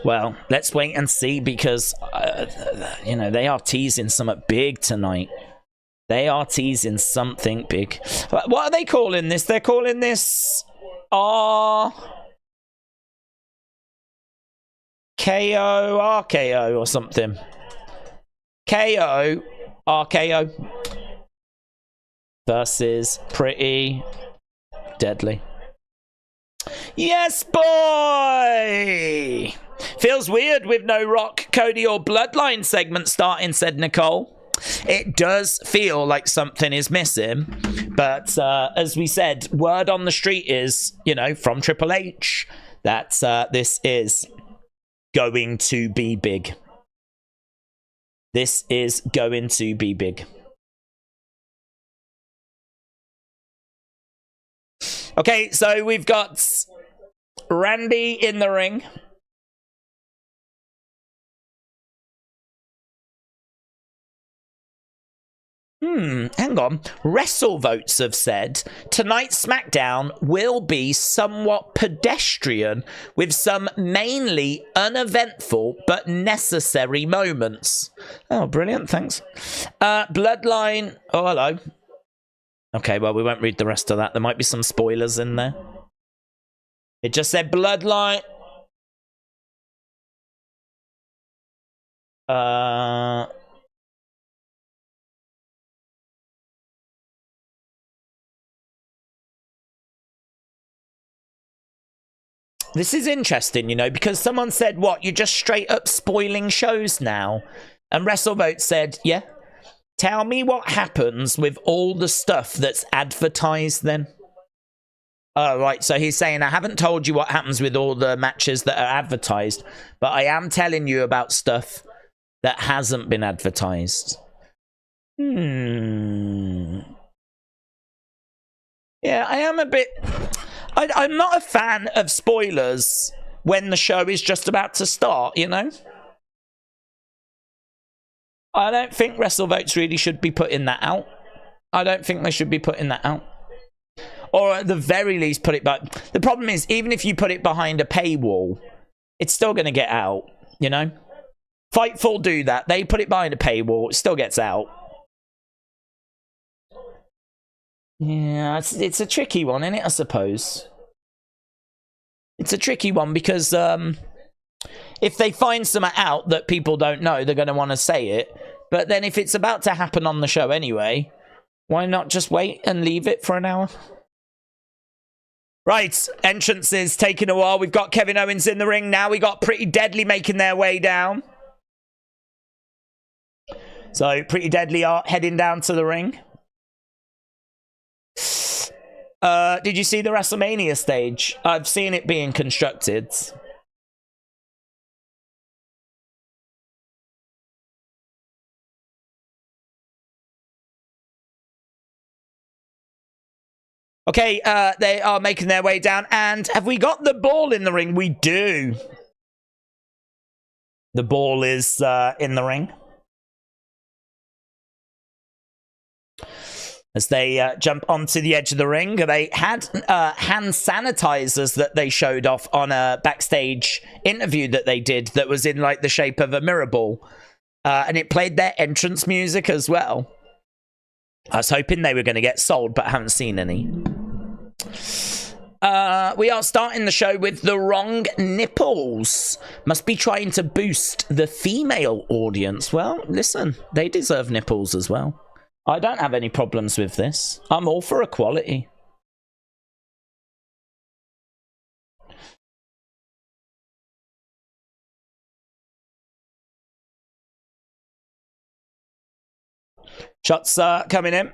Well, let's wait and see because, you know, they are teasing something big tonight. They are teasing something big. What are they calling this? They're calling this RKO or something. KO RKO versus Pretty Deadly. Yes, boy! Feels weird with no Rock, Cody, or Bloodline segment starting, said Nicole. It does feel like something is missing, but as we said, word on the street is, you know, from Triple H, that this is going to be big. This is going to be big. Okay, so we've got Randy in the ring. Hang on. WrestleVotes have said tonight's SmackDown will be somewhat pedestrian with some mainly uneventful but necessary moments. Oh, brilliant. Thanks. Bloodline. Oh, hello. Okay, well, we won't read the rest of that. There might be some spoilers in there. It just said Bloodline. This is interesting, you know, because someone said, what, you're just straight up spoiling shows now? And WrestleVote said, yeah. Tell me what happens with all the stuff that's advertised then. Oh, right. So he's saying, I haven't told you what happens with all the matches that are advertised, but I am telling you about stuff that hasn't been advertised. Yeah, I am a bit... I'm not a fan of spoilers when the show is just about to start, you know? I don't think WrestleVotes really should be putting that out. I don't think they should be putting that out. Or at the very least, put it back. The problem is, even if you put it behind a paywall, it's still going to get out, you know? Fightful do that. They put it behind a paywall, it still gets out. Yeah, it's a tricky one, isn't it, I suppose? It's a tricky one because if they find something out that people don't know, they're going to want to say it. But then if it's about to happen on the show anyway, why not just wait and leave it for an hour? Right, entrance is taking a while. We've got Kevin Owens in the ring now. We got Pretty Deadly making their way down. So Pretty Deadly are heading down to the ring. Did you see the WrestleMania stage? I've seen it being constructed. Okay, they are making their way down. And have we got the ball in the ring? We do. The ball is in the ring. As they jump onto the edge of the ring, they had hand sanitizers that they showed off on a backstage interview that they did that was in like the shape of a mirror ball. And it played their entrance music as well. I was hoping they were going to get sold, but I haven't seen any. We are starting the show with the wrong nipples. Must be trying to boost the female audience. Well, listen, they deserve nipples as well. I don't have any problems with this. I'm all for equality. Shots coming in.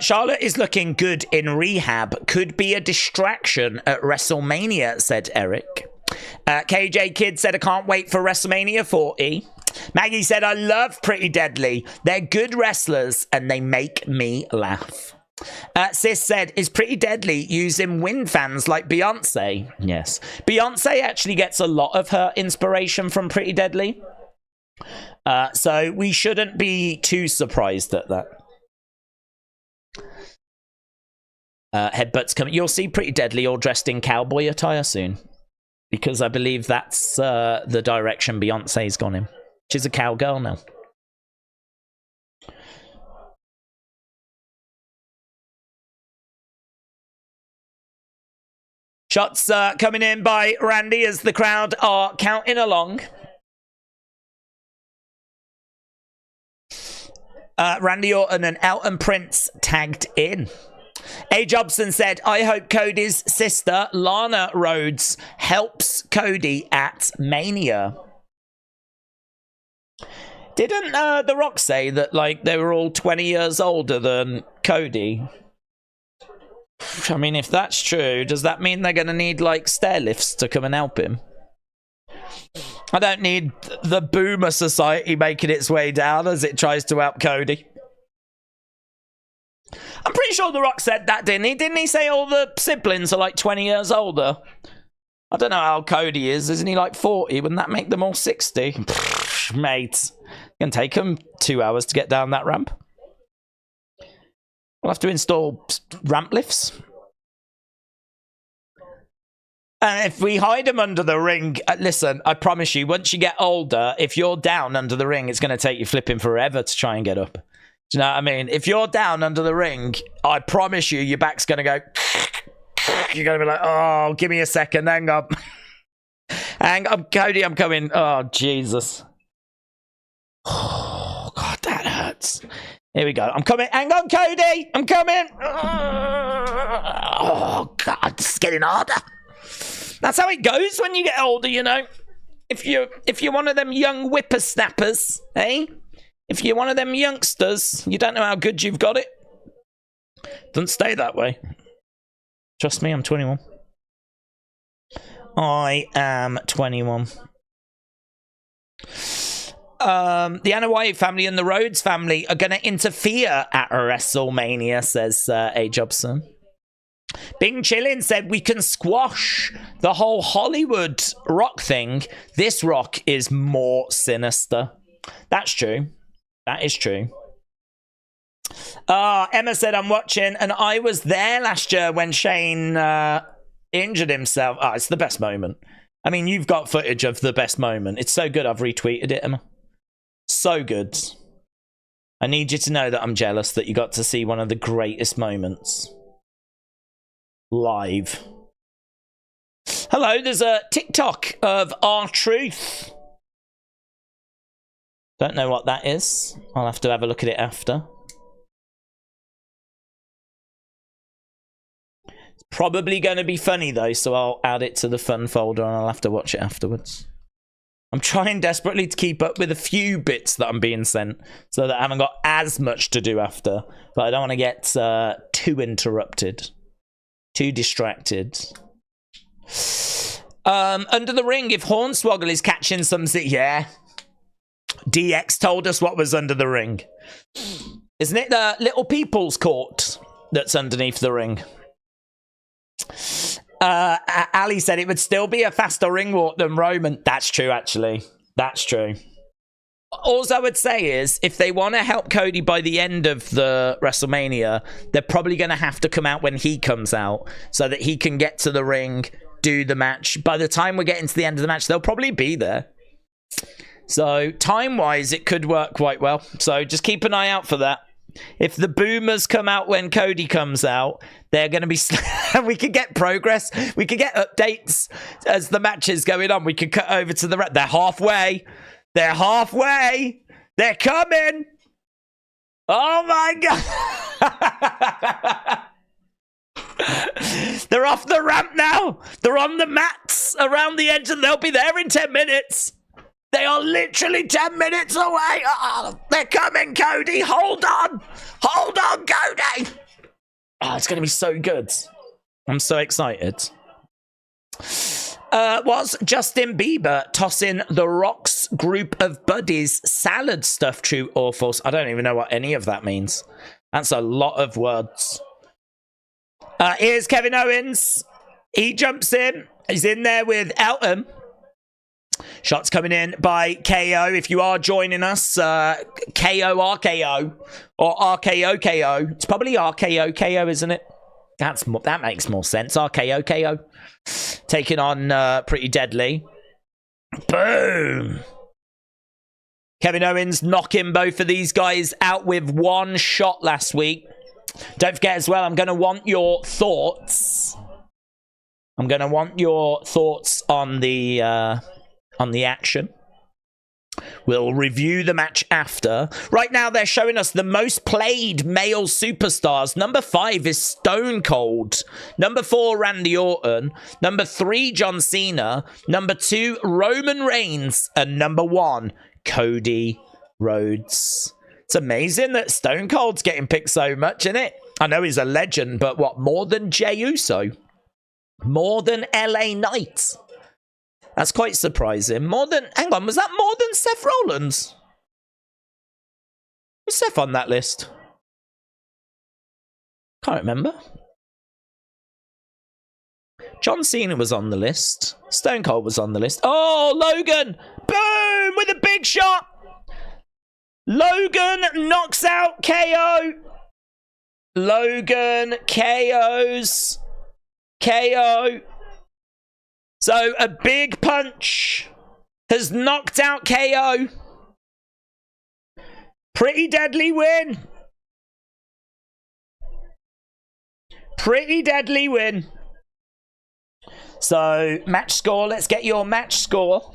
Charlotte is looking good in rehab. Could be a distraction at WrestleMania, said Eric. KJ Kid said, I can't wait for WrestleMania 40. Maggie said, I love Pretty Deadly. They're good wrestlers and they make me laugh. Sis said, is Pretty Deadly using win fans like Beyonce? Yes. Beyonce actually gets a lot of her inspiration from Pretty Deadly. So we shouldn't be too surprised at that. Headbutts coming. You'll see Pretty Deadly all dressed in cowboy attire soon. Because I believe that's the direction Beyonce's gone in. She's a cowgirl now. Shots coming in by Randy as the crowd are counting along. Randy Orton and Elton Prince tagged in. A. Jobson said, I hope Cody's sister, Lana Rhodes, helps Cody at Mania. Didn't The Rock say that, like, they were all 20 years older than Cody? I mean, if that's true, does that mean they're going to need, like, stair lifts to come and help him? I don't need the Boomer Society making its way down as it tries to help Cody. I'm pretty sure The Rock said that, didn't he? Didn't he say all the siblings are like 20 years older? I don't know how old Cody is. Isn't he like 40? Wouldn't that make them all 60? Pfft, mate. It's going to take them 2 hours to get down that ramp. We'll have to install ramp lifts. And if we hide them under the ring, listen, I promise you, once you get older, if you're down under the ring, it's going to take you flipping forever to try and get up. Do you know what I mean? If you're down under the ring, I promise you, your back's going to go... You're going to be like, oh, give me a second. Hang on. Hang on, Cody, I'm coming. Oh, Jesus. Oh, God, that hurts. Here we go. I'm coming. Hang on, Cody. I'm coming. Oh, God, it's getting harder. That's how it goes when you get older, you know. If you're one of them young whippersnappers, eh? If you're one of them youngsters, you don't know how good you've got it. Doesn't stay that way. Trust me, I'm 21. I am 21. The Anna White family and the Rhodes family are going to interfere at WrestleMania, says A. Jobson. Bing Chillin said, we can squash the whole Hollywood Rock thing. This Rock is more sinister. That's true. That is true. Emma said, I'm watching, and I was there last year when Shane injured himself. Oh, it's the best moment. I mean, you've got footage of the best moment. It's so good, I've retweeted it, Emma. So good. I need you to know that I'm jealous that you got to see one of the greatest moments. Live. Hello, there's a TikTok of R-Truth. Don't know what that is. I'll have to have a look at it after. It's probably going to be funny though, so I'll add it to the fun folder and I'll have to watch it afterwards. I'm trying desperately to keep up with a few bits that I'm being sent so that I haven't got as much to do after, but I don't want to get too interrupted, too distracted. Under the ring, if Hornswoggle is catching some... Yeah. DX told us what was under the ring. Isn't it the Little People's Court that's underneath the ring? Ali said it would still be a faster ring walk than Roman. That's true, actually. That's true. All I would say is, if they want to help Cody by the end of the WrestleMania, they're probably going to have to come out when he comes out so that he can get to the ring, do the match. By the time we're getting to the end of the match, they'll probably be there. So time-wise, it could work quite well. So just keep an eye out for that. If the boomers come out when Cody comes out, they're going to be... we could get progress. We could get updates as the match is going on. We could cut over to the... They're halfway. They're halfway. They're coming. Oh, my God. They're off the ramp now. They're on the mats around the edge, and they'll be there in 10 minutes. They are literally 10 minutes away. Oh, they're coming, Cody. Hold on. Hold on, Cody. Oh, it's going to be so good. I'm so excited. Was Justin Bieber tossing The Rock's group of buddies salad stuff true or false? I don't even know what any of that means. That's a lot of words. Here's Kevin Owens. He jumps in. He's in there with Elton. Shots coming in by KO. If you are joining us, KO RKO or RKO KO. It's probably RKO KO, isn't it? That makes more sense. RKO KO. Taking on Pretty Deadly. Boom. Kevin Owens knocking both of these guys out with one shot last week. Don't forget as well, I'm going to want your thoughts. I'm going to want your thoughts on the action. We'll review the match after. Right now, they're showing us the most played male superstars. Number 5 is Stone Cold. Number 4, Randy Orton. Number 3, John Cena. Number 2, Roman Reigns. And number 1, Cody Rhodes. It's amazing that Stone Cold's getting picked so much, isn't it? I know he's a legend, but what, more than Jey Uso? More than LA Knight? That's quite surprising. More than... Hang on, was that more than Seth Rollins? Was Seth on that list? Can't remember. John Cena was on the list. Stone Cold was on the list. Oh, Logan! Boom! With a big shot! Logan knocks out KO. Logan KOs KO. So a big punch has knocked out KO. Pretty Deadly win. Pretty Deadly win. So match score. Let's get your match score.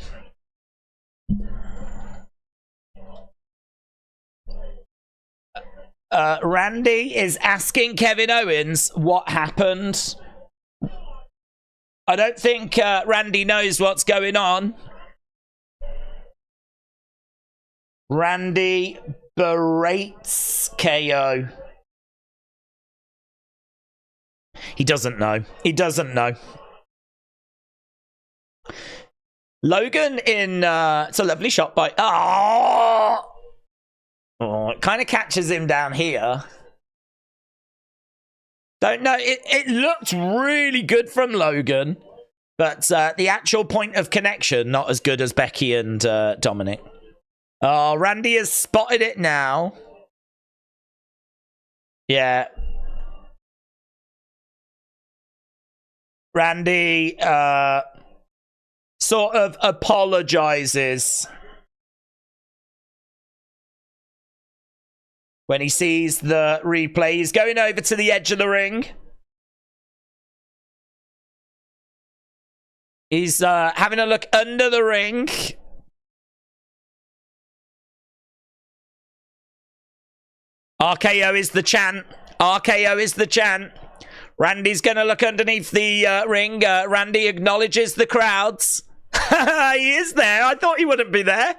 Randy is asking Kevin Owens what happened. I don't think Randy knows what's going on. Randy berates KO. He doesn't know. He doesn't know. Logan in... it's a lovely shot by... Oh! Oh, it kind of catches him down here. Don't know. It looked really good from Logan. But the actual point of connection, not as good as Becky and Dominik. Oh, Randy has spotted it now. Yeah. Randy sort of apologizes when he sees the replay. He's going over to the edge of the ring. He's having a look under the ring. RKO is the chant. RKO is the chant. Randy's going to look underneath the ring. Randy acknowledges the crowds. He is there. I thought he wouldn't be there.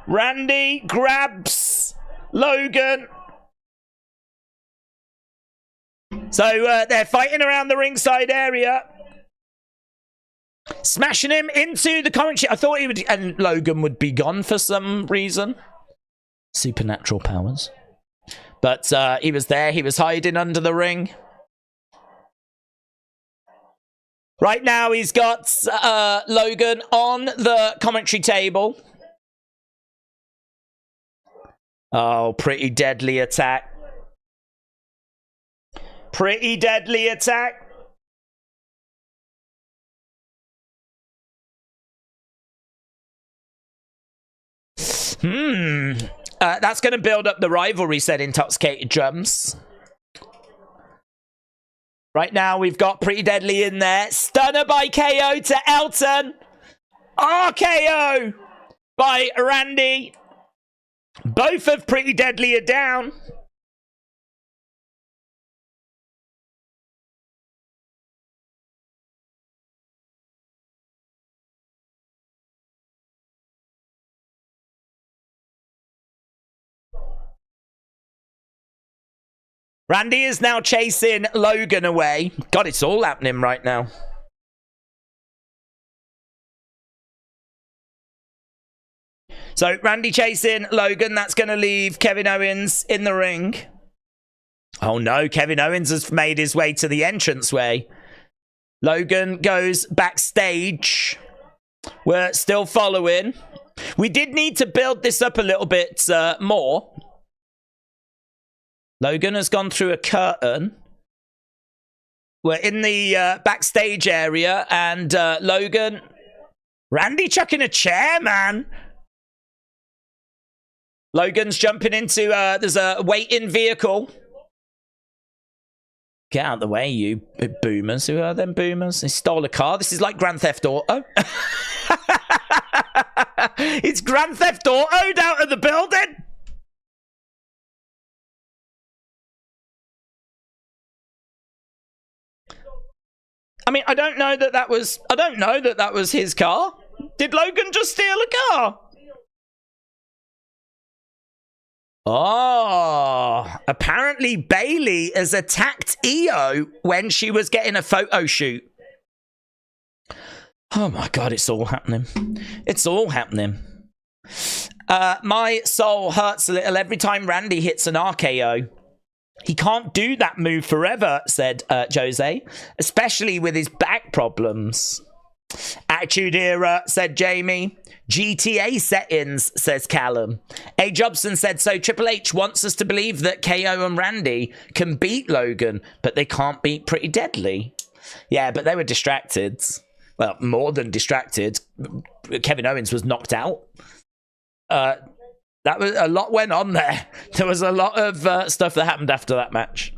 Randy grabs Logan. So they're fighting around the ringside area. Smashing him into the commentary. I thought he would... And Logan would be gone for some reason. Supernatural powers. But he was there. He was hiding under the ring. Right now, he's got Logan on the commentary table. Oh, Pretty Deadly attack. Pretty Deadly attack. That's going to build up the rivalry, said Intoxicated Drums. Right now, we've got Pretty Deadly in there. Stunner by KO to Elton. RKO by Randy. Both of Pretty Deadly are down. Randy is now chasing Logan away. God, it's all happening right now. So, Randy chasing Logan. That's going to leave Kevin Owens in the ring. Oh, no. Kevin Owens has made his way to the entranceway. Logan goes backstage. We're still following. We did need to build this up a little bit more. Logan has gone through a curtain. We're in the backstage area, and Logan... Randy chucking a chair, man. Logan's jumping into... there's a waiting vehicle. Get out of the way, you boomers. Who are them boomers? They stole a car. This is like Grand Theft Auto. It's Grand Theft Auto out of the building. I mean, I don't know that that was his car. Did Logan just steal a car? Oh, apparently Bayley has attacked Io when she was getting a photo shoot. Oh my God, it's all happening. It's all happening. My soul hurts a little every time Randy hits an RKO. He can't do that move forever, said Jose, especially with his back problems. Attitude Era, said Jamie. GTA settings, says Callum. A. Jobson said, so Triple H wants us to believe that KO and Randy can beat Logan, but they can't beat Pretty Deadly. Yeah, but they were distracted. Well, more than distracted. Kevin Owens was knocked out. That was a lot went on there. There was a lot of stuff that happened after that match.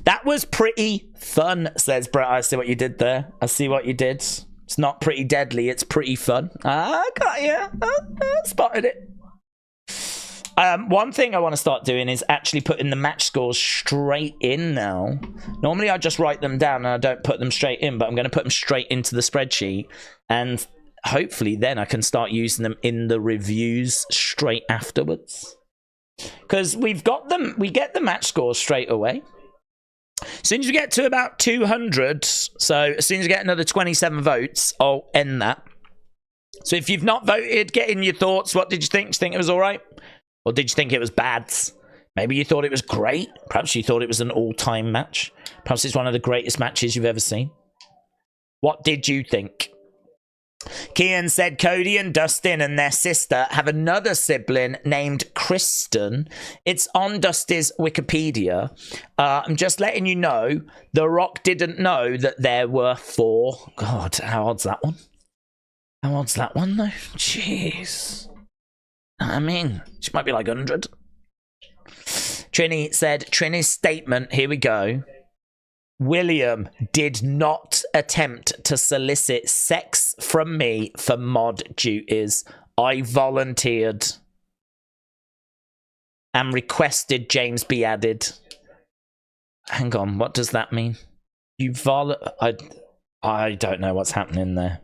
That was pretty fun, says Brett. I see what you did there. I see what you did. It's not Pretty Deadly, it's pretty fun. I got you. I spotted it. One thing I want to start doing is actually putting the match scores straight in now. Normally I just write them down and I don't put them straight in, but I'm going to put them straight into the spreadsheet. And hopefully then I can start using them in the reviews straight afterwards. Because we've got them, we get the match scores straight away. As soon as we get to about 200, so as soon as we get another 27 votes, I'll end that. So if you've not voted, get in your thoughts. What did you think? Did you think it was all right? Or did you think it was bad? Maybe you thought it was great. Perhaps you thought it was an all-time match. Perhaps it's one of the greatest matches you've ever seen. What did you think? Kian said Cody and Dustin and their sister have another sibling named Kristen. It's on Dusty's Wikipedia. I'm just letting you know, The Rock didn't know that there were 4. God, how odd's that one? How odd's that one, though? Jeez. I mean, she might be like 100. Trini said, Trini's statement, here we go. William did not attempt to solicit sex from me for mod duties. I volunteered and requested James be added. Hang on, what does that mean? You I don't know what's happening there.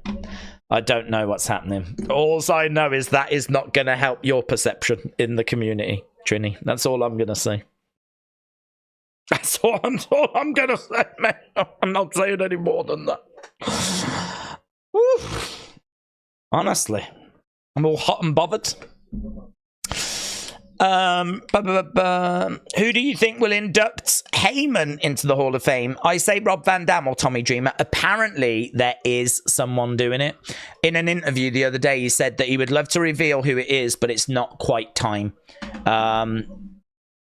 I don't know what's happening. All I know is that is not going to help your perception in the community, Trini. That's all I'm going to say. That's all I'm going to say, man. I'm not saying any more than that. Woo. Honestly. I'm all hot and bothered. Who do you think will induct Heyman into the Hall of Fame? I say Rob Van Dam or Tommy Dreamer. Apparently, there is someone doing it. In an interview the other day, he said that he would love to reveal who it is, but it's not quite time.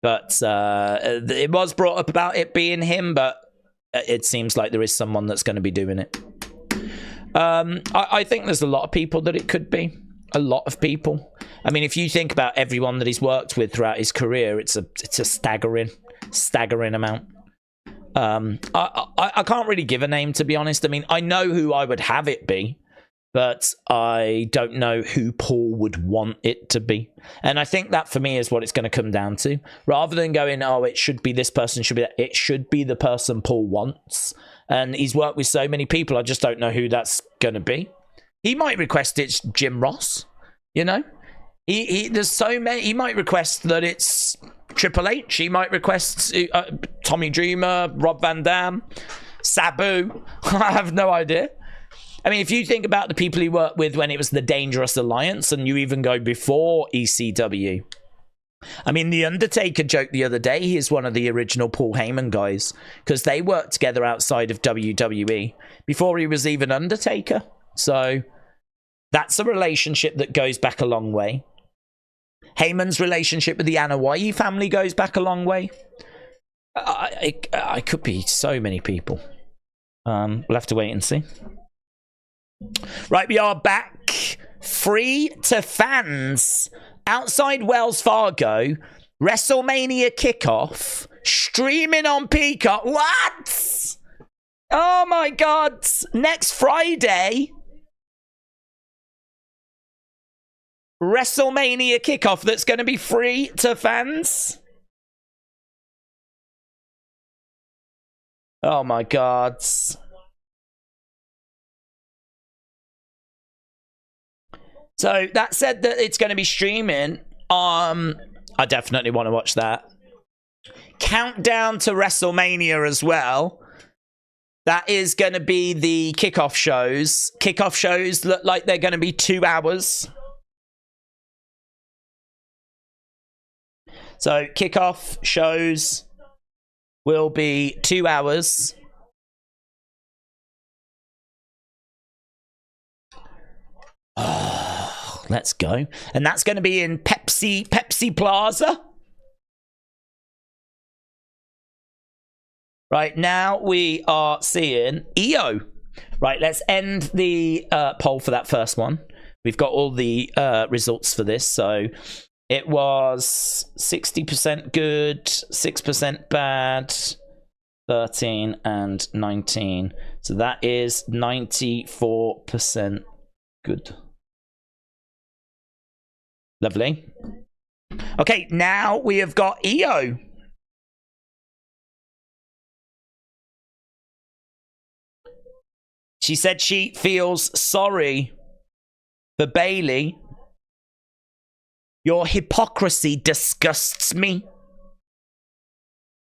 But it was brought up about it being him, but it seems like there is someone that's going to be doing it. I think there's a lot of people that it could be. a lot of people. I mean, if you think about everyone that he's worked with throughout his career, it's a staggering amount. I can't really give a name, to be honest. I mean, I know who I would have it be, but I don't know who Paul would want it to be. And I think that for me is what it's going to come down to. Rather than going, oh, it should be this person, should be that, it should be the person Paul wants. And he's worked with so many people, I just don't know who that's going to be. He might request it's Jim Ross, you know? There's so many. He might request that it's Triple H. He might request Tommy Dreamer, Rob Van Dam, Sabu. I have no idea. I mean, if you think about the people he worked with when it was the Dangerous Alliance, and you even go before ECW. I mean, The Undertaker joked the other day he is one of the original Paul Heyman guys, because they worked together outside of WWE before he was even Undertaker. So that's a relationship that goes back a long way. Heyman's relationship with the Anoa'i family goes back a long way. I could be so many people. We'll have to wait and see. Right, we are back. Free to fans. Outside Wells Fargo. WrestleMania kickoff. Streaming on Peacock. What? Oh my God. Next Friday. WrestleMania kickoff that's going to be free to fans. Oh my God. So that said that it's going to be streaming. I definitely want to watch that. Countdown to WrestleMania as well. That is going to be the kickoff shows. Kickoff shows look like they're going to be 2 hours. So kickoff shows will be 2 hours. Oh, let's go. And that's going to be in Pepsi Plaza. Right, now we are seeing EO. Right, let's end the poll for that first one. We've got all the results for this. So it was 60% good, 6% bad, 13 and 19. So that is 94% good. Lovely. Okay, now we have got EO. She said she feels sorry for Bayley. Your hypocrisy disgusts me.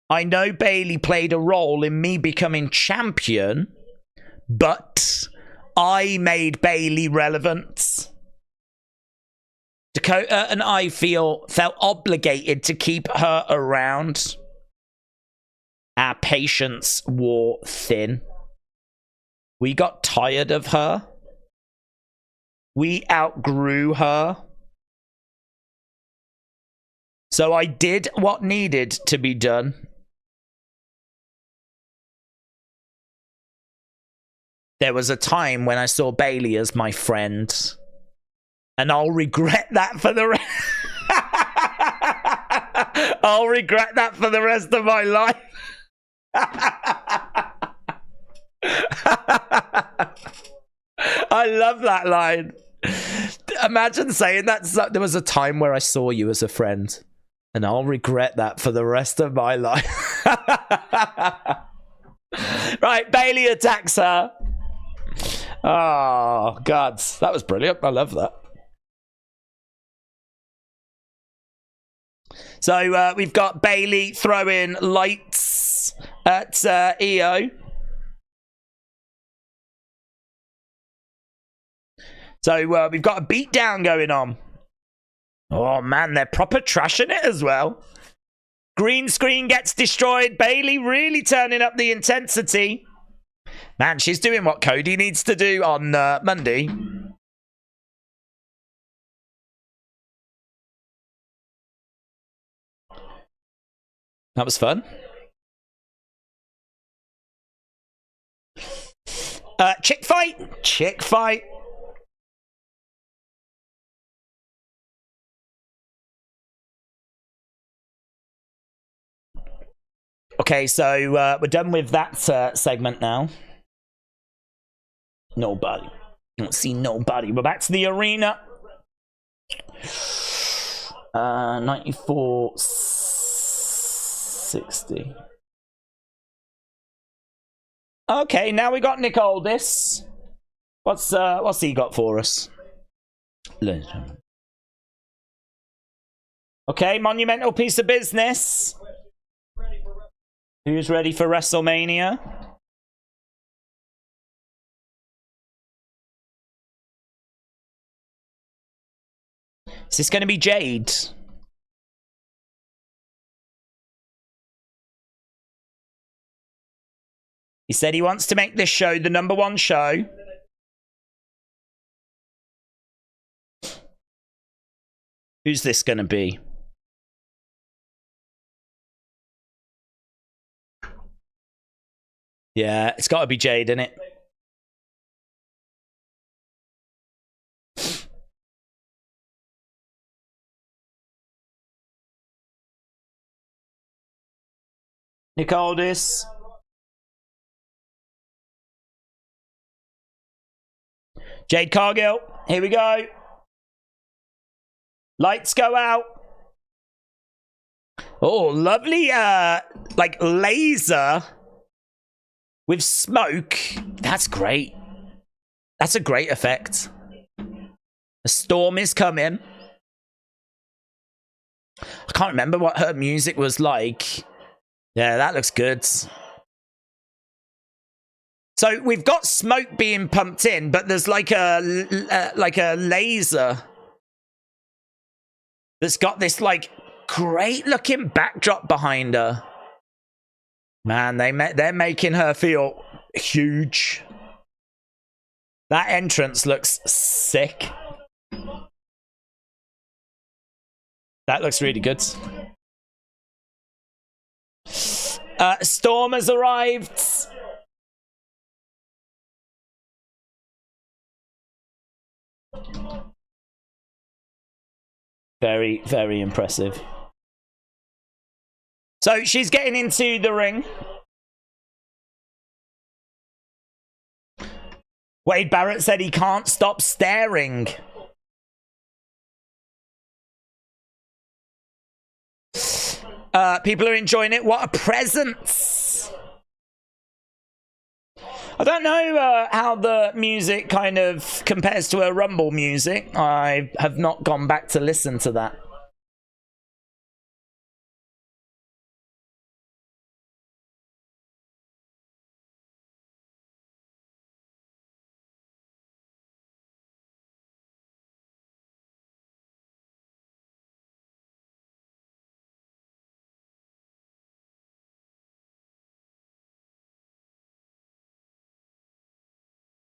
I know Bayley played a role in me becoming champion, but I made Bayley relevant. Dakota and I felt obligated to keep her around. Our patience wore thin. We got tired of her. We outgrew her. So I did what needed to be done. There was a time when I saw Bayley as my friend. And I'll regret that for the rest. I'll regret that for the rest of my life. I love that line. Imagine saying that. There was a time where I saw you as a friend. And I'll regret that for the rest of my life. Right, Bayley attacks her. Oh, God. That was brilliant. I love that. So we've got Bayley throwing lights at EO. So we've got a beatdown going on. Oh, man, they're proper trashing it as well. Green screen gets destroyed. Bayley really turning up the intensity. Man, she's doing what Cody needs to do on Monday. That was fun. Chick fight. Chick fight. Okay, so we're done with that segment now. Nobody. Don't see nobody. We're back to the arena. 94.60. Okay, now we got Nick Aldis. What's he got for us? Okay, monumental piece of business. Who's ready for WrestleMania? Is this going to be Jade? He said he wants to make this show the #1 show. Who's this going to be? Yeah, it's got to be Jade, isn't it? Nick Aldis. Jade Cargill. Here we go. Lights go out. Oh, lovely, like laser with smoke. That's great. That's a great effect. The storm is coming. I can't remember what her music was like. Yeah, that looks good. So we've got smoke being pumped in, but there's like a laser that's got this like great looking backdrop behind her. Man, they're making her feel huge. That entrance looks sick. That looks really good. Storm has arrived. Very, very impressive. So she's getting into the ring. Wade Barrett said he can't stop staring. People are enjoying it. What a presence. I don't know how the music kind of compares to a Rumble music. I have not gone back to listen to that.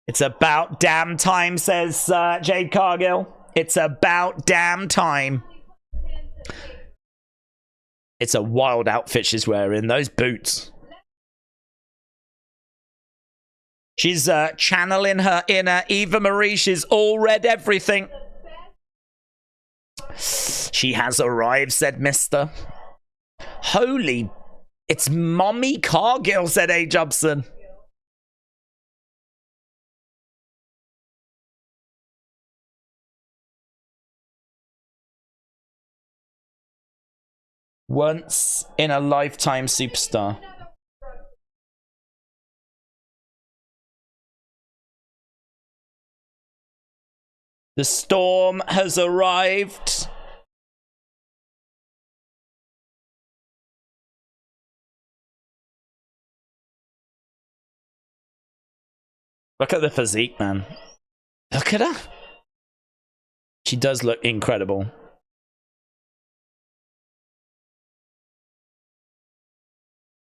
It's about damn time, says Jade Cargill. It's about damn time. It's a wild outfit she's wearing. Those boots. She's channeling her inner Eva Marie. She's all read everything. She has arrived, said Mister. Holy, it's Mommy Cargill, said A. Jobson. Once in a lifetime superstar. The storm has arrived. Look at the physique, man. Look at her. She does look incredible.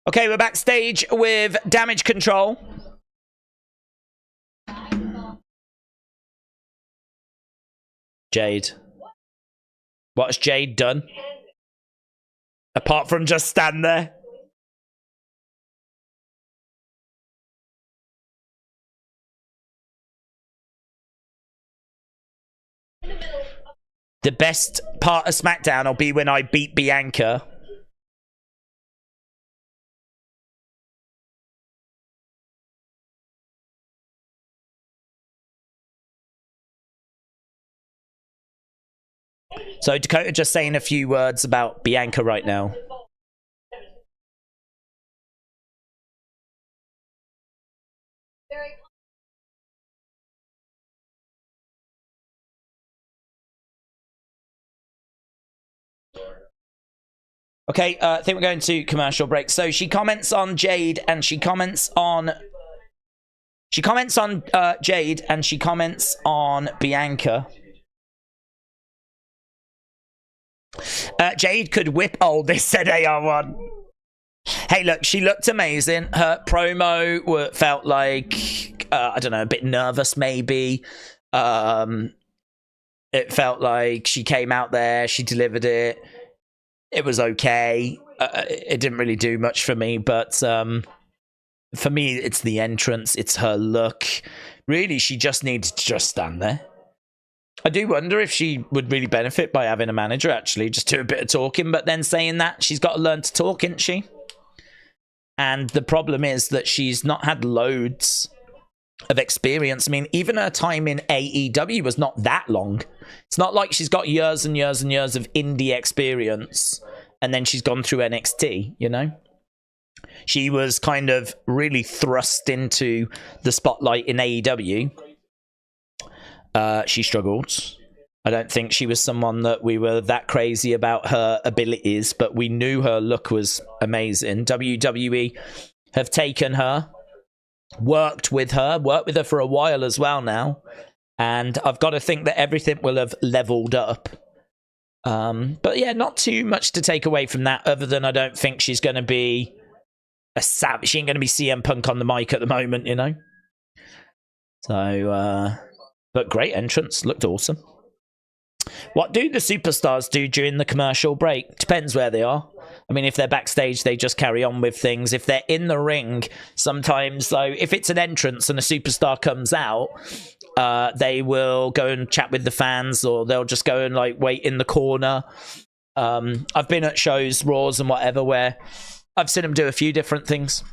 Okay, we're backstage with Damage Control. Jade. What has Jade done? Apart from just stand there. The best part of SmackDown will be when I beat Bianca. So Dakota just saying a few words about Bianca right now. Okay, I think we're going to commercial break. So she comments on Jade and she comments on... Jade and she comments on Bianca. Jade could whip this, said AR1. Hey, look, she looked amazing. Her promo felt like, I don't know, a bit nervous maybe. It felt like she came out there, she delivered it. It was okay. It didn't really do much for me, but for me, it's the entrance, it's her look. Really, she just needs to just stand there. I do wonder if she would really benefit by having a manager, actually, just do a bit of talking, but then saying that, she's got to learn to talk, isn't she? And the problem is that she's not had loads of experience. I mean, even her time in AEW was not that long. It's not like she's got years and years and years of indie experience and then she's gone through NXT, you know? She was kind of really thrust into the spotlight in AEW. She struggled. I don't think she was someone that we were that crazy about her abilities, but we knew her look was amazing. WWE have taken her, worked with her for a while as well now, and I've got to think that everything will have leveled up. But yeah, not too much to take away from that, other than I don't think she's going to be a savage. She ain't going to be CM Punk on the mic at the moment, you know. So, but great entrance, looked awesome. What do the superstars do during the commercial break? Depends where they are. I mean, if they're backstage, they just carry on with things. If they're in the ring, sometimes, though, if it's an entrance and a superstar comes out, they will go and chat with the fans, or they'll just go and like wait in the corner. I've been at shows, Raws and whatever, where I've seen them do a few different things.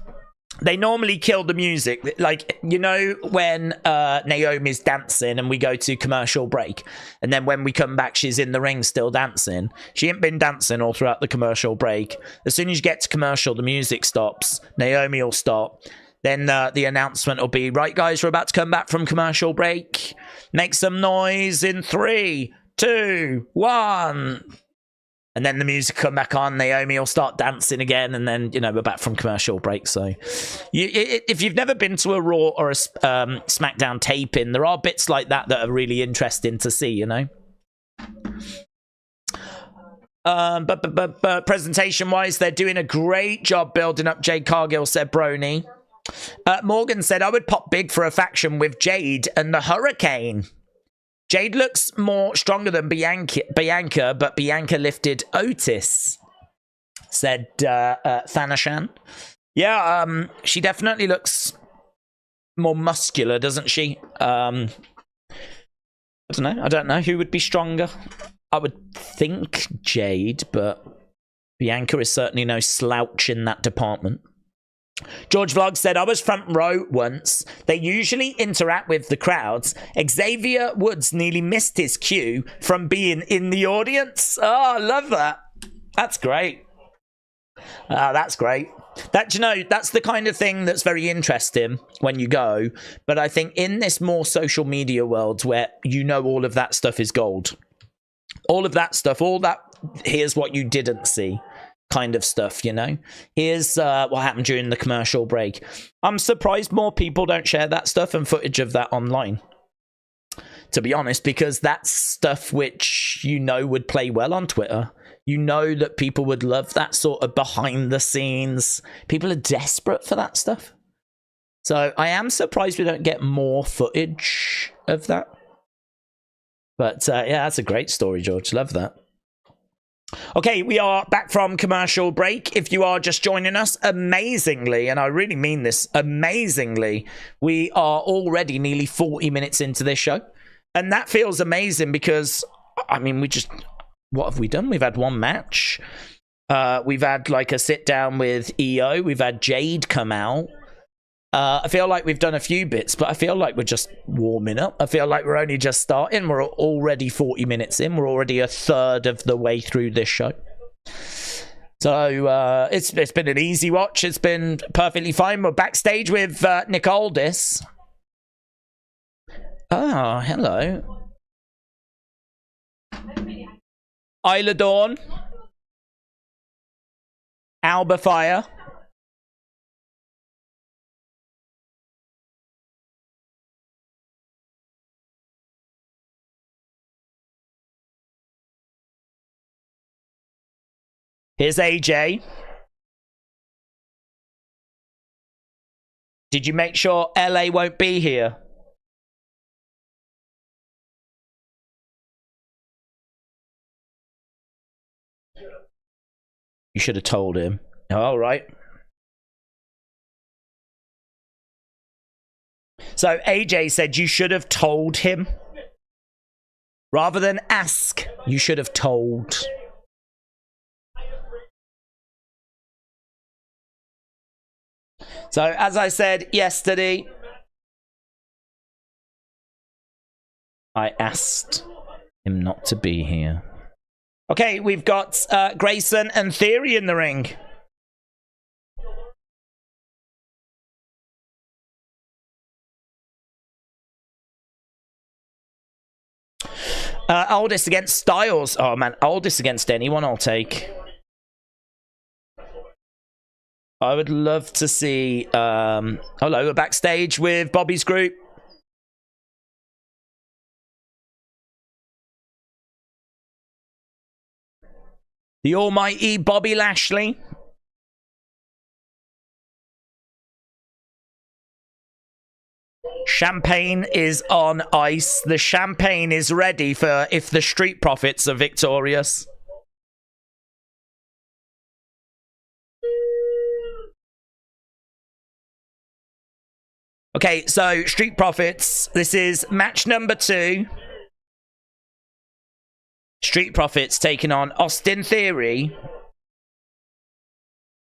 They normally kill the music. Like, you know, when Naomi's dancing and we go to commercial break, and then when we come back, she's in the ring still dancing. She ain't been dancing all throughout the commercial break. As soon as you get to commercial, the music stops. Naomi will stop. Then the announcement will be, right, guys, we're about to come back from commercial break. Make some noise in 3, 2, 1. And then the music come back on, Naomi will start dancing again, and then, you know, we're back from commercial break. So if you've never been to a Raw or a SmackDown taping, there are bits like that that are really interesting to see, you know? But presentation-wise, they're doing a great job building up Jade Cargill, said Brony. Morgan said, I would pop big for a faction with Jade and the Hurricane. Jade looks more stronger than Bianca, but Bianca lifted Otis, said Thanashan. Yeah, she definitely looks more muscular, doesn't she? I don't know who would be stronger. I would think Jade, but Bianca is certainly no slouch in that department. George Vlog said, I was front row once. They usually interact with the crowds. Xavier Woods nearly missed his cue from being in the audience. Oh, I love that. That's great. That's great. That, you know, that's the kind of thing that's very interesting when you go. But I think in this more social media world where, you know, all of that stuff is gold. All of that stuff, all that, here's what you didn't see kind of stuff, you know. Here's what happened during the commercial break. I'm surprised more people don't share that stuff and footage of that online, to be honest, because that's stuff which, you know, would play well on Twitter. You know that people would love that sort of behind the scenes. People are desperate for that stuff. So I am surprised we don't get more footage of that. But yeah, that's a great story, George. Love that. Okay, we are back from commercial break. If you are just joining us, amazingly, and I really mean this, amazingly, we are already nearly 40 minutes into this show. And that feels amazing because, I mean, what have we done? We've had one match. We've had like a sit down with EO. We've had Jade come out. I feel like we've done a few bits, but I feel like we're just warming up. I feel like we're only just starting. We're already 40 minutes in. We're already a third of the way through this show. So it's been an easy watch. It's been perfectly fine. We're backstage with Nick Aldis. Oh, hello. Isla Dawn. Alba Fire. Here's AJ. Did you make sure LA won't be here? You should have told him. All right. So AJ said you should have told him. Rather than ask, you should have told. So, as I said yesterday, I asked him not to be here. Okay, we've got Grayson and Theory in the ring. Aldis against Styles. Oh, man, Aldis against anyone I'll take. I would love to see... hello, we're backstage with Bobby's group. The almighty Bobby Lashley. Champagne is on ice. The champagne is ready for if the Street Profits are victorious. Okay, so Street Profits. This is match number 2. Street Profits taking on Austin Theory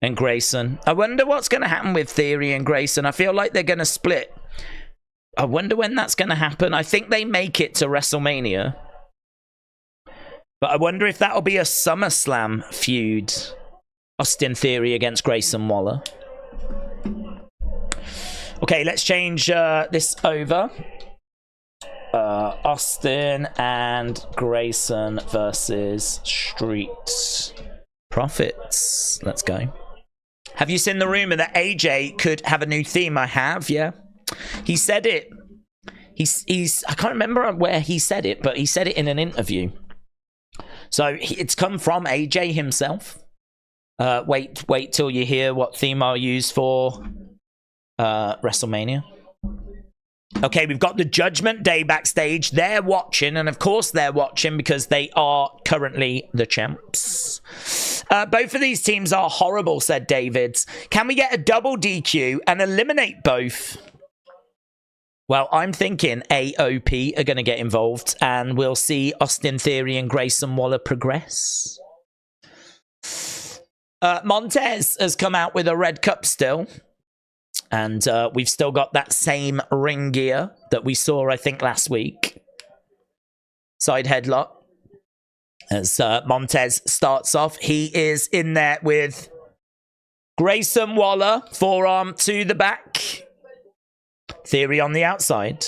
and Grayson. I wonder what's going to happen with Theory and Grayson. I feel like they're going to split. I wonder when that's going to happen. I think they make it to WrestleMania. But I wonder if that'll be a SummerSlam feud. Austin Theory against Grayson Waller. Okay, let's change this over. Austin and Grayson versus Street Profits. Let's go. Have you seen the rumor that AJ could have a new theme? I have, yeah. He said it. He's I can't remember where he said it, but he said it in an interview. So it's come from AJ himself. Wait till you hear what theme I'll use for WrestleMania. Okay, we've got the Judgment Day backstage. They're watching, and of course they're watching because they are currently the champs. Both of these teams are horrible, said David. Can we get a double DQ and eliminate both? Well, I'm thinking AOP are going to get involved, and we'll see Austin Theory and Grayson Waller progress. Montez has come out with a red cup still. And we've still got that same ring gear that we saw, I think, last week. Side headlock. As Montez starts off, he is in there with Grayson Waller, forearm to the back. Theory on the outside.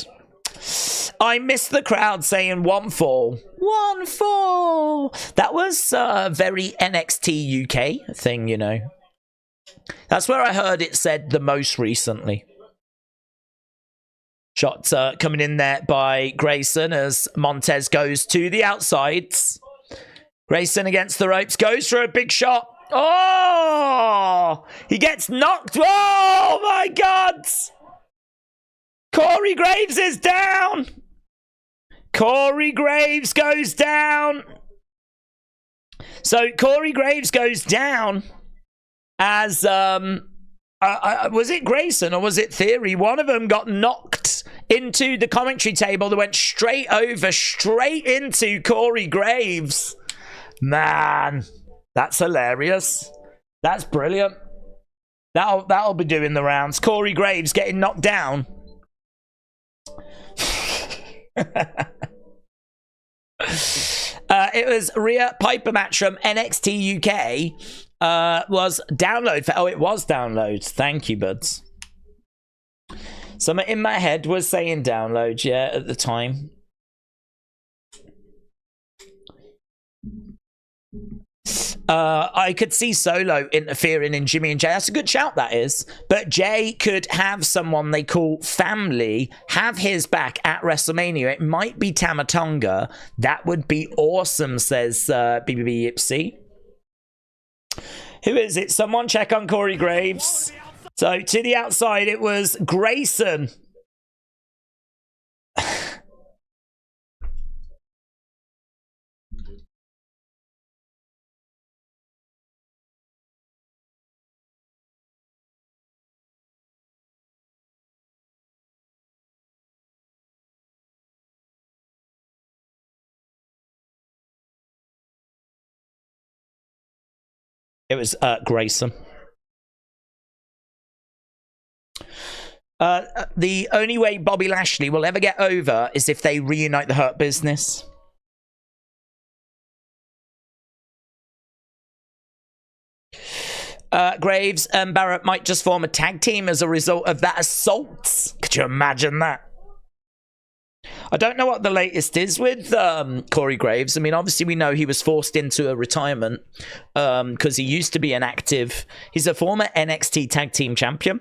I miss the crowd saying 1 fall. 1 fall. That was a very NXT UK thing, you know. That's where I heard it said the most recently. Shot coming in there by Grayson as Montez goes to the outsides. Grayson against the ropes, goes for a big shot. Oh! He gets knocked. Oh my God! Corey Graves is down! Corey Graves goes down. So Corey Graves goes down. As, was it Grayson or was it Theory? One of them got knocked into the commentary table that went straight into Corey Graves. Man, that's hilarious. That's brilliant. That'll be doing the rounds. Corey Graves getting knocked down. It was Rhea Piper match from NXT UK. Was download. It was download. Thank you, buds. Someone in my head was saying download, yeah, at the time. I could see Solo interfering in Jimmy and Jay. That's a good shout, that is. But Jay could have someone they call family have his back at WrestleMania. It might be Tama Tonga. That would be awesome, says BBB Ipsy. Who is it? Someone check on Corey Graves. So to the outside, it was Grayson. It was Grayson. The only way Bobby Lashley will ever get over is if they reunite the Hurt Business. Graves and Barrett might just form a tag team as a result of that assault. Could you imagine that? I don't know what the latest is with Corey Graves. I mean, obviously we know he was forced into a retirement because he used to be an active... He's a former NXT Tag Team Champion,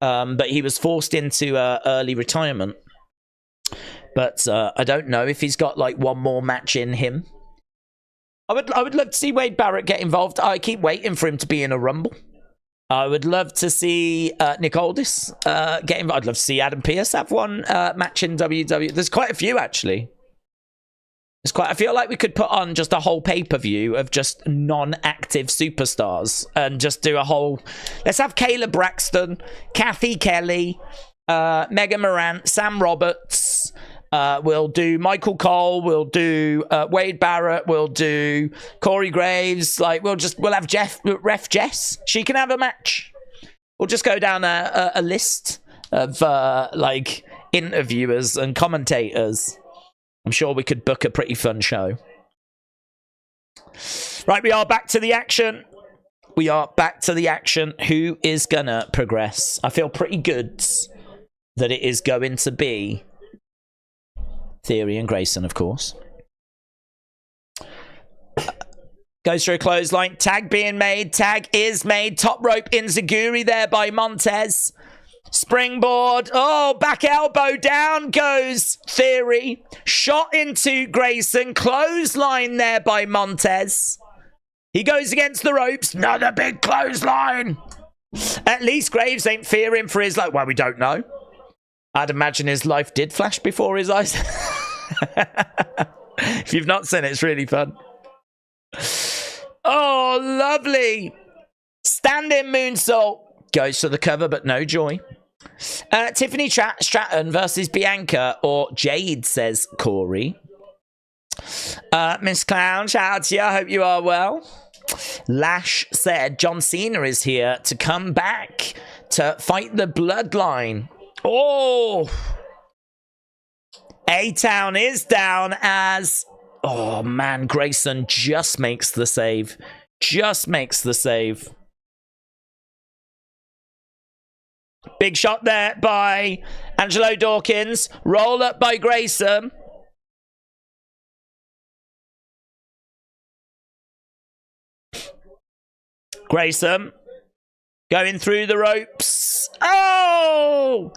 but he was forced into early retirement. But I don't know if he's got like one more match in him. I would love to see Wade Barrett get involved. I keep waiting for him to be in a Rumble. I would love to see Nick Aldis get involved. I'd love to see Adam Pearce have one match in WWE. There's quite a few, actually. I feel like we could put on just a whole pay-per-view of just non-active superstars and just do a whole... Let's have Kayla Braxton, Kathy Kelly, Megan Morant, Sam Roberts... we'll do Michael Cole, we'll do Wade Barrett, we'll do Corey Graves, like we'll have Ref Jess. She can have a match. We'll just go down a list of like interviewers and commentators. I'm sure we could book a pretty fun show. Right, we are back to the action. Who is gonna progress? I feel pretty good that it is going to be Theory and Grayson, of course. Goes through a clothesline. Tag being made. Tag is made. Top rope enziguri there by Montez. Springboard. Oh, back elbow. Down goes Theory. Shot into Grayson. Clothesline there by Montez. He goes against the ropes. Another big clothesline. At least Graves ain't fearing for his life. Well, we don't know. I'd imagine his life did flash before his eyes. If you've not seen it, it's really fun. Oh, lovely. Standing moonsault. Goes for the cover, but no joy. Tiffany Stratton versus Bianca or Jade, says Corey. Miss Clown, shout out to you. I hope you are well. Lash said John Cena is here to come back to fight the Bloodline. Oh, A-Town is down as... Oh, man, Grayson just makes the save. Big shot there by Angelo Dawkins. Roll up by Grayson. Grayson going through the ropes. Oh!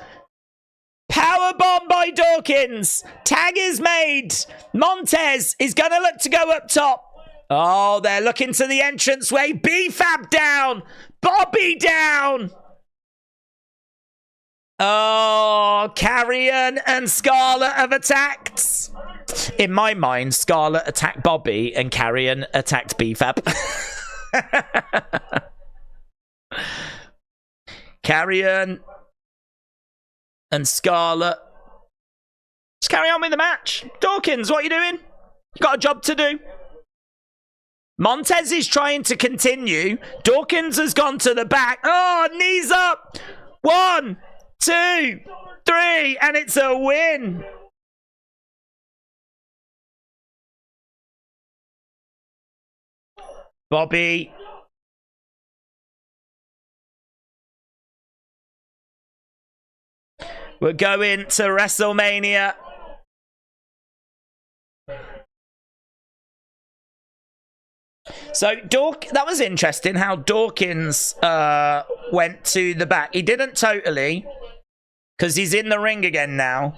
Powerbomb by Dawkins. Tag is made. Montez is going to look to go up top. Oh, they're looking to the entranceway. B-Fab down. Bobby down. Oh, Carrion and Scarlett have attacked. In my mind, Scarlett attacked Bobby and Carrion attacked B-Fab. Carrion and Scarlett. Just carry on with the match. Dawkins, what are you doing? You got a job to do. Montez is trying to continue. Dawkins has gone to the back. Oh, knees up. 1, 2, 3, and it's a win. Bobby. We're going to WrestleMania. So that was interesting how Dawkins went to the back. He didn't totally, because he's in the ring again now.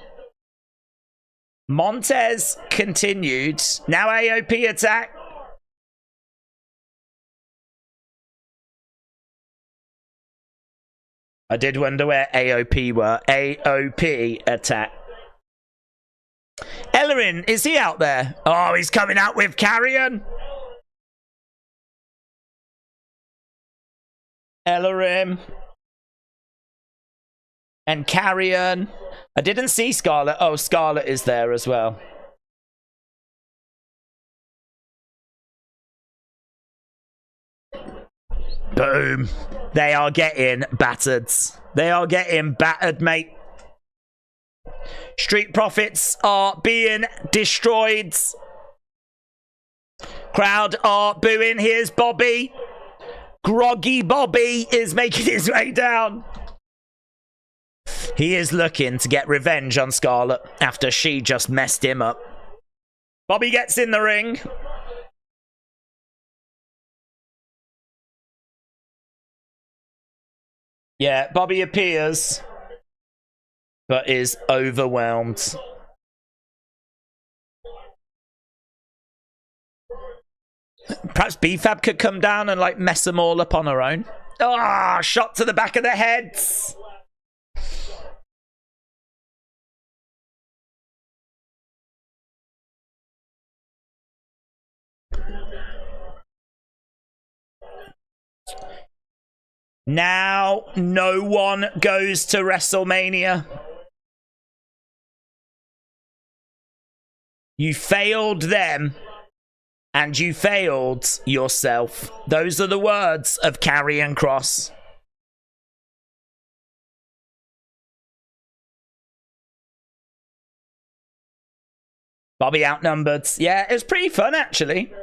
Montez continued. Now AOP attack. I did wonder where AOP were. AOP attack. Ellerin, is he out there? Oh, he's coming out with Carrion. Ellerin. And Carrion. I didn't see Scarlett. Oh, Scarlett is there as well. Boom. They are getting battered. They are getting battered, mate. Street Profits are being destroyed. Crowd are booing. Here's Bobby. Groggy Bobby is making his way down. He is looking to get revenge on Scarlett after she just messed him up. Bobby gets in the ring. Yeah, Bobby appears, but is overwhelmed. Perhaps B-Fab could come down and like mess them all up on her own. Ah, oh, shot to the back of the heads. Now, no one goes to WrestleMania. You failed them, and you failed yourself. Those are the words of Karrion Kross. Bobby outnumbered. Yeah, it was pretty fun, actually.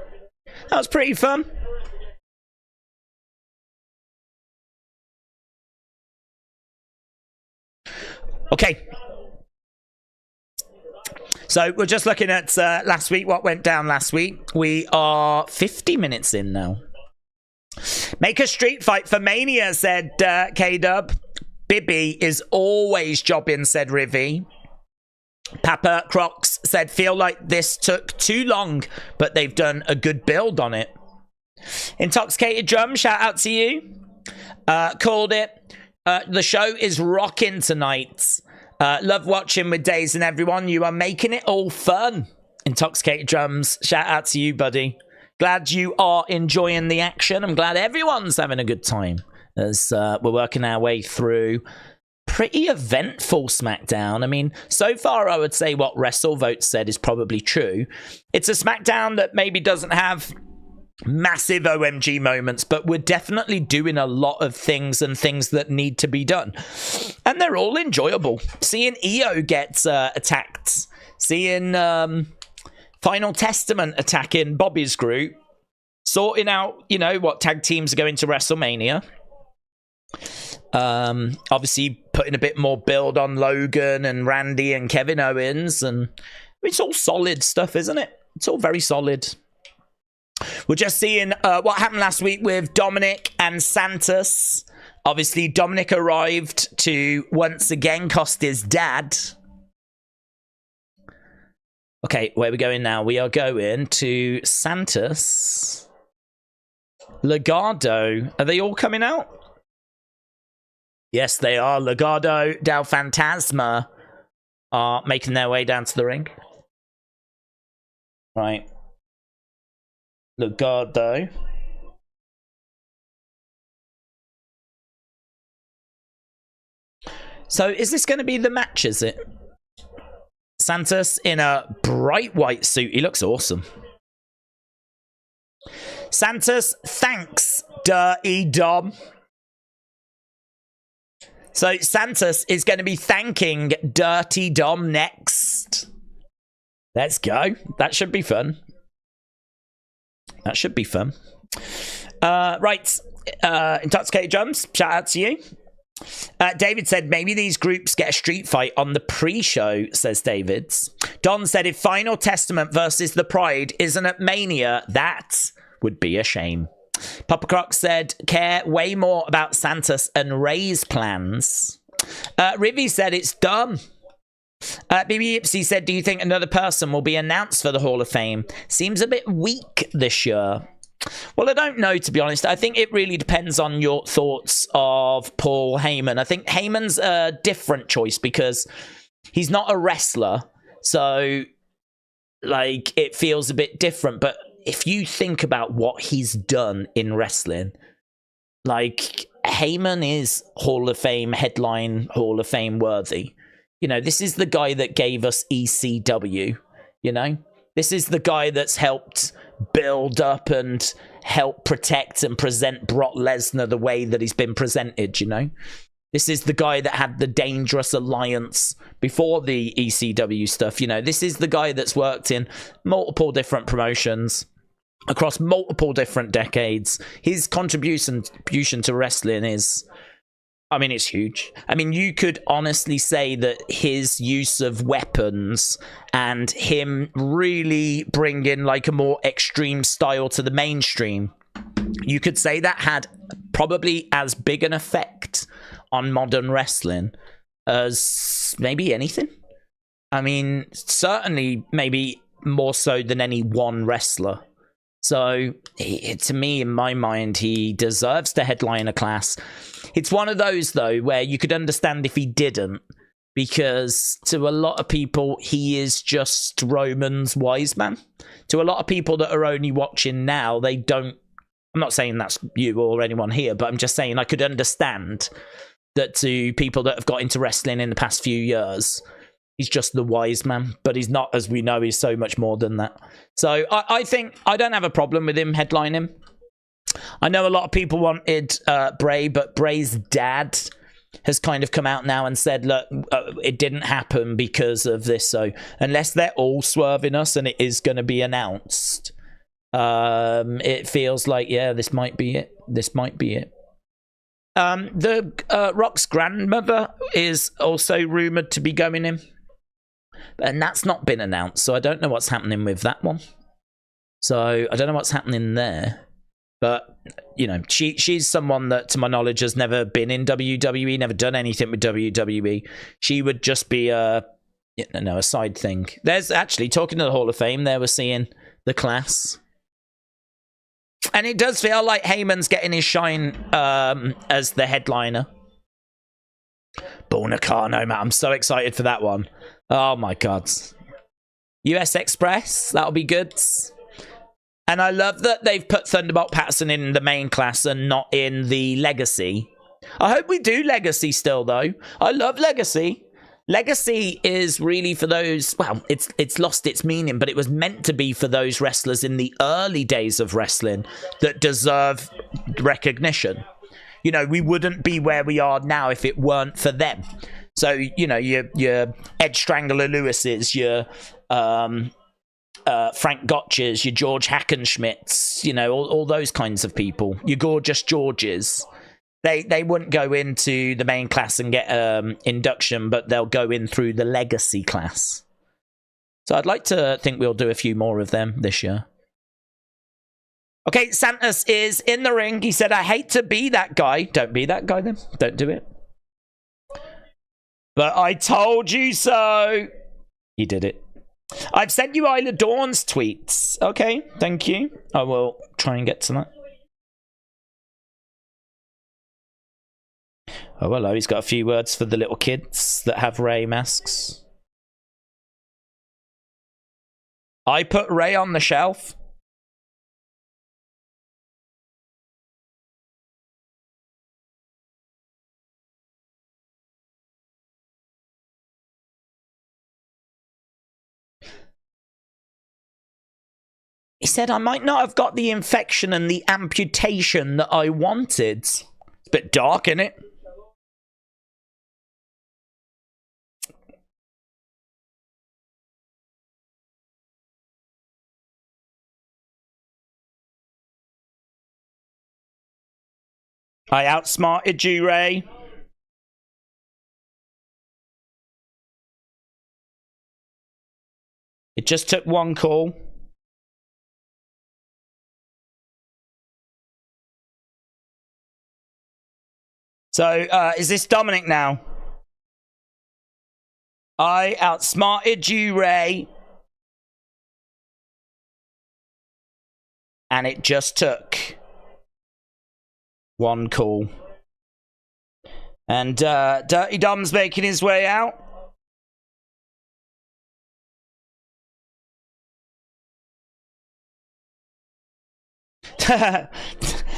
That was pretty fun. Okay. So we're just looking at last week, what went down last week. We are 50 minutes in now. Make a street fight for Mania, said K-Dub. Bibby is always jobbing, said Rivy. Papa Crocs said, feel like this took too long, but they've done a good build on it. Intoxicated Drum, shout out to you. Called it. The show is rocking tonight. Love watching with Days and everyone. You are making it all fun. Intoxicated Drums, shout out to you, buddy. Glad you are enjoying the action. I'm glad everyone's having a good time as we're working our way through pretty eventful SmackDown. I mean, so far I would say what WrestleVote said is probably true. It's a SmackDown that maybe doesn't have massive OMG moments, but we're definitely doing a lot of things and things that need to be done, and they're all enjoyable. Seeing Io get attacked, seeing Final Testament attacking Bobby's group, sorting out, you know, what tag teams are going to WrestleMania, obviously putting a bit more build on Logan and Randy and Kevin Owens, and it's all solid stuff, isn't it? It's all very solid. We're just seeing what happened last week with Dominik and Santos. Obviously, Dominik arrived to once again cost his dad. Okay, where are we going now? We are going to Santos. Legado. Are they all coming out? Yes, they are. Legado del Fantasma are making their way down to the ring. Right. Legado. So is this going to be the match, is it? Santos in a bright white suit. He looks awesome. Santos, thanks, Dirty Dom. So Santos is going to be thanking Dirty Dom next. Let's go. That should be fun. That should be fun. Right. Intoxicated Drums, shout out to you. David said, maybe these groups get a street fight on the pre-show, says Davids. Don said, if Final Testament versus The Pride isn't at Mania, that would be a shame. Papa Croc said, care way more about Santos and Ray's plans. Rivy said, it's done. BB Ipsy said, do you think another person will be announced for the Hall of Fame? Seems a bit weak this year. Well, I don't know, to be honest. I think it really depends on your thoughts of Paul Heyman. I think Heyman's a different choice because he's not a wrestler. So, like, it feels a bit different. But if you think about what he's done in wrestling, like, Heyman is Hall of Fame, headline Hall of Fame worthy. You know, this is the guy that gave us ECW, you know? This is the guy that's helped build up and help protect and present Brock Lesnar the way that he's been presented, you know? This is the guy that had the Dangerous Alliance before the ECW stuff, you know? This is the guy that's worked in multiple different promotions across multiple different decades. His contribution to wrestling is, I mean, it's huge. I mean, you could honestly say that his use of weapons and him really bringing like a more extreme style to the mainstream, you could say that had probably as big an effect on modern wrestling as maybe anything. I mean, certainly maybe more so than any one wrestler. So, to me, in my mind, he deserves to headline a class. It's one of those, though, where you could understand if he didn't, because to a lot of people, he is just Roman's wise man. To a lot of people that are only watching now, they don't... I'm not saying that's you or anyone here, but I'm just saying I could understand that to people that have got into wrestling in the past few years, he's just the wise man, but he's not, as we know, he's so much more than that. So I think I don't have a problem with him headlining. I know a lot of people wanted Bray, but Bray's dad has kind of come out now and said, look, it didn't happen because of this. So unless they're all swerving us and it is going to be announced, it feels like, yeah, this might be it. This might be it. The Rock's grandmother is also rumoured to be going in. And that's not been announced, so I don't know what's happening with that one. So I don't know what's happening there. But, you know, she's someone that, to my knowledge, has never been in WWE, never done anything with WWE. She would just be a side thing. There's actually, talking to the Hall of Fame, there we're seeing the class. And it does feel like Heyman's getting his shine as the headliner. Bull Nakano, man, I'm so excited for that one. Oh my god. US Express, that'll be good. And I love that they've put Thunderbolt Patterson in the main class and not in the Legacy. I hope we do Legacy still, though. I love Legacy. Legacy is really for those, well, it's lost its meaning, but it was meant to be for those wrestlers in the early days of wrestling that deserve recognition. You know, we wouldn't be where we are now if it weren't for them. So, you know, your Ed Strangler Lewis's, your Frank Gotch's, your George Hackenschmidt's, you know, all those kinds of people. Your Gorgeous Georges. They wouldn't go into the main class and get induction, but they'll go in through the Legacy class. So I'd like to think we'll do a few more of them this year. Okay, Santos is in the ring. He said, I hate to be that guy. Don't be that guy then. Don't do it. But I told you so. He did it. I've sent you Isla Dawn's tweets. Okay, thank you. I will try and get to that. Oh, hello. He's got a few words for the little kids that have Ray masks. I put Ray on the shelf. said I might not have got the infection and the amputation that I wanted. It's a bit dark, isn't it? I outsmarted you, Ray. It just took one call. So, is this Dominik now? I outsmarted you, Ray. And it just took one call. And Dirty Dom's making his way out.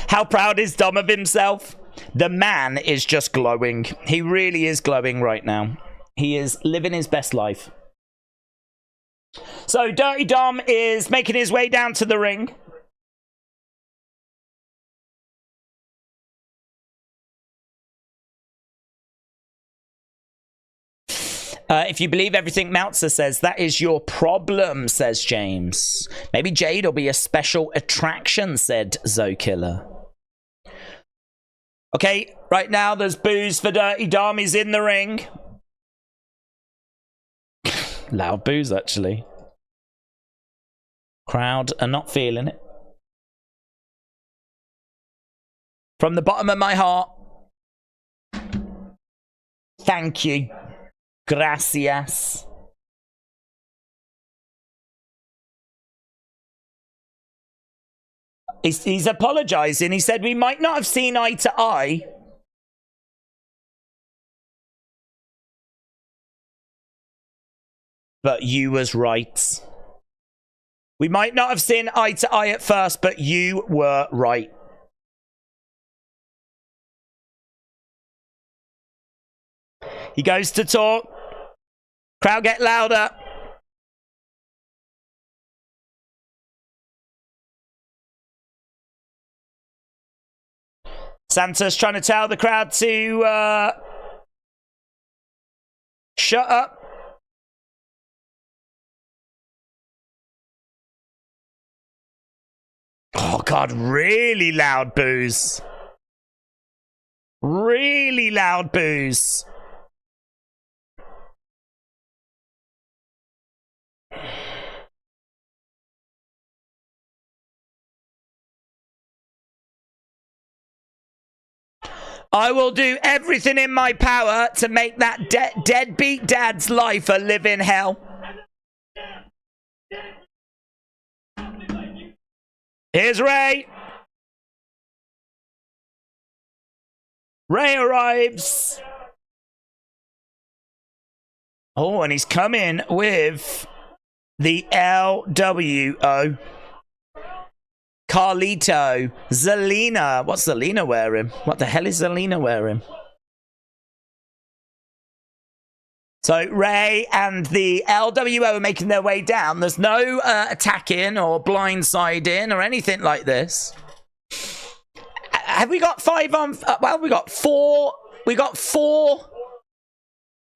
How proud is Dom of himself? The man is just glowing. He really is glowing right now. He is living his best life. So Dirty Dom is making his way down to the ring. If you believe everything Meltzer says, that is your problem, says James. Maybe Jade will be a special attraction, said Zokiller. Okay, right now there's boos for Dirty Dom. He's in the ring. Loud boos, actually. Crowd are not feeling it. From the bottom of my heart, thank you. Gracias. He's apologizing. He said we might not have seen eye to eye. But you was right. We might not have seen eye to eye at first, but you were right. He goes to talk. Crowd get louder. Santos trying to tell the crowd to shut up. Oh, God, really loud boos. Really loud boos. I will do everything in my power to make that deadbeat dad's life a living hell. Here's Ray. Ray arrives. Oh, and he's coming with the LWO. Carlito. Zelina. What's Zelina wearing? What the hell is Zelina wearing? So Ray and the LWO are making their way down. There's no attacking or blindsiding or anything like this. Have we got 5 on... well, we got 4. We got 4.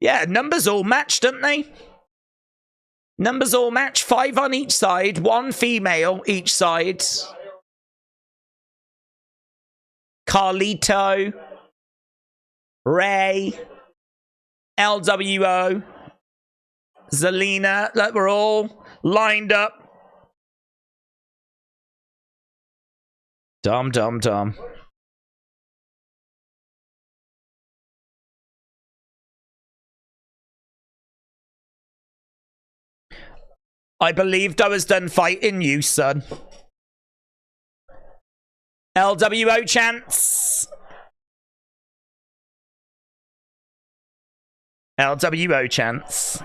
Yeah, numbers all matched, don't they? Numbers all match. 5 on each side. 1 female each side. Carlito. Ray. LWO. Zelina. Look, we're all lined up. Dom. I believed I was done fighting you, son. LWO chants. LWO chants.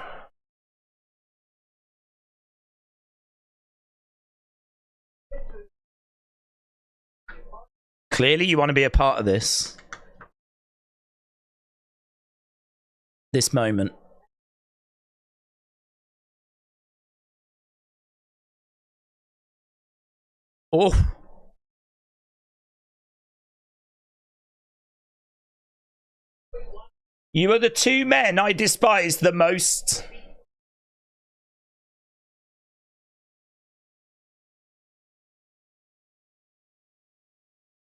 Clearly you want to be a part of this. This moment. Oh. You are the two men I despise the most.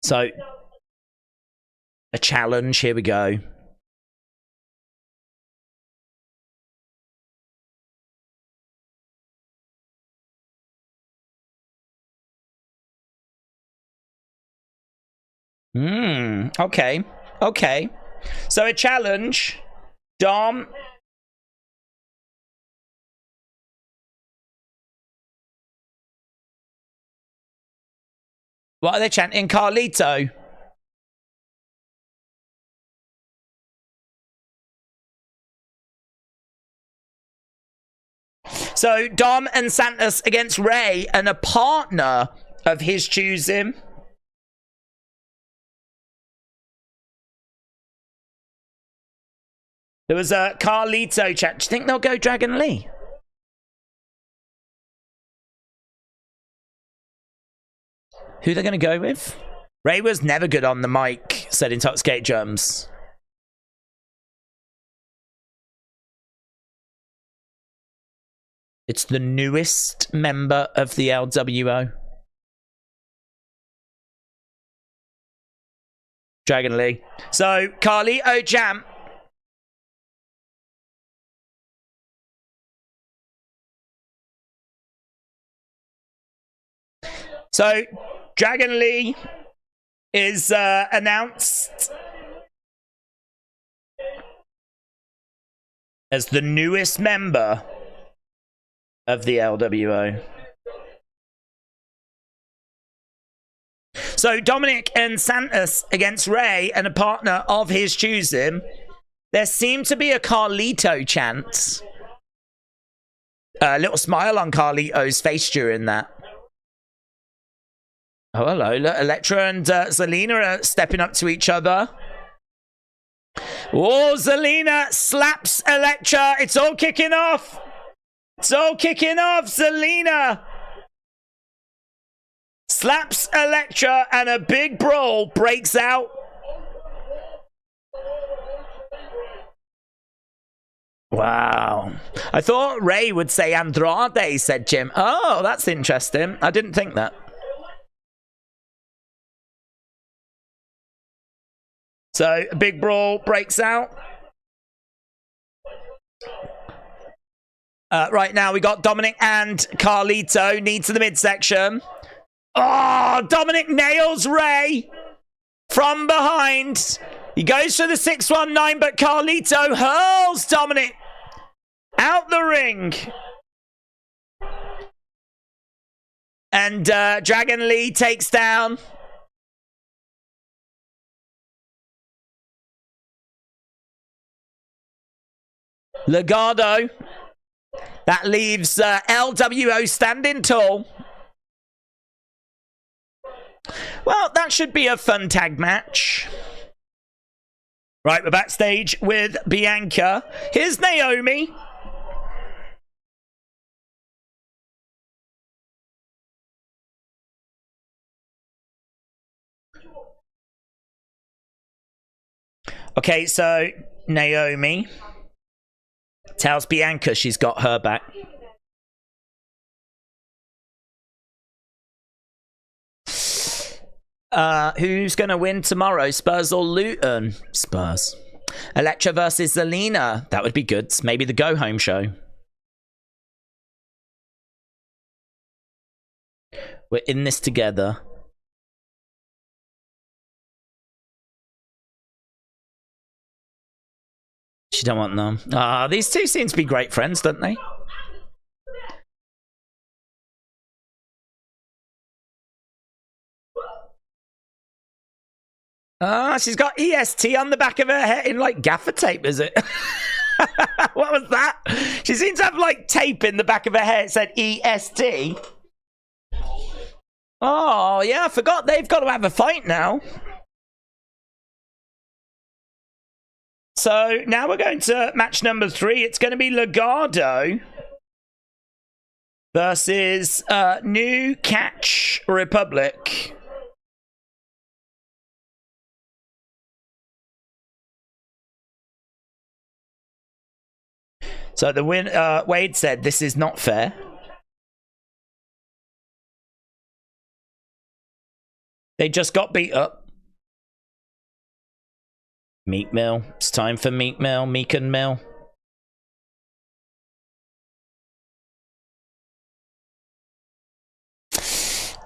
So, a challenge. Here we go. Okay. Okay. So, a challenge. Dom. What are they chanting? Carlito. So, Dom and Santos against Ray and a partner of his choosing. There was a Carlito chat. Do you think they'll go Dragon Lee? Who they're going to go with? Ray was never good on the mic, said Intoxicated Germs. It's the newest member of the LWO. Dragon Lee. So, Carlito Champ. So, Dragon Lee is announced as the newest member of the LWO. So, Dominik and Santos against Ray and a partner of his choosing. There seemed to be a Carlito chant. A little smile on Carlito's face during that. Oh, hello. Look, Elektra and Zelina are stepping up to each other. Oh, Zelina slaps Elektra. It's all kicking off. It's all kicking off. Zelina slaps Elektra and a big brawl breaks out. Wow. I thought Ray would say Andrade, said Jim. Oh, that's interesting. I didn't think that. So, a big brawl breaks out. Right now, we got Dominik and Carlito. Knee to the midsection. Oh, Dominik nails Ray from behind. He goes for the 619, but Carlito hurls Dominik out the ring. And Dragon Lee takes down Legado. That leaves LWO standing tall. Well, that should be a fun tag match. Right, we're backstage with Bianca. Here's Naomi. Okay, so Naomi tells Bianca she's got her back. Who's going to win tomorrow? Spurs or Luton? Spurs. Elektra versus Zelina. That would be good. Maybe the go-home show. We're in this together. She don't want them. These two seem to be great friends, don't they? She's got EST on the back of her head in like gaffer tape, is it? What was that? She seems to have like tape in the back of her head. It said EST. Oh, yeah, I forgot. They've got to have a fight now. So now we're going to match number 3. It's going to be Legado versus New Catch Republic. So the win. Wade said this is not fair. They just got beat up. Meat Mill. It's time for Meat Mill. Meek and Mill.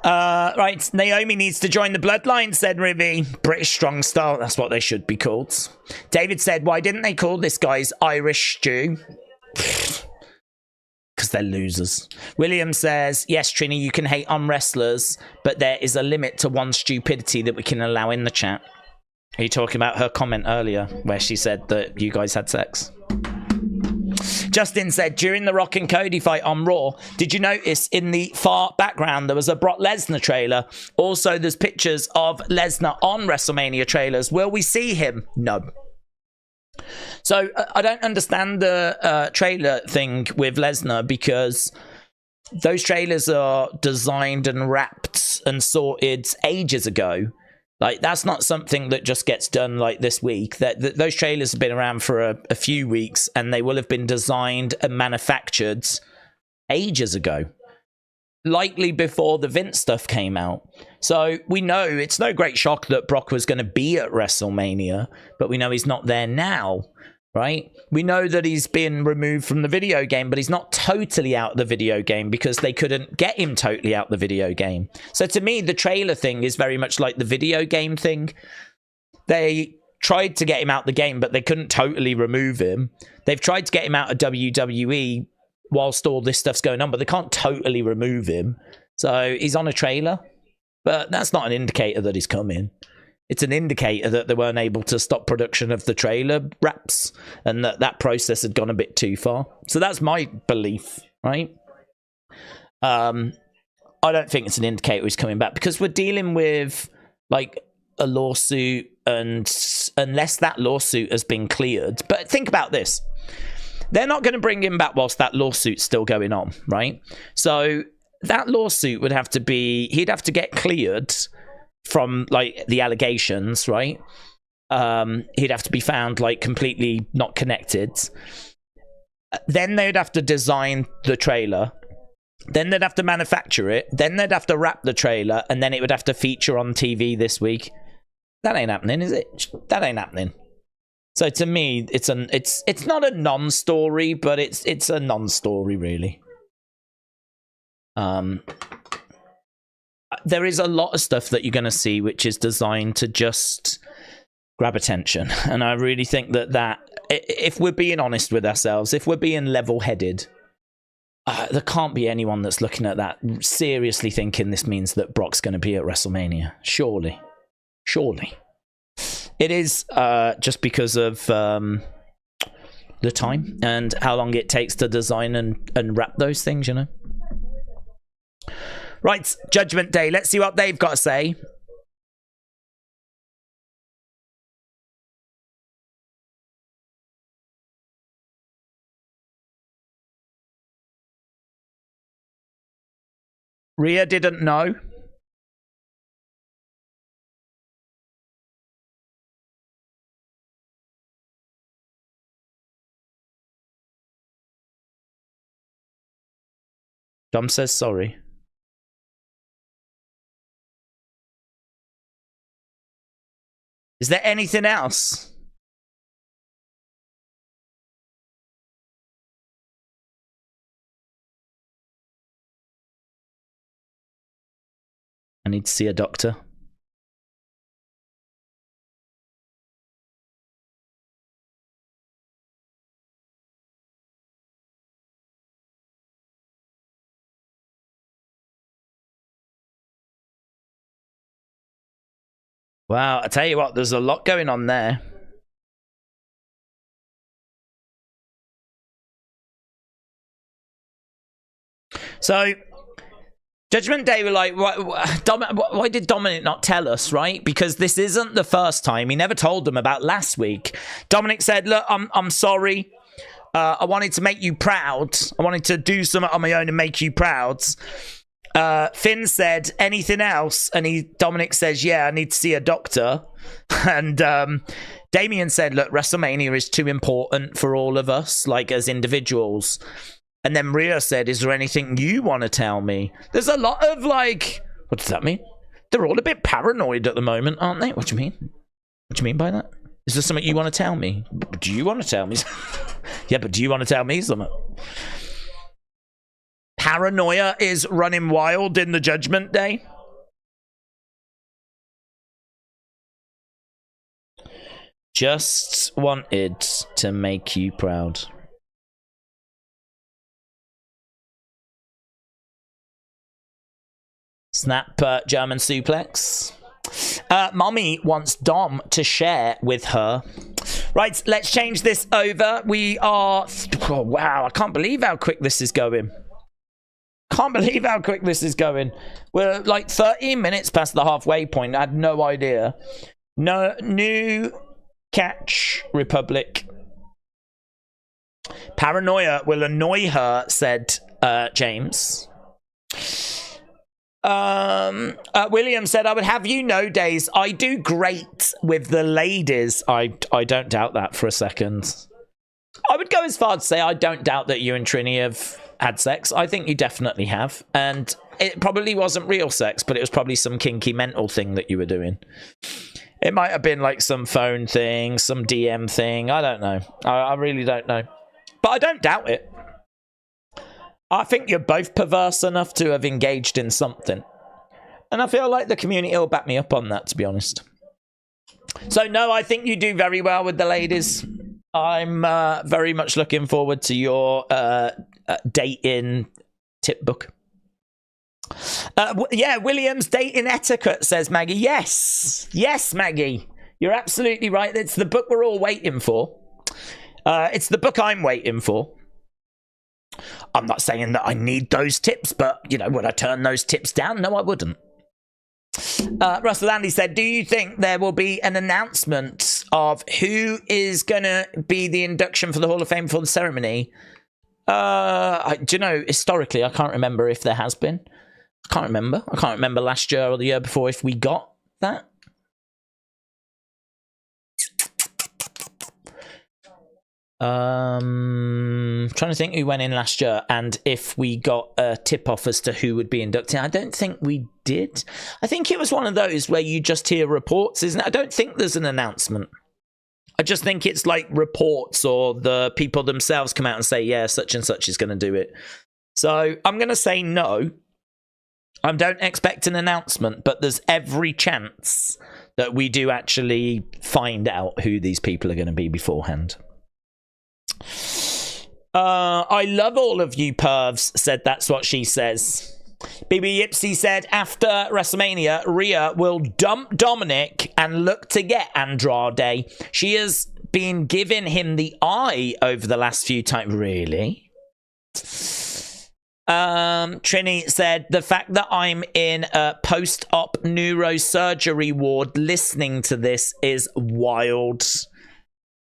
Right, Naomi needs to join the Bloodline, said Rivy. British Strong Style, that's what they should be called. David said, why didn't they call this guy's Irish Stew? Because they're losers. William says, yes, Trini, you can hate on wrestlers, but there is a limit to one stupidity that we can allow in the chat. Are you talking about her comment earlier where she said that you guys had sex? Justin said, during the Rock and Cody fight on Raw, did you notice in the far background there was a Brock Lesnar trailer? Also, there's pictures of Lesnar on WrestleMania trailers. Will we see him? No. So, I don't understand the trailer thing with Lesnar because those trailers are designed and wrapped and sorted ages ago. Like, that's not something that just gets done like this week. Those trailers have been around for a few weeks and they will have been designed and manufactured ages ago. Likely before the Vince stuff came out. So we know it's no great shock that Brock was going to be at WrestleMania, but we know he's not there now, right? We know that he's been removed from the video game, but he's not totally out of the video game because they couldn't get him totally out the video game. So to me, the trailer thing is very much like the video game thing. They tried to get him out the game, but they couldn't totally remove him. They've tried to get him out of WWE whilst all this stuff's going on, but they can't totally remove him. So he's on a trailer, but that's not an indicator that he's coming. It's an indicator that they weren't able to stop production of the trailer wraps and that process had gone a bit too far. So that's my belief, right? I don't think it's an indicator he's coming back because we're dealing with like a lawsuit, and unless that lawsuit has been cleared. But think about this. They're not going to bring him back whilst that lawsuit's still going on, right? So that lawsuit would have to be, he'd have to get cleared from like the allegations, right? He'd have to be found like completely not connected. Then they'd have to design the trailer. Then they'd have to manufacture it. Then they'd have to wrap the trailer, and then it would have to feature on TV this week. That ain't happening, is it? That ain't happening. So to me, it's not a non-story, but it's a non-story really. There is a lot of stuff that you're going to see which is designed to just grab attention. And I really think that if we're being honest with ourselves, if we're being level-headed, there can't be anyone that's looking at that seriously thinking this means that Brock's going to be at WrestleMania. Surely. It is just because of the time and how long it takes to design and wrap those things, you know. Right, Judgment Day. Let's see what they've got to say. Rhea didn't know. Dom says sorry. Is there anything else? I need to see a doctor. Wow, I tell you what, there's a lot going on there. So, Judgment Day were like, why did Dominik not tell us, right? Because this isn't the first time. He never told them about last week. Dominik said, look, I'm sorry. I wanted to make you proud. I wanted to do something on my own and make you proud. Finn said, anything else? And Dominik says, yeah, I need to see a doctor. And Damien said, look, WrestleMania is too important for all of us, like as individuals. And then Rhea said, is there anything you want to tell me? There's a lot of like, what does that mean? They're all a bit paranoid at the moment, aren't they? What do you mean? What do you mean by that? Is there something you want to tell me? Do you want to tell me? Yeah, but do you want to tell me something? Paranoia is running wild in the Judgment Day. Just wanted to make you proud. Snap German suplex. Mommy wants Dom to share with her. Right, let's change this over. We are... Oh, wow, I can't believe how quick this is going. Can't believe how quick this is going. We're like 13 minutes past the halfway point. I had no idea. No, new catch Republic. Paranoia will annoy her, said James. William said, I would have you know, Days, I do great with the ladies. I don't doubt that for a second. I would go as far to say I don't doubt that you and Trini have had sex. I think you definitely have. And it probably wasn't real sex, but it was probably some kinky mental thing that you were doing. It might have been like some phone thing, some DM thing. I don't know. I really don't know. But I don't doubt it. I think you're both perverse enough to have engaged in something. And I feel like the community will back me up on that, to be honest. So, no, I think you do very well with the ladies. I'm very much looking forward to your dating tip book. Yeah, Williams dating etiquette, says Maggie. Yes. Yes, Maggie. You're absolutely right. It's the book we're all waiting for. It's the book I'm waiting for. I'm not saying that I need those tips, but, you know, would I turn those tips down? No, I wouldn't. Russell Andy said, do you think there will be an announcement of who is going to be the induction for the Hall of Fame for the ceremony? Do you know, historically, I can't remember if there has been. I can't remember last year or the year before if we got that. Trying to think who went in last year and if we got a tip off as to who would be inducted. I don't think we did. I think it was one of those where you just hear reports, isn't it? I don't think there's an announcement. I just think it's like reports or the people themselves come out and say, yeah, such and such is going to do it. So I'm going to say no. I don't expect an announcement, but there's every chance that we do actually find out who these people are going to be beforehand. I love all of you pervs, said That's What She Says. BB Yipsy said, after WrestleMania, Rhea will dump Dominik and look to get Andrade. She has been giving him the eye over the last few times. Really? Trini said, the fact that I'm in a post-op neurosurgery ward listening to this is wild.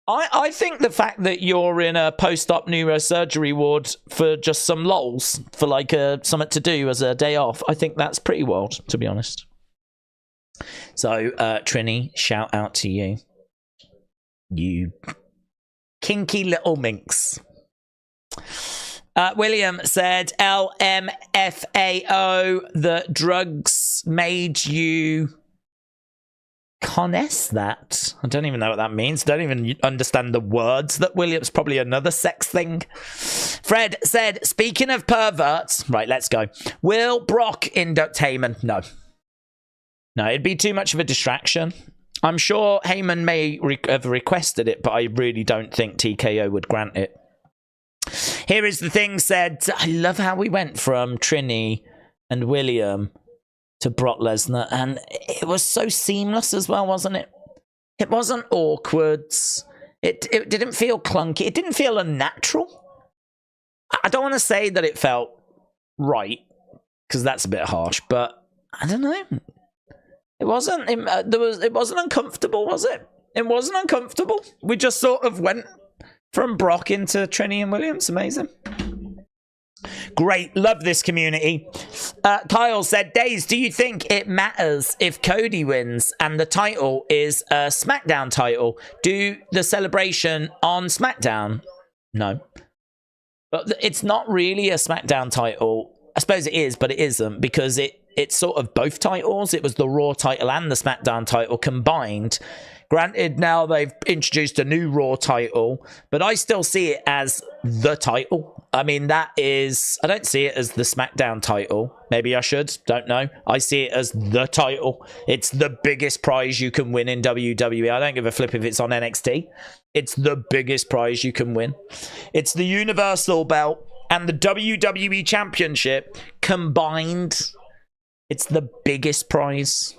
I think the fact that you're in a post-op neurosurgery ward for just some lols, for like something to do as a day off, I think that's pretty wild, to be honest. So, Trini, shout out to you. You kinky little minx. William said, LMFAO, the drugs made you... Conness that. I don't even know what that means. Don't even understand the words that Williams. Probably another sex thing. Fred said, speaking of perverts, right, let's go. Will Brock induct Heyman? No. No, it'd be too much of a distraction. I'm sure Heyman may have requested it, but I really don't think TKO would grant it. Here is the thing said, I love how we went from Trini and William to Brock Lesnar, and it was so seamless as well, wasn't it? It wasn't awkward. It didn't feel clunky. It didn't feel unnatural. I don't want to say that it felt right, because that's a bit harsh, but I don't know. It wasn't. It wasn't uncomfortable, was it? It wasn't uncomfortable. We just sort of went from Brock into Trini and Williams. Amazing. Great. Love this community. Kyle said, Days, do you think it matters if Cody wins and the title is a SmackDown title? Do the celebration on SmackDown? No. But it's not really a SmackDown title. I suppose it is, but it isn't, because it's sort of both titles. It was the Raw title and the SmackDown title combined. Granted, now they've introduced a new Raw title, but I still see it as the title. I mean, I don't see it as the SmackDown title. Maybe I should, don't know. I see it as the title. It's the biggest prize you can win in WWE. I don't give a flip if it's on NXT. It's the biggest prize you can win. It's the Universal Belt and the WWE Championship combined. It's the biggest prize.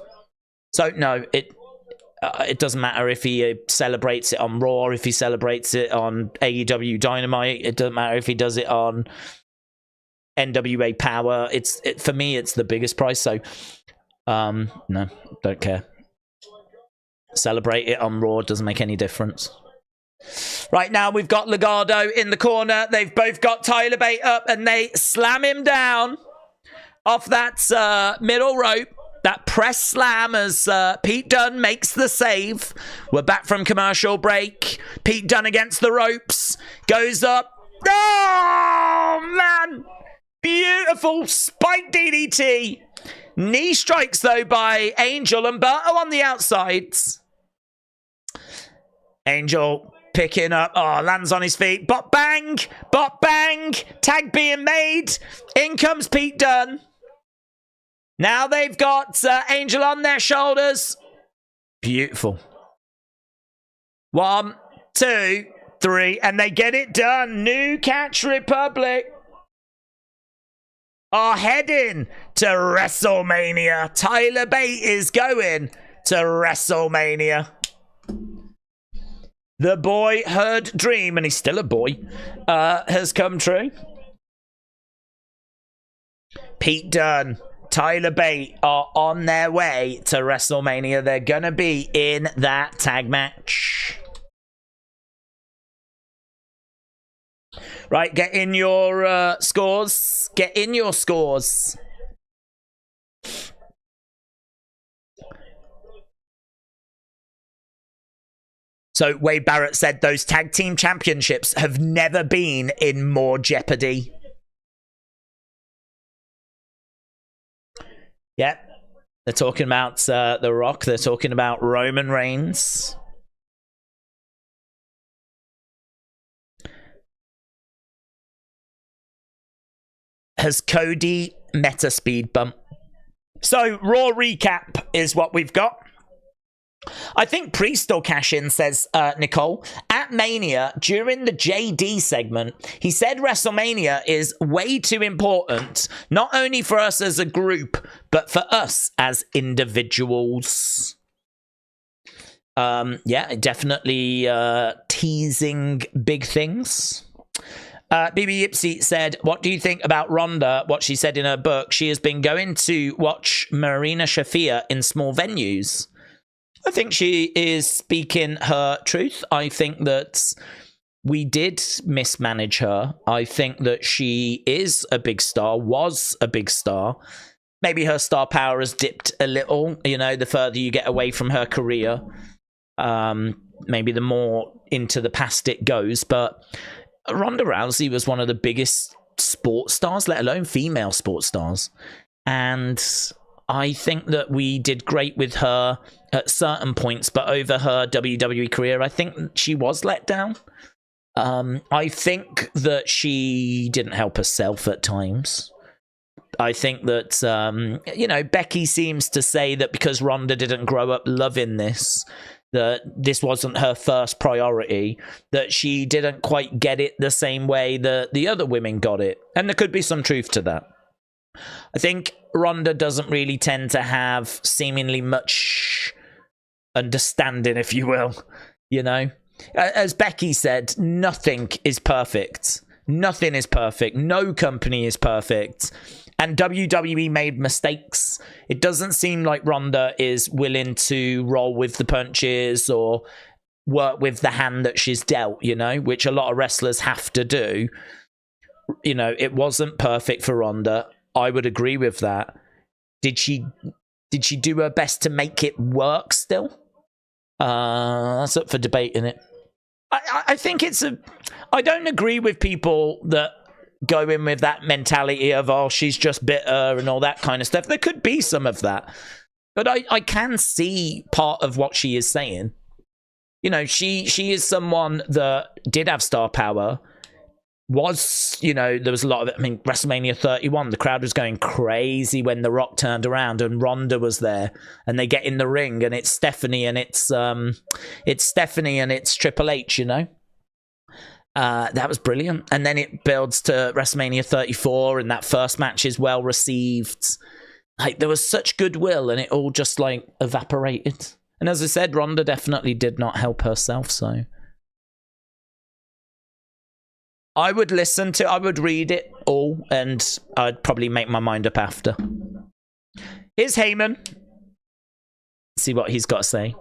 So, no, it doesn't matter if he celebrates it on Raw, if he celebrates it on AEW Dynamite. It doesn't matter if he does it on NWA Power. For me, it's the biggest prize. So, no, don't care. Celebrate it on Raw. Doesn't make any difference. Right now, we've got Legado in the corner. They've both got Tyler Bate up, and they slam him down off that middle rope. That press slam as Pete Dunne makes the save. We're back from commercial break. Pete Dunne against the ropes. Goes up. Oh, man. Beautiful spike DDT. Knee strikes, though, by Angel. Umberto on the outsides. Angel picking up. Oh, lands on his feet. Bot bang. Bot bang. Tag being made. In comes Pete Dunne. Now they've got Angel on their shoulders. Beautiful. 1, 2, 3, and they get it done. New Catch Republic are heading to WrestleMania. Tyler Bate is going to WrestleMania. The boyhood dream, and he's still a boy, has come true. Pete Dunne, Tyler Bate are on their way to WrestleMania. They're going to be in that tag match. Right, get in your scores. Get in your scores. So Wade Barrett said those tag team championships have never been in more jeopardy. Yep, they're talking about The Rock. They're talking about Roman Reigns. Has Cody met a speed bump? So, Raw recap is what we've got. I think Priest will cash in, says Nicole. At Mania, during the JD segment, he said WrestleMania is way too important, not only for us as a group, but for us as individuals. Yeah, definitely teasing big things. BB Yipsy said, what do you think about Rhonda? What she said in her book, she has been going to watch Marina Shafir in small venues. I think she is speaking her truth. I think that we did mismanage her. I think that she is a big star, was a big star. Maybe her star power has dipped a little, you know, the further you get away from her career. Maybe the more into the past it goes. But Ronda Rousey was one of the biggest sports stars, let alone female sports stars. And I think that we did great with her at certain points, but over her WWE career, I think she was let down. I think that she didn't help herself at times. I think that, you know, Becky seems to say that because Ronda didn't grow up loving this, that this wasn't her first priority, that she didn't quite get it the same way that the other women got it. And there could be some truth to that. I think Ronda doesn't really tend to have seemingly much understanding, if you will, you know. As Becky said, nothing is perfect. Nothing is perfect. No company is perfect. And WWE made mistakes. It doesn't seem like Ronda is willing to roll with the punches or work with the hand that she's dealt, you know, which a lot of wrestlers have to do. You know, it wasn't perfect for Ronda. I would agree with that. Did she do her best to make it work still? That's up for debate, isn't it? I think it's a... I don't agree with people that go in with that mentality of, oh, she's just bitter and all that kind of stuff. There could be some of that. But I can see part of what she is saying. You know, she is someone that did have star power. Was, you know, there was a lot of it. I mean, WrestleMania 31, the crowd was going crazy when The Rock turned around and Ronda was there, and they get in the ring and it's Stephanie and it's Triple H, you know. That was brilliant. And then it builds to WrestleMania 34, and that first match is well received. Like, there was such goodwill, and it all just like evaporated. And as I said, Ronda definitely did not help herself, so I would read it all, and I'd probably make my mind up after. Here's Heyman. See what he's got to say.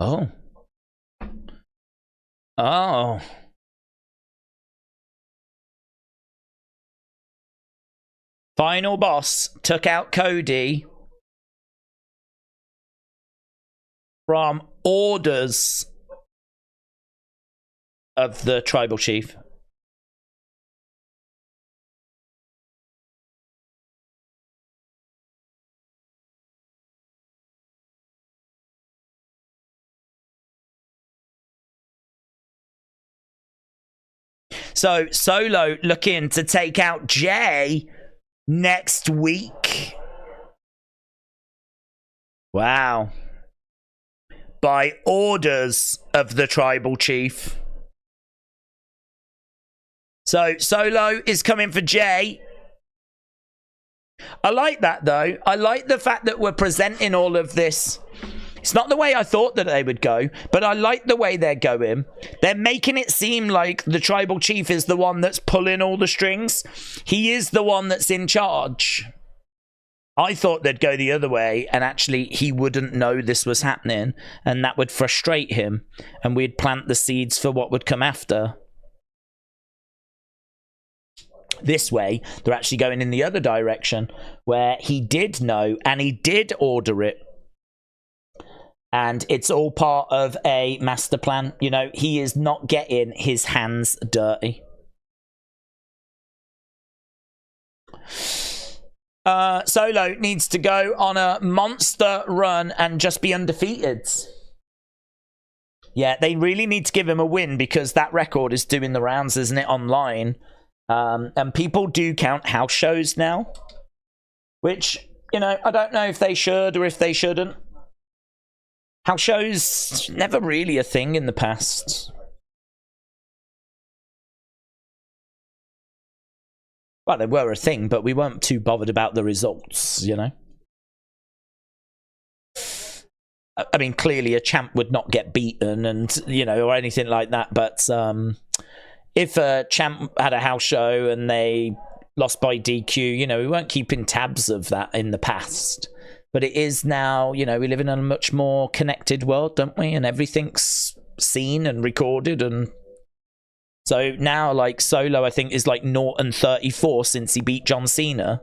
Oh. Oh. Final boss took out Cody from orders of the tribal chief. So Solo looking to take out Jay next week. Wow. By orders of the tribal chief. So Solo is coming for Jay. I like that, though. I like the fact that we're presenting all of this. It's not the way I thought that they would go, but I like the way they're going. They're making it seem like the tribal chief is the one that's pulling all the strings. He is the one that's in charge. I thought they'd go the other way, and actually he wouldn't know this was happening, and that would frustrate him, and we'd plant the seeds for what would come after. This way, they're actually going in the other direction, where he did know, and he did order it. And it's all part of a master plan. You know, he is not getting his hands dirty. Solo needs to go on a monster run and just be undefeated. Yeah, they really need to give him a win, because that record is doing the rounds, isn't it, online? And people do count house shows now. Which, you know, I don't know if they should or if they shouldn't. House shows never really a thing in the past. Well, they were a thing, but we weren't too bothered about the results, you know? I mean, clearly a champ would not get beaten and, you know, or anything like that, but if a champ had a house show and they lost by DQ, you know, we weren't keeping tabs of that in the past. But it is now, you know, we live in a much more connected world, don't we? And everything's seen and recorded. And so now, like, Solo, I think, is like 0-34 since he beat John Cena.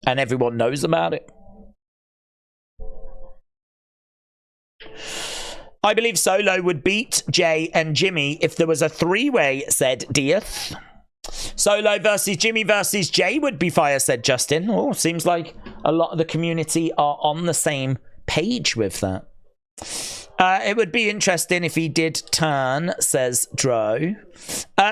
And everyone knows about it. I believe Solo would beat Jay and Jimmy if there was a three-way, said Dieth. Solo versus Jimmy versus Jay would be fire, said Justin. Oh, seems like a lot of the community are on the same page with that. It would be interesting if he did turn, says Dro.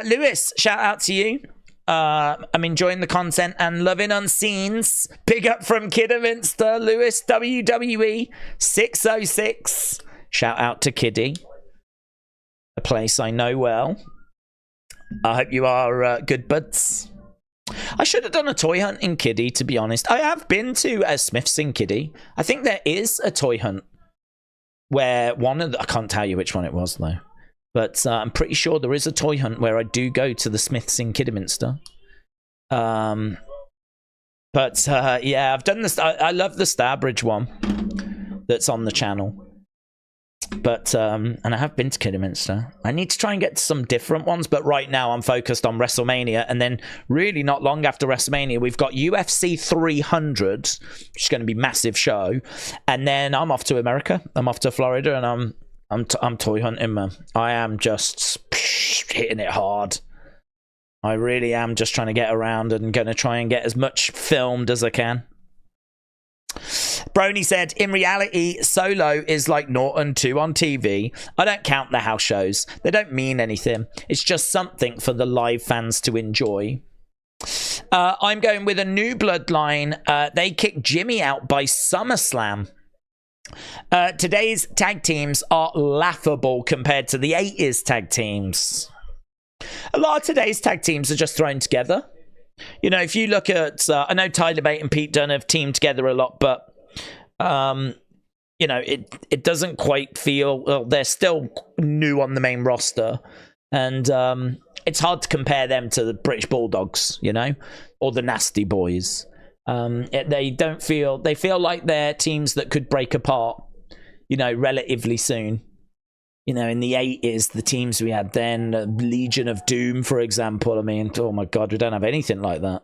Lewis, shout out to you. I'm enjoying the content and loving Unseens. Big up from Kidderminster. Lewis, WWE 606. Shout out to Kiddie, a place I know well. I hope you are good buds. I should have done a toy hunt in Kiddie, to be honest. I have been to Smith's in Kiddie. I think there is a toy hunt where one of the... I can't tell you which one it was, though. But I'm pretty sure there is a toy hunt where I do go to the Smiths in Kidderminster. But yeah, I've done this. I love the Starbridge one that's on the channel. But and I have been to Kidderminster. I need to try and get to some different ones, but right now I'm focused on WrestleMania, and then really not long after WrestleMania we've got UFC 300, which is going to be a massive show, and then I'm off to America. I'm off to Florida, and I'm toy hunting, man. I am just hitting it hard. I really am just trying to get around and going to try and get as much filmed as I can. Brony said, in reality, Solo is like Norton 2 on TV. I don't count the house shows. They don't mean anything. It's just something for the live fans to enjoy. I'm going with a new Bloodline. They kicked Jimmy out by SummerSlam. Today's tag teams are laughable compared to the 80s tag teams. A lot of today's tag teams are just thrown together. You know, if you look at, I know Tyler Bate and Pete Dunne have teamed together a lot, but, you know, it doesn't quite feel, well, they're still new on the main roster. And it's hard to compare them to the British Bulldogs, you know, or the Nasty Boys. They feel like they're teams that could break apart, you know, relatively soon. You know, in the 80s, the teams we had then, Legion of Doom, for example. I mean, oh my God, we don't have anything like that.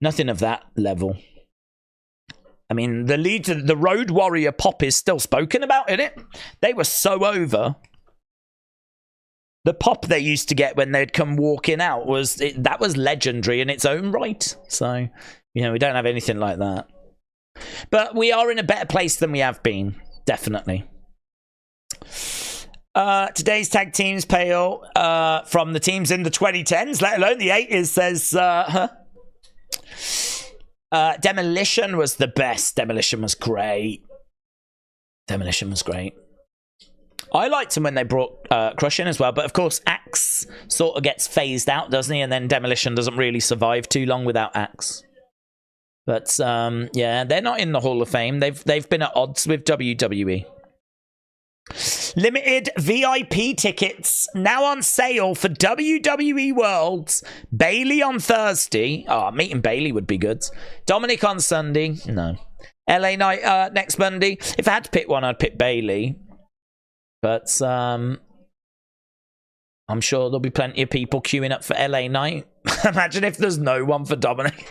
Nothing of that level. I mean, the Road Warrior pop is still spoken about, isn't it? They were so over. The pop they used to get when they'd come walking out that was legendary in its own right. So, you know, we don't have anything like that. But we are in a better place than we have been, definitely. Today's tag teams pale from the teams in the 2010s, let alone the 80s, says Demolition was the best. Demolition was great. Demolition was great. I liked them when they brought Crush in as well, but of course Axe sort of gets phased out, doesn't he? And then Demolition doesn't really survive too long without Axe. But yeah, they're not in the Hall of Fame. They've been at odds with WWE. Limited VIP tickets now on sale for WWE Worlds. Bailey on Thursday. Oh, meeting Bailey would be good. Dominik on Sunday. No. LA Knight next Monday. If I had to pick one, I'd pick Bailey. But I'm sure there'll be plenty of people queuing up for LA Knight. Imagine if there's no one for Dominik.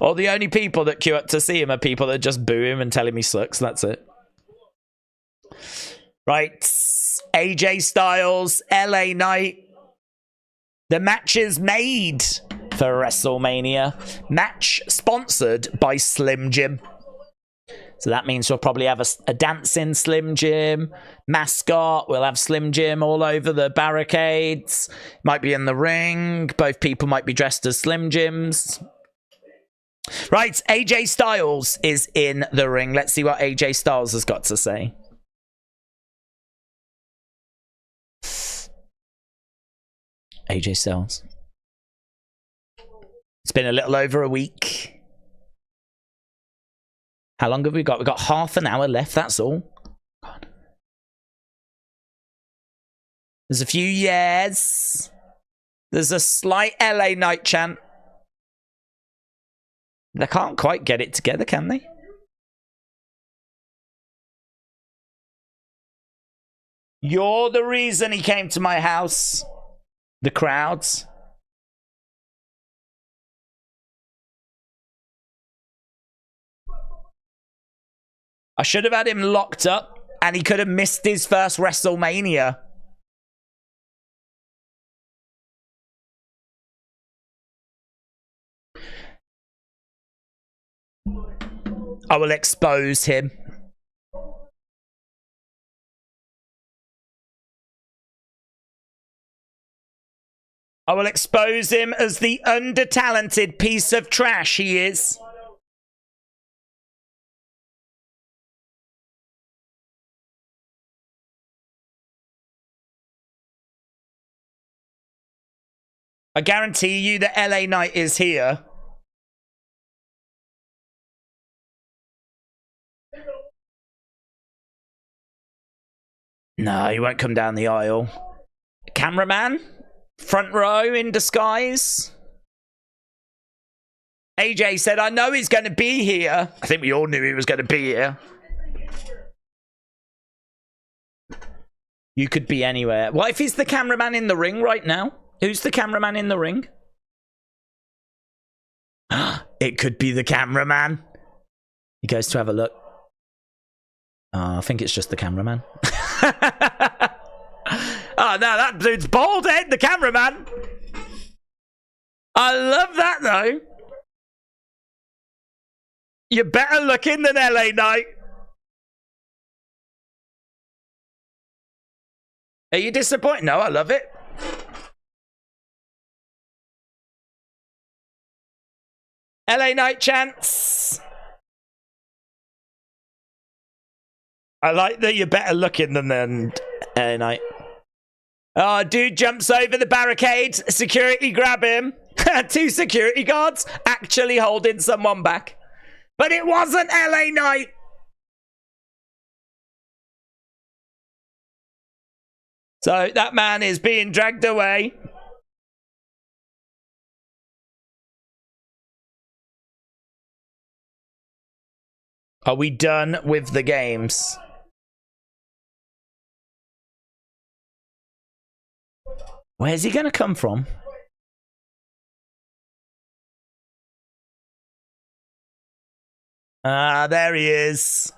Or the only people that queue up to see him are people that just boo him and tell him he sucks. That's it. Right. AJ Styles, LA Knight. The match is made for WrestleMania. Match sponsored by Slim Jim. So that means we'll probably have a dancing Slim Jim mascot. We'll have Slim Jim all over the barricades. Might be in the ring. Both people might be dressed as Slim Jims. Right, AJ Styles is in the ring. Let's see what AJ Styles has got to say. AJ Styles. It's been a little over a week. How long have we got? We've got half an hour left, that's all. God. There's a few years. There's a slight LA Knight chant. They can't quite get it together, can they? You're the reason he came to my house. The crowds. I should have had him locked up and he could have missed his first WrestleMania. I will expose him. I will expose him as the under-talented piece of trash he is. I guarantee you that LA Knight is here. No, he won't come down the aisle. Cameraman? Front row in disguise? AJ said, I know he's going to be here. I think we all knew he was going to be here. You could be anywhere. What if he's the cameraman in the ring right now? Who's the cameraman in the ring? It could be the cameraman. He goes to have a look. I think it's just the cameraman. Oh, no, that dude's bald head, the cameraman. I love that, though. You're better looking than LA Knight. Are you disappointed? No, I love it. LA Knight chants. I like that you're better looking than LA Knight. Oh, dude jumps over the barricades. Security grab him. 2 security guards actually holding someone back. But it wasn't LA Knight. So that man is being dragged away. Are we done with the games? Where's he going to come from? Ah, there he is.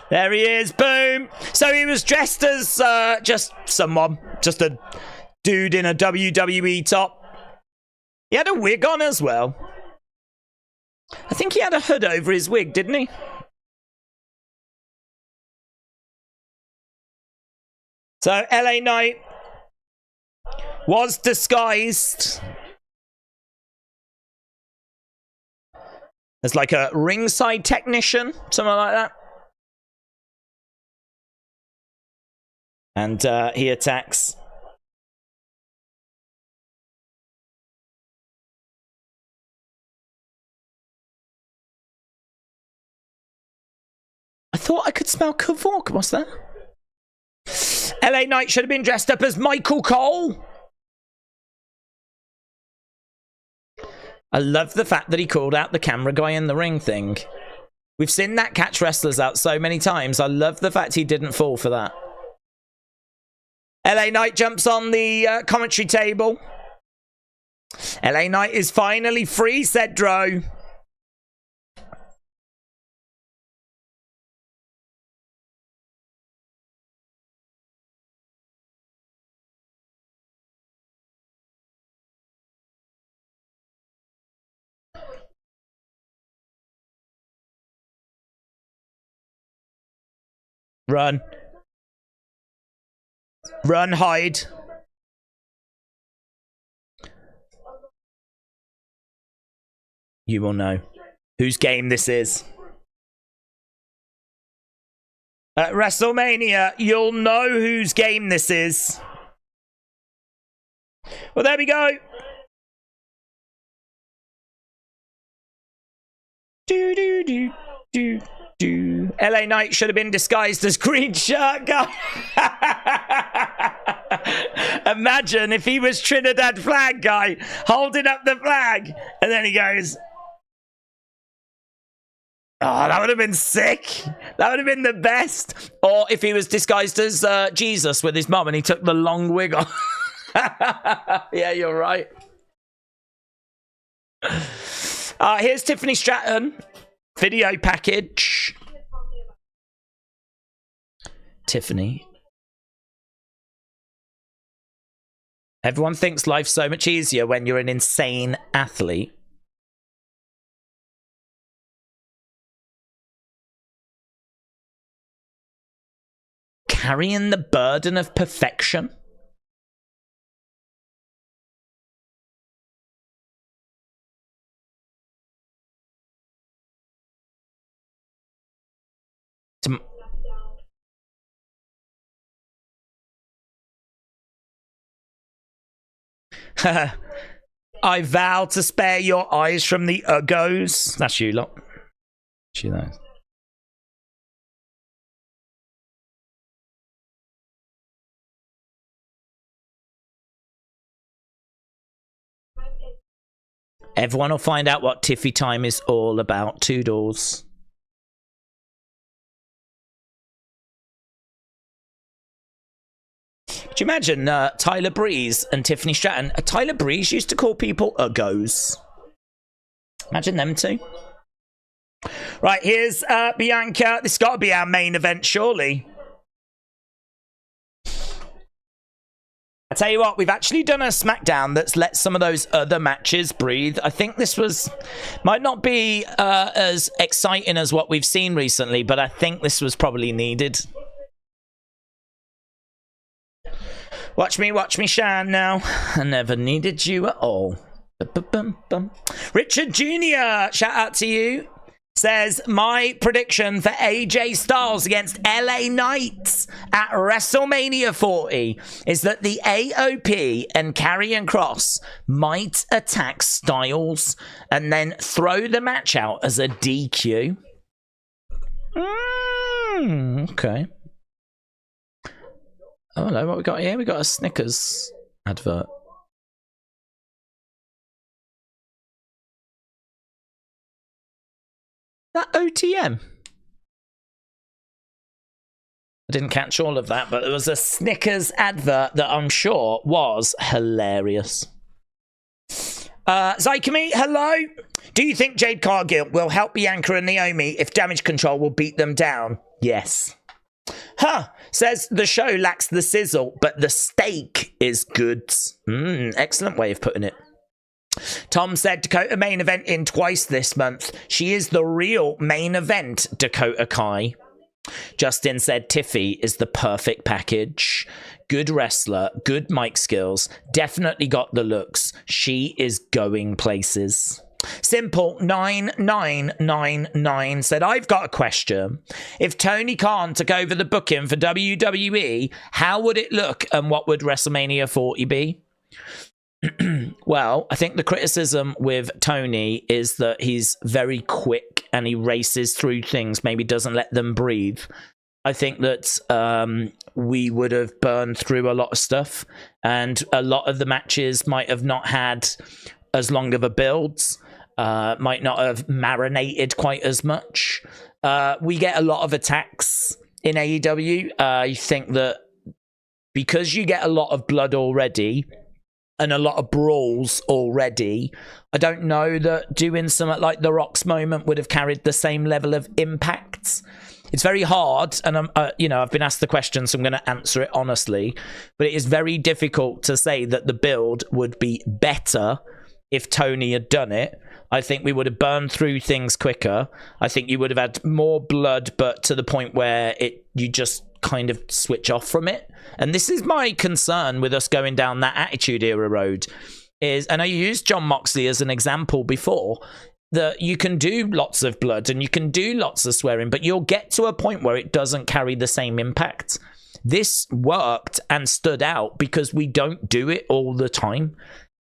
There he is. Boom. So he was dressed as just someone. Just a dude in a WWE top. He had a wig on as well. I think he had a hood over his wig, didn't he? So LA Knight was disguised as like a ringside technician, something like that. And he attacks. I thought I could smell Kavok. What's that? LA Knight should have been dressed up as Michael Cole. I love the fact that he called out the camera guy in the ring thing. We've seen that catch wrestlers out so many times. I love the fact he didn't fall for that. LA Knight jumps on the commentary table. LA Knight is finally free, said Dro. Run. Run, hide. You will know whose game this is. At WrestleMania, you'll know whose game this is. Well, there we go. Do, do, do, do. LA Knight should have been disguised as green shirt guy. Imagine if he was Trinidad flag guy holding up the flag and then he goes, oh, that would have been sick. That would have been the best. Or if he was disguised as Jesus with his mum and he took the long wig off. Yeah, you're right. Here's Tiffany Stratton. Video package. Tiffany. Everyone thinks life's so much easier when you're an insane athlete. Carrying the burden of perfection. I vow to spare your eyes from the uggos. That's you lot. She knows. Everyone will find out what Tiffy time is all about. Toodles. Could you imagine Tyler Breeze and Tiffany Stratton? Tyler Breeze used to call people uggos. Imagine them two. Right, here's Bianca. This has got to be our main event, surely. I tell you what, we've actually done a SmackDown that's let some of those other matches breathe. I think this might not be as exciting as what we've seen recently, but I think this was probably needed. Watch me shine now. I never needed you at all. Richard Jr., shout out to you. Says, my prediction for AJ Styles against LA Knight at WrestleMania 40 is that the AOP and Karrion Kross might attack Styles and then throw the match out as a DQ. Okay. Oh, hello, what we got here? We got a Snickers advert. That OTM? I didn't catch all of that, but there was a Snickers advert that I'm sure was hilarious. Zycamy, hello. Do you think Jade Cargill will help Bianca and Naomi if Damage Control will beat them down? Yes. Huh, says the show lacks the sizzle, but the steak is good. Excellent way of putting it. Tom said Dakota main event in twice this month. She is the real main event, Dakota Kai. Justin said Tiffy is the perfect package. Good wrestler, good mic skills, definitely got the looks. She is going places. Simple 9999 said, I've got a question. If Tony Khan took over the booking for WWE, how would it look and what would WrestleMania 40 be? Well, I think the criticism with Tony is that he's very quick and he races through things, maybe doesn't let them breathe. I think that we would have burned through a lot of stuff, and a lot of the matches might have not had as long of a build, might not have marinated quite as much. We get a lot of attacks in AEW. I think that because you get a lot of blood already, and a lot of brawls already, I don't know that doing something like the Rock's moment would have carried the same level of impact. It's very hard, and I've been asked the question, so I'm going to answer it honestly. But it is very difficult to say that the build would be better if Tony had done it. I think we would have burned through things quicker. I think you would have had more blood, but to the point where you just kind of switch off from it. And this is my concern with us going down that Attitude Era road. And I used John Moxley as an example before, that you can do lots of blood and you can do lots of swearing, but you'll get to a point where it doesn't carry the same impact. This worked and stood out because we don't do it all the time.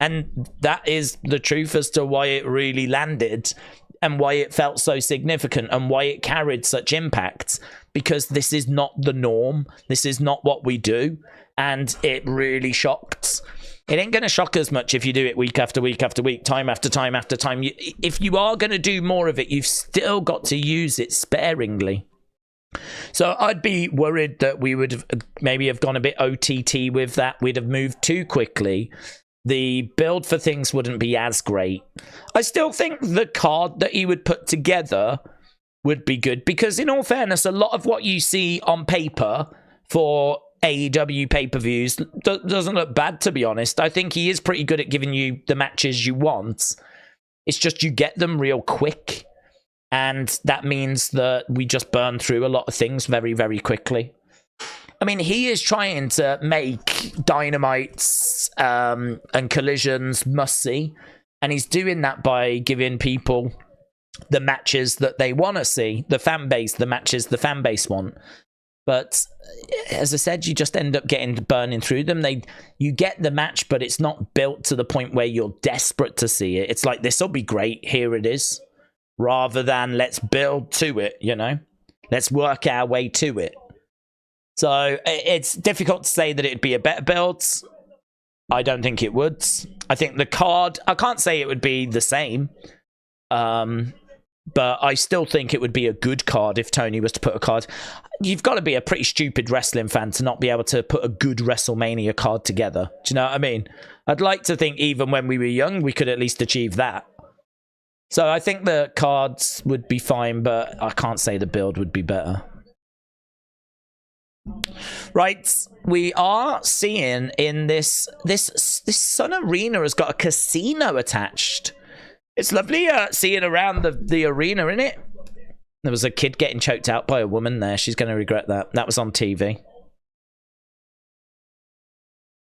And that is the truth as to why it really landed and why it felt so significant and why it carried such impact, because this is not the norm. This is not what we do. And it really shocked. It ain't going to shock as much if you do it week after week after week, time after time after time. If you are going to do more of it, you've still got to use it sparingly. So I'd be worried that we would have maybe have gone a bit OTT with that. We'd have moved too quickly. The build for things wouldn't be as great. I still think the card that he would put together would be good, because in all fairness, a lot of what you see on paper for AEW pay-per-views doesn't look bad, to be honest. I think he is pretty good at giving you the matches you want. It's just you get them real quick, and that means that we just burn through a lot of things very, very quickly. I mean, he is trying to make Dynamites and Collisions must-see, and he's doing that by giving people the matches that they want to see, the fan base, the matches the fan base want. But as I said, you just end up burning through them. You get the match, but it's not built to the point where you're desperate to see it. It's like, this will be great, here it is, rather than let's build to it, Let's work our way to it. So it's difficult to say that it'd be a better build. I don't think it would. I think the card, I can't say it would be the same. But I still think it would be a good card if Tony was to put a card. You've got to be a pretty stupid wrestling fan to not be able to put a good WrestleMania card together. Do you know what I mean? I'd like to think even when we were young, we could at least achieve that. So I think the cards would be fine, but I can't say the build would be better. Right, we are seeing in this Sun Arena has got a casino attached. It's lovely seeing around the arena, isn't it? There was a kid getting choked out by a woman there. She's going to regret that. That was on TV.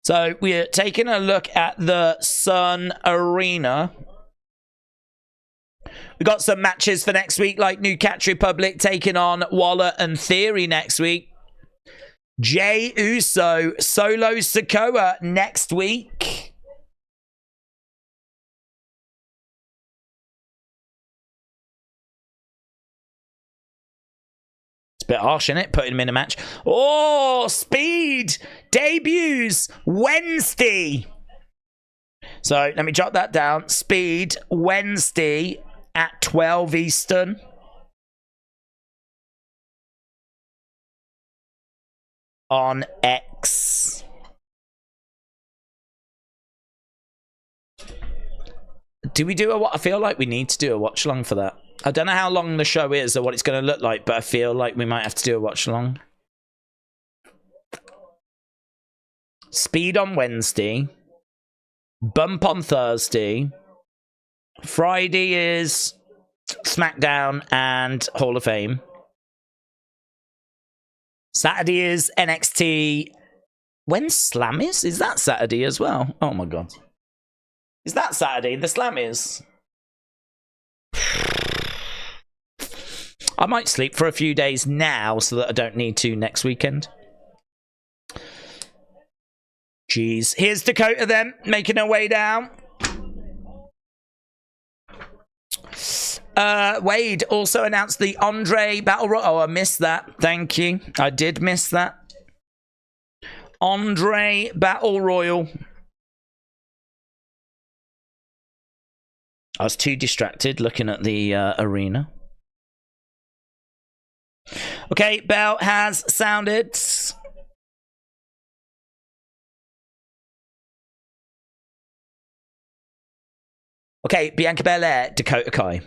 So we're taking a look at the Sun Arena. We got some matches for next week, like New Catch Republic taking on Waller and Theory next week. Jey Uso, Solo Sikoa next week. It's a bit harsh, isn't it? Putting him in a match. Oh, Speed debuts Wednesday. So let me jot that down. Speed Wednesday at 12 Eastern. On X. Do we do I feel like we need to do a watch along for that. I don't know how long the show is or what it's going to look like, but I feel like we might have to do a watch along. Speed on Wednesday. Bump on Thursday. Friday is SmackDown and Hall of Fame. Saturday is NXT. When Slam is? Is that Saturday as well? Oh my god. Is that Saturday? The Slam is? I might sleep for a few days now so that I don't need to next weekend. Jeez. Here's Dakota then, making her way down. Wade also announced the Andre Battle Royal. Oh, I missed that. Thank you. I did miss that. Andre Battle Royal. I was too distracted looking at the arena. Okay, bell has sounded. Okay, Bianca Belair, Dakota Kai.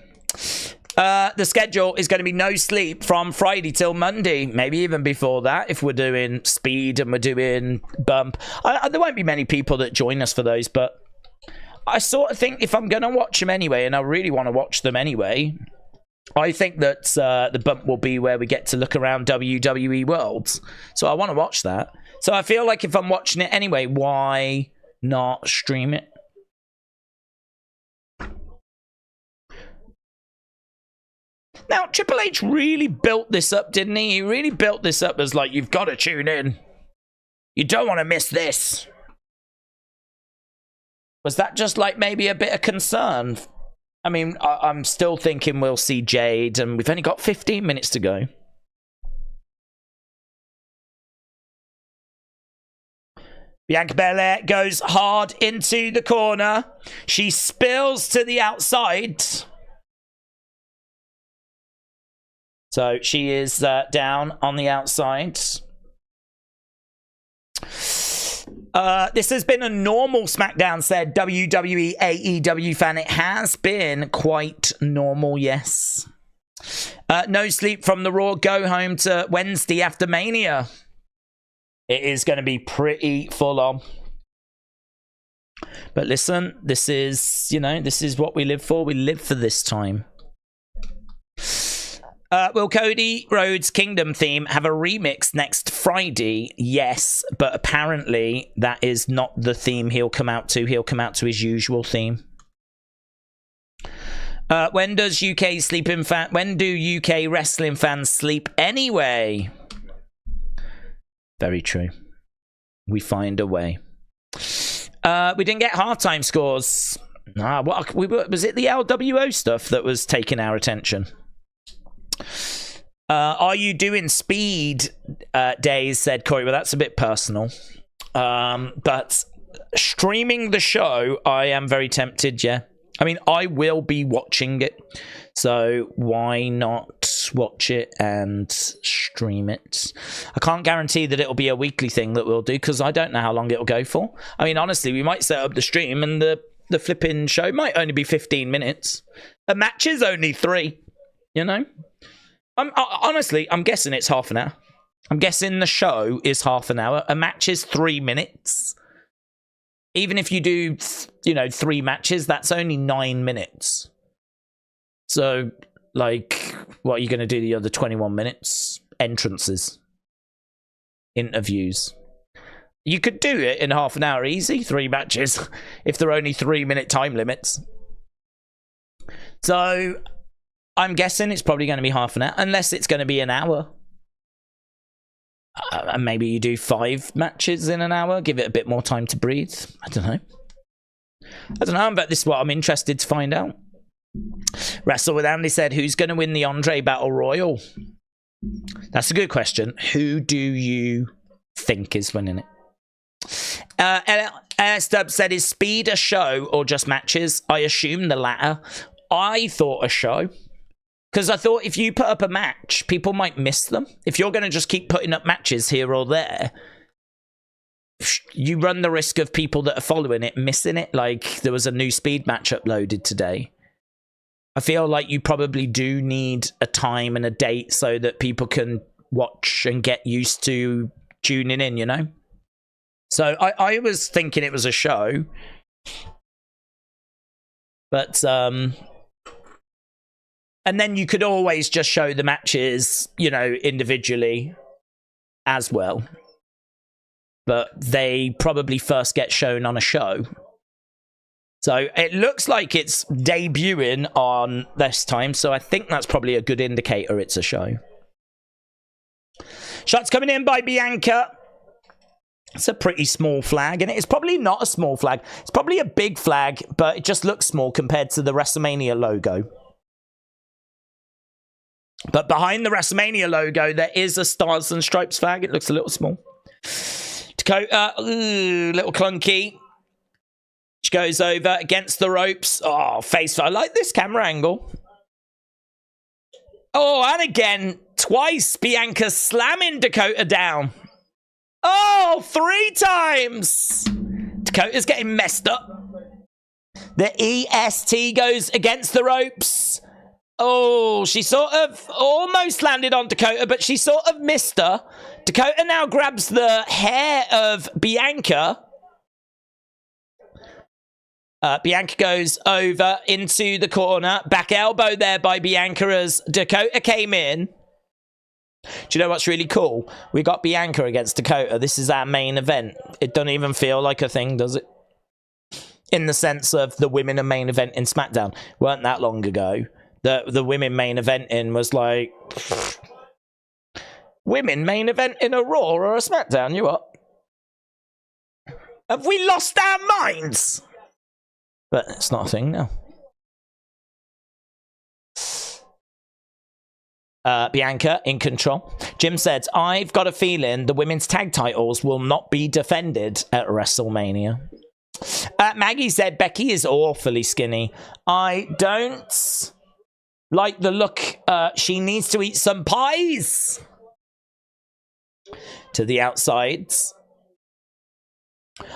The schedule is going to be no sleep from Friday till Monday, maybe even before that if we're doing Speed and we're doing Bump. There won't be many people that join us for those, but I sort of think if I'm going to watch them anyway, and I really want to watch them anyway, I think that the Bump will be where we get to look around WWE Worlds. So I want to watch that. So I feel like if I'm watching it anyway, why not stream it? Now, Triple H really built this up, didn't he? He really built this up as like, you've got to tune in. You don't want to miss this. Was that just like maybe a bit of concern? I mean, I'm still thinking we'll see Jade, and we've only got 15 minutes to go. Bianca Belair goes hard into the corner. She spills to the outside. So she is down on the outside. This has been a normal SmackDown, said WWE AEW fan. It has been quite normal, yes. No sleep from the Raw. Go home to Wednesday after Mania. It is going to be pretty full on. But listen, this is, you know, this is what we live for. We live for this time. Will Cody Rhodes' Kingdom theme have a remix next Friday? Yes, but apparently that is not the theme he'll come out to. He'll come out to his usual theme. When does UK sleeping fan? When do UK wrestling fans sleep anyway? Very true. We find a way. We didn't get halftime scores. Was it the LWO stuff that was taking our attention? Are you doing Speed days, said Corey? Well, that's a bit personal. But streaming the show, I am very tempted, yeah. I mean, I will be watching it, so why not watch it and stream it? I can't guarantee that it'll be a weekly thing that we'll do, because I don't know how long it'll go for. I mean, honestly, we might set up the stream and the flipping show might only be 15 minutes. A match is only 3, you know? Honestly, I'm guessing it's half an hour. I'm guessing the show is half an hour. A match is 3 minutes. Even if you do, you know, 3 matches, that's only 9 minutes. So, like, what are you going to do the other 21 minutes? Entrances. Interviews. You could do it in half an hour easy, 3 matches, if they're only 3-minute time limits. So, I'm guessing it's probably going to be half an hour, unless it's going to be an hour. And maybe you do 5 matches in an hour, give it a bit more time to breathe. I don't know, but this is what I'm interested to find out. Wrestle with Andy said, who's going to win the Andre Battle Royal? That's a good question. Who do you think is winning it? LSW said, is speed a show or just matches? I assume the latter. I thought a show. Because I thought if you put up a match, people might miss them. If you're going to just keep putting up matches here or there, you run the risk of people that are following it missing it. Like, there was a new speed match uploaded today. I feel like you probably do need a time and a date so that people can watch and get used to tuning in, you know? So I was thinking it was a show. But, and then you could always just show the matches, you know, individually as well. But they probably first get shown on a show. So it looks like it's debuting on this time. So I think that's probably a good indicator it's a show. Shots coming in by Bianca. It's a pretty small flag. And it's probably not a small flag. It's probably a big flag, but it just looks small compared to the WrestleMania logo. But behind the WrestleMania logo, there is a Stars and Stripes flag. It looks a little small. Dakota, little clunky. She goes over against the ropes. Oh, face. I like this camera angle. Oh, and again, twice Bianca slamming Dakota down. Oh, 3 times. Dakota's getting messed up. The EST goes against the ropes. Oh, she sort of almost landed on Dakota, but she sort of missed her. Dakota now grabs the hair of Bianca. Bianca goes over into the corner. Back elbow there by Bianca as Dakota came in. Do you know what's really cool? We got Bianca against Dakota. This is our main event. It doesn't even feel like a thing, does it? In the sense of the women are main event in SmackDown. Weren't that long ago. The women main event in was like... Women main event in a Raw or a SmackDown, you what? Have we lost our minds? But it's not a thing now. Bianca in control. Jim said, I've got a feeling the women's tag titles will not be defended at WrestleMania. Maggie said, Becky is awfully skinny. I don't like the look. She needs to eat some pies. To the outsides.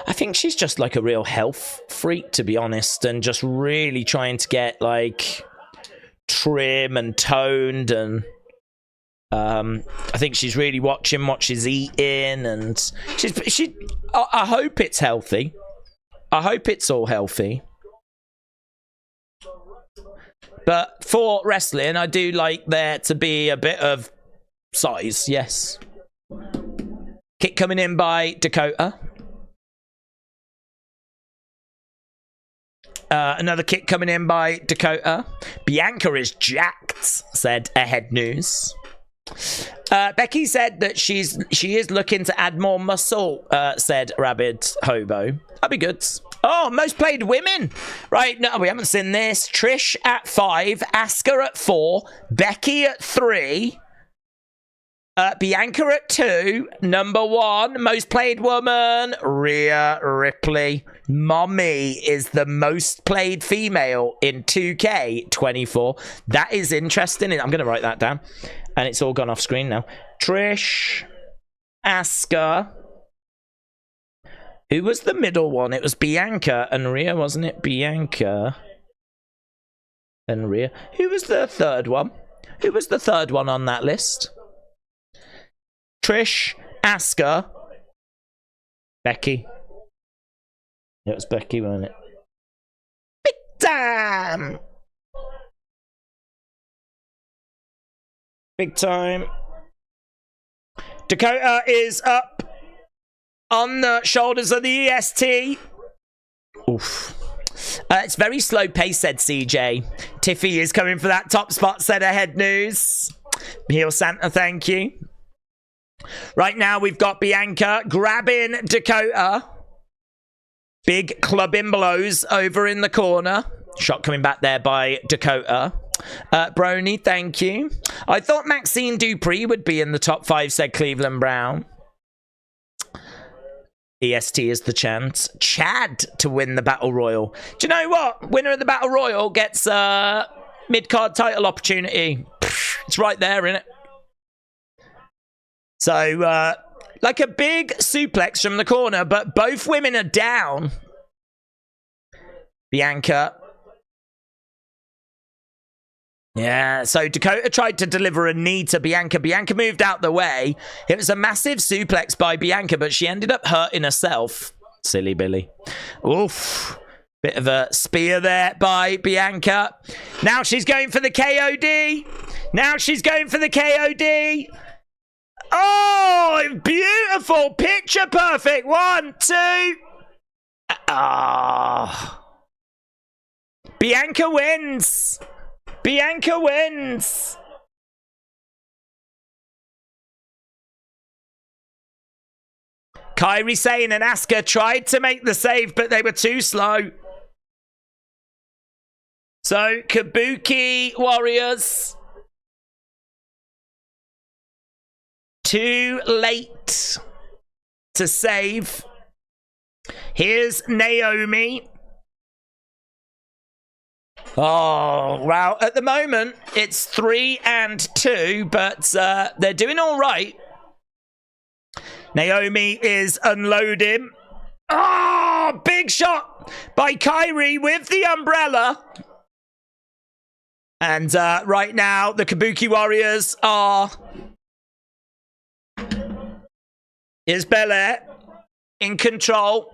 I think she's just like a real health freak, to be honest, and just really trying to get like trim and toned, and I think she's really watching what she's eating, and I hope it's healthy. I hope it's all healthy. But for wrestling, I do like there to be a bit of size, yes. Kick coming in by Dakota. Another kick coming in by Dakota. Bianca is jacked, said Ahead News. Becky said that she is looking to add more muscle, said Rabid Hobo. That'd be good. Oh, most played women. Right, no, we haven't seen this. Trish at 5, Asuka at 4, Becky at 3. Bianca at 2. Number 1, most played woman, Rhea Ripley. Mommy is the most played female in 2K24. That is interesting. I'm going to write that down. And it's all gone off screen now. Trish, Asuka. Who was the middle one? It was Bianca and Rhea, wasn't it? Bianca and Rhea. Who was the third one? Who was the third one on that list? Trish, Asuka, Becky. It was Becky, wasn't it? Big time! Big time. Dakota is up on the shoulders of the EST. Oof. It's very slow pace, said CJ. Tiffy is coming for that top spot, said ahead news. Heel Santa, thank you. Right now, we've got Bianca grabbing Dakota. Big clubbing blows over in the corner. Shot coming back there by Dakota. Brony, thank you. I thought Maxine Dupree would be in the top 5, said Cleveland Brown. EST is the chance. Chad to win the Battle Royal. Do you know what? Winner of the Battle Royal gets a mid-card title opportunity. It's right there, isn't it? So, like a big suplex from the corner, but both women are down. Bianca. Yeah, so Dakota tried to deliver a knee to Bianca. Bianca moved out the way. It was a massive suplex by Bianca, but she ended up hurting herself. Silly Billy. Oof. Bit of a spear there by Bianca. Now she's going for the KOD. Now she's going for the KOD. Oh, beautiful. Picture perfect. 1, 2. Ah. Bianca wins. Bianca wins. Kairi Sane and Asuka tried to make the save, but they were too slow. So, Kabuki Warriors. Too late to save. Here's Naomi. Oh, wow. At the moment, it's 3-2, but they're doing all right. Naomi is unloading. Oh, big shot by Kairi with the umbrella. And right now, the Kabuki Warriors are... Is Belair in control.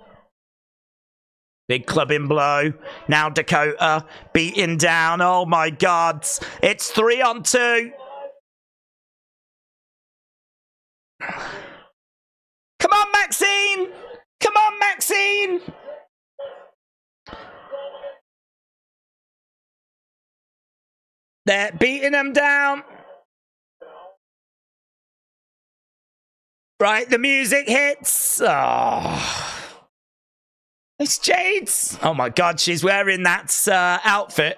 Big clubbing blow. Now Dakota beating down. Oh my God. It's 3-on-2. Come on, Maxine. Come on, Maxine. They're beating them down. Right, the music hits. Oh. It's Jade's. Oh my God, she's wearing that outfit.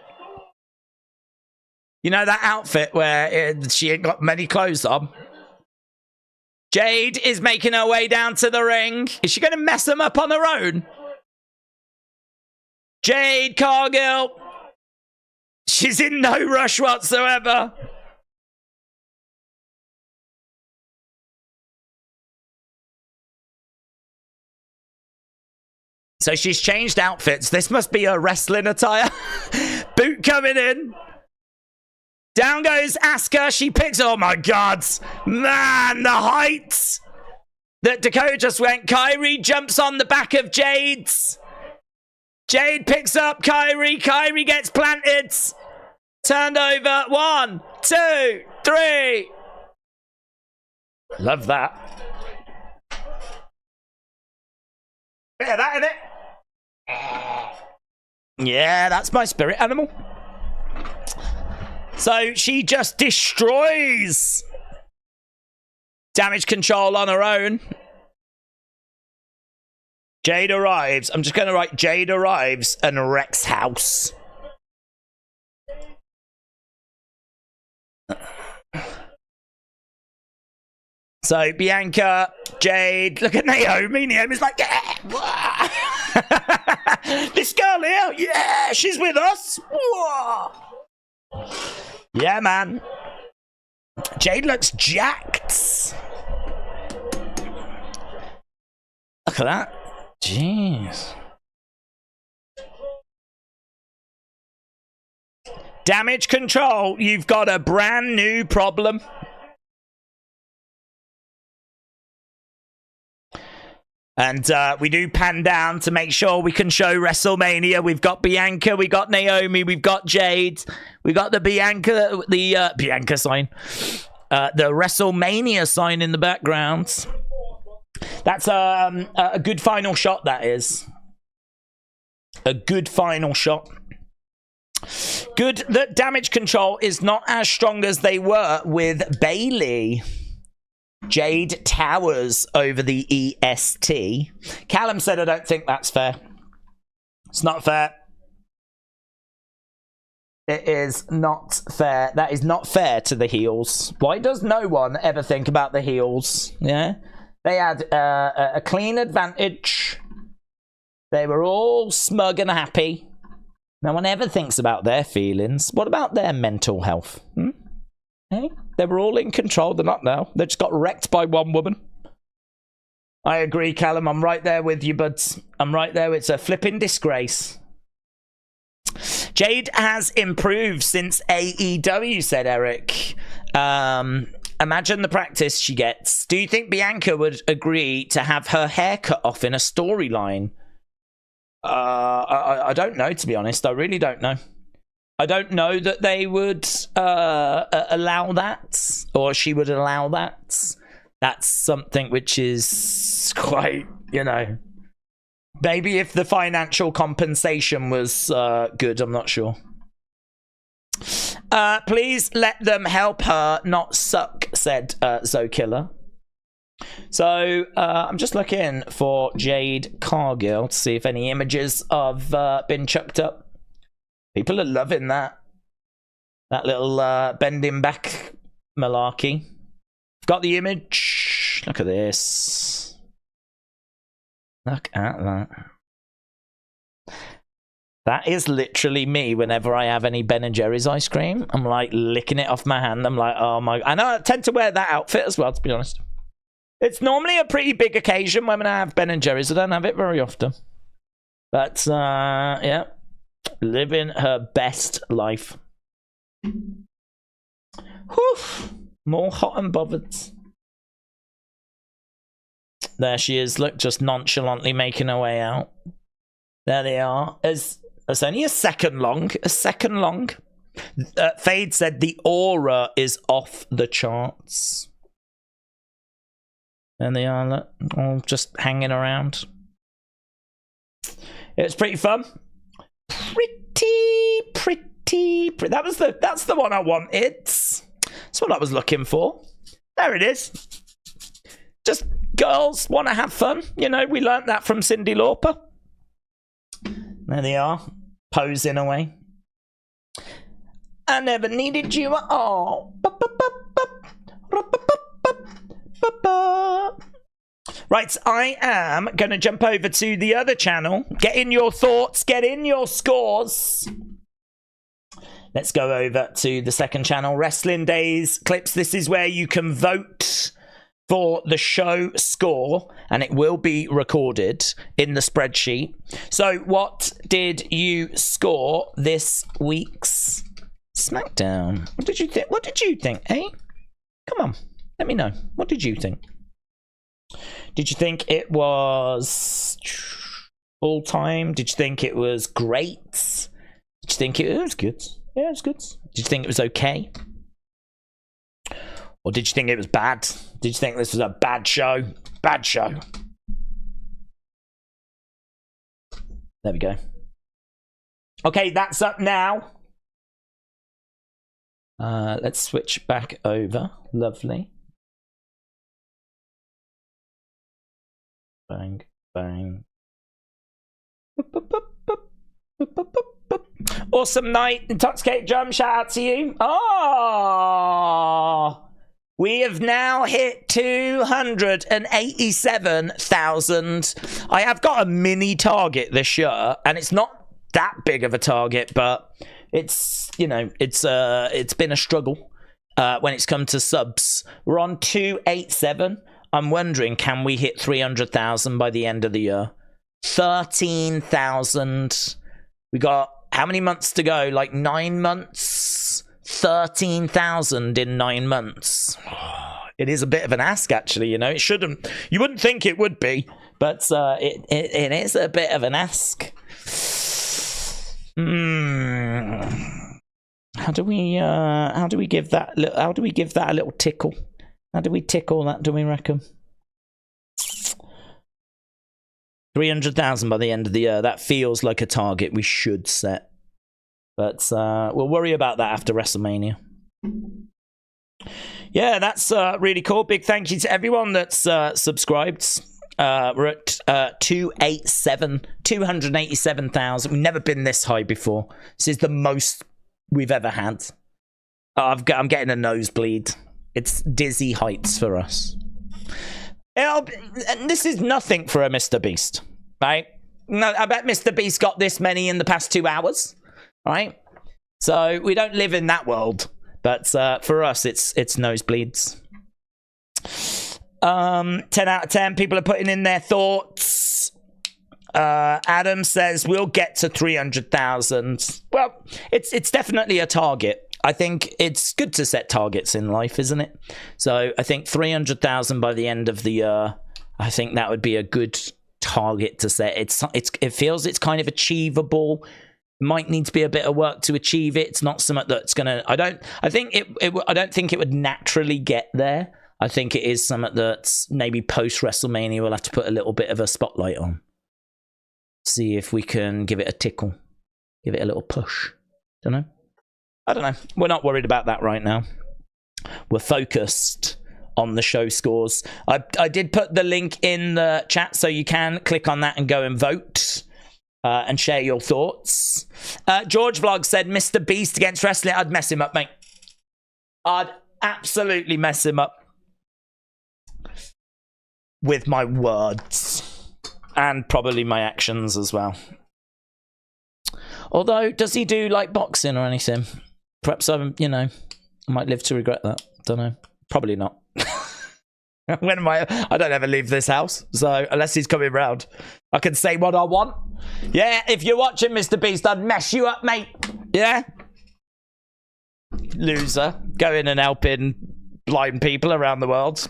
You know that outfit where she ain't got many clothes on? Jade is making her way down to the ring. Is she going to mess them up on her own? Jade Cargill. She's in no rush whatsoever. So she's changed outfits. This must be a wrestling attire. Boot coming in. Down goes Asuka. She picks... Oh, my God. Man, the heights that Dakota just went. Kairi jumps on the back of Jade's. Jade picks up Kairi. Kairi gets planted. Turned over. 1, 2, 3. Love that. Bit of that in it. Yeah, that's my spirit animal. So she just destroys damage control on her own. Jade arrives. I'm just going to write Jade arrives and wrecks house. So Bianca, Jade, look at Naomi. Naomi's like, yeah. This girl here, yeah, she's with us. Whoa. Yeah, man. Jade looks jacked. Look at that. Jeez. Damage control, you've got a brand new problem. And we do pan down to make sure we can show WrestleMania. We've got Bianca, we got Naomi, we've got Jade, we got the Bianca sign, the WrestleMania sign in the background. That's a good final shot. That is a good final shot. Good that damage control is not as strong as they were with Bayley. Jade towers over the EST. Callum said, I don't think that's fair. It's not fair. It is not fair. That is not fair to the heels. Why does no one ever think about the heels? Yeah? They had a clean advantage. They were all smug and happy. No one ever thinks about their feelings. What about their mental health? Hey? They were all in control. They're not now. They just got wrecked by one woman. I agree, Callum. I'm right there with you, buds. I'm right there. It's a flipping disgrace. Jade has improved since AEW, said Eric. Imagine the practice she gets. Do you think Bianca would agree to have her hair cut off in a storyline? I don't know, to be honest. I really don't know. I don't know that they would allow that, or she would allow that. That's something which is quite, you know, maybe if the financial compensation was good, I'm not sure. Please let them help her not suck, said Zokiller. So I'm just looking for Jade Cargill to see if any images have been chucked up. People are loving that. That little bending back malarkey. Got the image. Look at this. Look at that. That is literally me whenever I have any Ben & Jerry's ice cream. I'm like licking it off my hand. I'm like, oh my... I know I tend to wear that outfit as well, to be honest. It's normally a pretty big occasion when I have Ben & Jerry's. I don't have it very often. But, yeah. Living her best life. Whew. More hot and bothered. There she is. Look, just nonchalantly making her way out. There they are. It's only a second long. A second long. Fade said the aura is off the charts. And they are, look, all just hanging around. It's pretty fun. Pretty. That's the one I wanted. That's what I was looking for. There it is. Just girls want to have fun. You know, we learnt that from Cyndi Lauper. There they are, posing away. I never needed you at all. Right, I am going to jump over to the other channel. Get in your thoughts, get in your scores. Let's go over to the second channel, Wrestling Days Clips. This is where you can vote for the show score, and it will be recorded in the spreadsheet. So what did you score this week's SmackDown? What did you think? What did you think, eh? Come on, let me know. What did you think? Did you think it was all time? Did you think it was great? Did you think it was good? Yeah, it was good. Did you think it was okay? Or did you think it was bad? Did you think this was a bad show? Bad show. There we go. Okay, that's up now. Let's switch back over. Lovely. Bang, bang. Awesome night. Intoxicated Drum, shout out to you. Oh, We have now hit 287,000. I have got a mini target this year, and it's not that big of a target, but it's, you know, it's been a struggle when it's come to subs. We're on 287. I'm wondering, can we hit 300,000 by the end of the year? 13,000. We got how many months to go? Like 9 months. 13,000 in 9 months. It is a bit of an ask, actually. You know, it shouldn't. You wouldn't think it would be, but it is a bit of an ask. How do we give that a little tickle? How do we tickle that? Do we reckon 300,000 by the end of the year? That feels like a target we should set. But we'll worry about that after WrestleMania. Yeah, that's really cool. Big thank you to everyone that's subscribed. We're at 287,000. We've never been this high before. This is the most we've ever had. I'm getting a nosebleed. It's dizzy heights for us. This is nothing for a Mr. Beast, right? No, I bet Mr. Beast got this many in the past 2 hours. Right, so we don't live in that world, but for us, it's nosebleeds. 10 out of 10. People are putting in their thoughts. Adam says we'll get to 300,000. Well, it's definitely a target. I think it's good to set targets in life, isn't it? So I think 300,000 by the end of the year. I think that would be a good target to set. It feels it's kind of achievable. Might need to be a bit of work to achieve it. It's not something that's gonna. I don't think it would naturally get there. I think it is something that's maybe post WrestleMania we'll have to put a little bit of a spotlight on. See if we can give it a tickle, give it a little push. I don't know. We're not worried about that right now. We're focused on the show scores. I did put the link in the chat, so you can click on that and go and vote. And share your thoughts. George Vlog said, Mr. Beast against wrestling. I'd mess him up, mate. I'd absolutely mess him up. With my words. And probably my actions as well. Although, does he do, like, boxing or anything? Perhaps, I might live to regret that. Don't know. Probably not. When am I don't ever leave this house, so unless he's coming round, I can say what I want. Yeah, if you're watching Mr. Beast, I'd mess you up, mate. Yeah, loser, going and helping blind people around the world.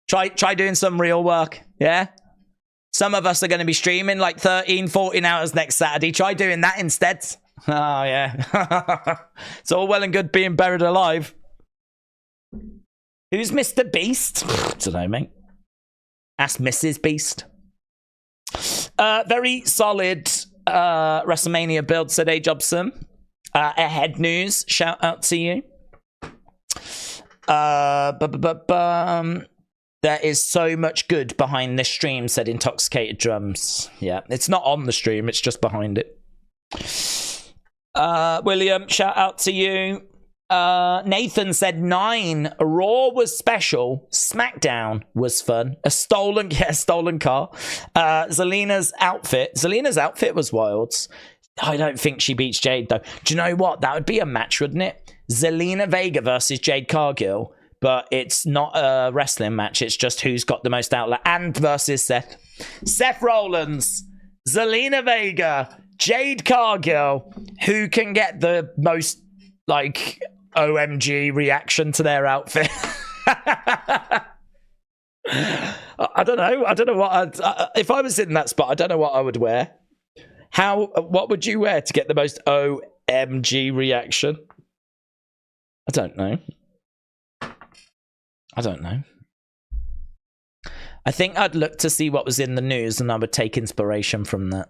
Try doing some real work. Yeah, some of us are going to be streaming like 13, 14 hours next Saturday. Try doing that instead. Oh yeah, it's all well and good being buried alive. Who's Mr. Beast? I don't know, mate. Ask Mrs. Beast. Very solid WrestleMania build, said A. Jobson. Ahead news, shout out to you. There is so much good behind this stream, said Intoxicated Drums. Yeah, it's not on the stream, it's just behind it. William, shout out to you. Nathan said 9. Raw was special. SmackDown was fun. A stolen car. Zelina's outfit was wild. I don't think she beats Jade though. Do you know what? That would be a match, wouldn't it? Zelina Vega versus Jade Cargill, but it's not a wrestling match. It's just who's got the most outlet. And versus Seth Rollins, Zelina Vega, Jade Cargill. Who can get the most OMG reaction to their outfit? I don't know what if I was in that spot, I don't know what I would wear. What would you wear to get the most OMG reaction? I don't know. I think I'd look to see what was in the news and I would take inspiration from that.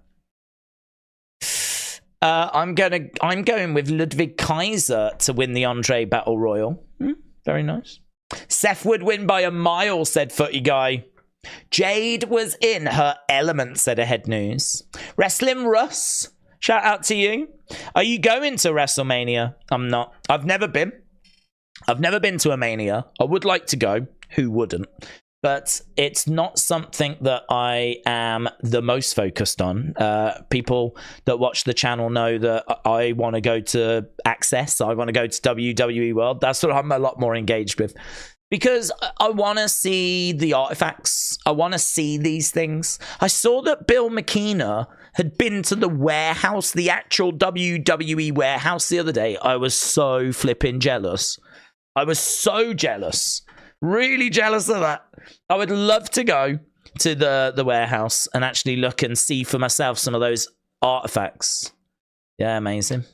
I'm going with Ludwig Kaiser to win the Andre Battle Royal. Very nice. Seth would win by a mile, said Footy Guy. Jade was in her element, said Ahead News. Wrestling Russ, shout out to you. Are you going to WrestleMania? I'm not. I've never been. I've never been to a Mania. I would like to go. Who wouldn't? But it's not something that I am the most focused on. People that watch the channel know that I want to go to Access. I want to go to WWE World. That's what I'm a lot more engaged with. Because I want to see the artifacts. I want to see these things. I saw that Bill McKenna had been to the warehouse, the actual WWE warehouse the other day. I was so flipping jealous. I was so jealous. Really jealous of that. I would love to go to the warehouse and actually look and see for myself some of those artifacts. Yeah, amazing.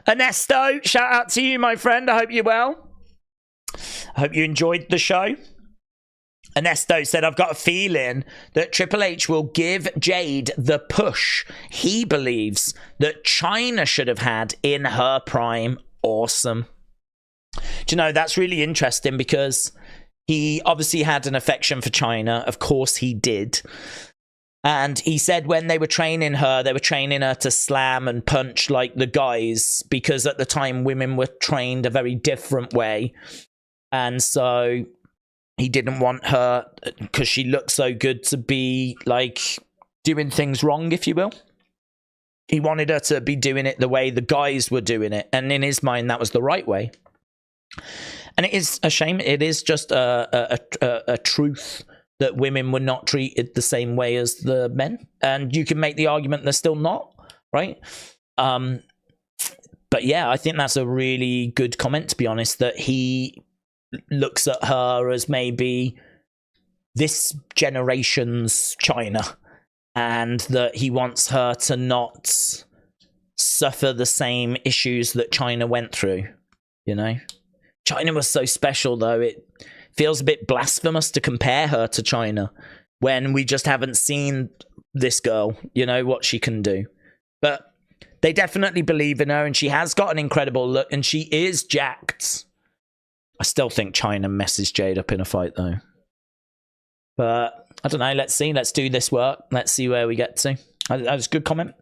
Ernesto, shout out to you, my friend. I hope you're well. I hope you enjoyed the show. Ernesto said, I've got a feeling that Triple H will give Jade the push he believes that China should have had in her prime. Awesome. Do you know, that's really interesting because he obviously had an affection for China. Of course he did. And he said when they were training her to slam and punch like the guys because at the time women were trained a very different way. And so he didn't want her, because she looked so good, to be like doing things wrong, if you will. He wanted her to be doing it the way the guys were doing it. And in his mind, that was the right way. And it is a shame. It is just a truth that women were not treated the same way as the men. And you can make the argument they're still not, right? But yeah, I think that's a really good comment, to be honest, that he looks at her as maybe this generation's China, and that he wants her to not suffer the same issues that China went through, you know? China was so special, though. It feels a bit blasphemous to compare her to China when we just haven't seen this girl, you know, what she can do. But they definitely believe in her, and she has got an incredible look, and she is jacked. I still think China messes Jade up in a fight, though. But I don't know. Let's see. Let's do this work. Let's see where we get to. That was a good comment.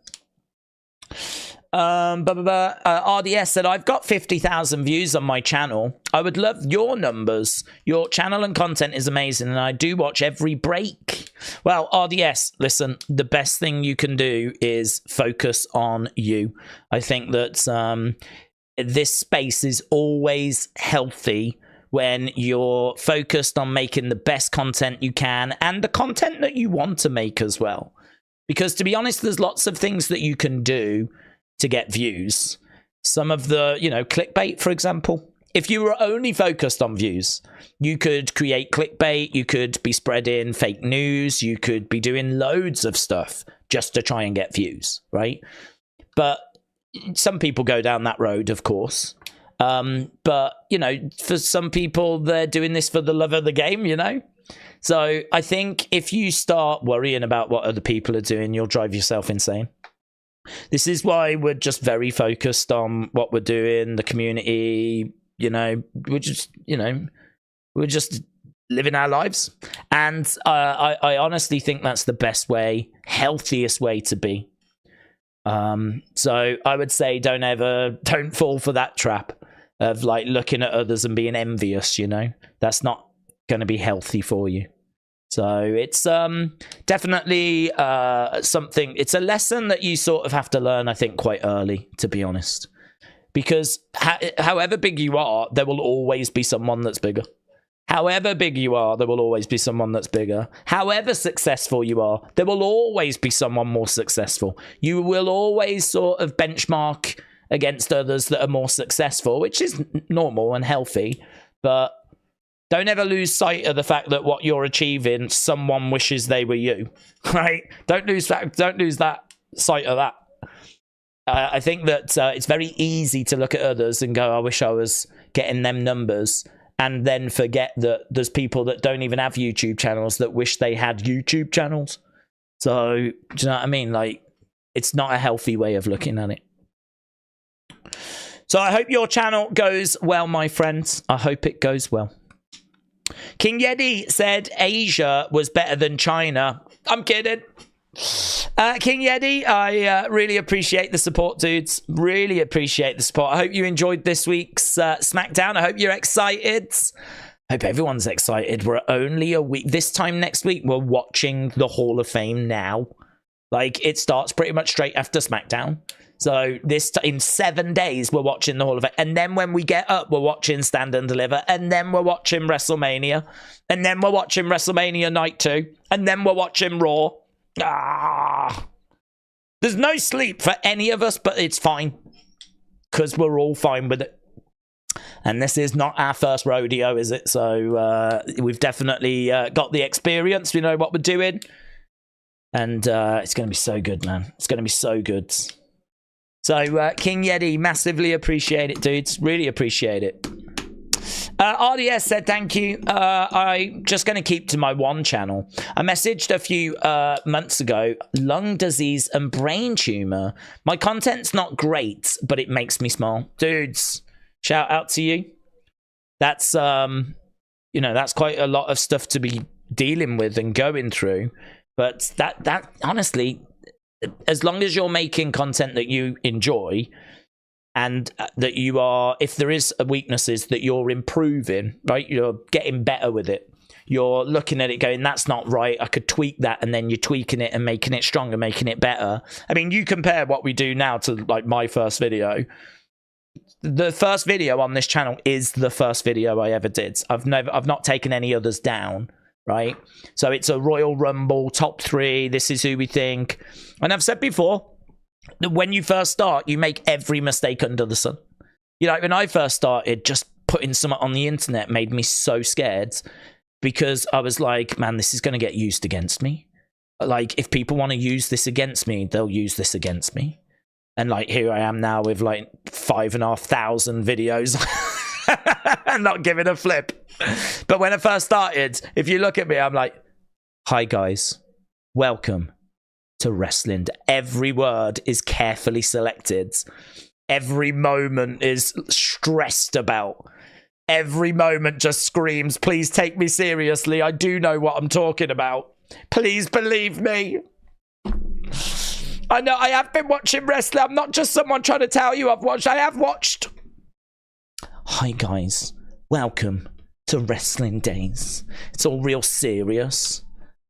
RDS said, I've got 50,000 views on my channel. I would love your numbers. Your channel and content is amazing, and I do watch every break. Well, RDS, listen, the best thing you can do is focus on you. I think that this space is always healthy when you're focused on making the best content you can, and the content that you want to make as well. Because to be honest, there's lots of things that you can do to get views. Some of the, you know, clickbait, for example. If you were only focused on views, you could create clickbait, you could be spreading fake news, you could be doing loads of stuff just to try and get views, right? But some people go down that road, of course. But, you know, for some people, they're doing this for the love of the game, you know? So I think if you start worrying about what other people are doing, you'll drive yourself insane. This is why we're just very focused on what we're doing, the community, you know, we're just living our lives. And I honestly think that's the best way, healthiest way to be. So I would say don't fall for that trap of like looking at others and being envious, you know. That's not going to be healthy for you. So it's definitely something, it's a lesson that you sort of have to learn, I think, quite early, to be honest. Because however big you are, there will always be someone that's bigger. However big you are, there will always be someone that's bigger. However successful you are, there will always be someone more successful. You will always sort of benchmark against others that are more successful, which is normal and healthy. But don't ever lose sight of the fact that what you're achieving, someone wishes they were you, right? Don't lose that sight of that. I think that it's very easy to look at others and go, I wish I was getting them numbers, and then forget that there's people that don't even have YouTube channels that wish they had YouTube channels. So, do you know what I mean? Like, it's not a healthy way of looking at it. So I hope your channel goes well, my friends. I hope it goes well. King Yeti said Asia was better than China. I'm kidding. King Yeti, I really appreciate the support, dudes. Really appreciate the support. I hope you enjoyed this week's SmackDown. I hope you're excited. I hope everyone's excited. We're only a week. This time next week, we're watching the Hall of Fame now. Like, it starts pretty much straight after SmackDown. So in 7 days, we're watching the Hall of Fame. And then when we get up, we're watching Stand and Deliver. And then we're watching WrestleMania. And then we're watching WrestleMania Night 2. And then we're watching Raw. There's no sleep for any of us, but it's fine. Because we're all fine with it. And this is not our first rodeo, is it? So we've definitely got the experience. We know what we're doing. And it's going to be so good, man. It's going to be so good. So, King Yeti, massively appreciate it, dudes. Really appreciate it. RDS said, thank you. I'm just going to keep to my one channel. I messaged a few months ago, lung disease and brain tumor. My content's not great, but it makes me smile. Dudes, shout out to you. That's, you know, that's quite a lot of stuff to be dealing with and going through. But that honestly, as long as you're making content that you enjoy and that you are, if there is weaknesses, that you're improving, right? You're getting better with it. You're looking at it going, that's not right. I could tweak that. And then you're tweaking it and making it stronger, making it better. I mean, you compare what we do now to like my first video. The first video on this channel is the first video I ever did. I've not taken any others down. Right, so it's a Royal Rumble top 3. This is who we think, and I've said before that when you first start, you make every mistake under the sun. You know, when I first started, just putting something on the internet made me so scared because I was like, man, this is going to get used against me. Like, if people want to use this against me, they'll use this against me. And like, here I am now with like 5,500 videos. And not giving a flip. But when I first started, if you look at me, I'm like, hi guys, welcome to wrestling. Every word is carefully selected. Every moment is stressed about. Every moment just screams, please take me seriously. I do know what I'm talking about. Please believe me. I know I have been watching wrestling. I'm not just someone trying to tell you I have watched. Hi guys, welcome to Wrestling Days. It's all real serious.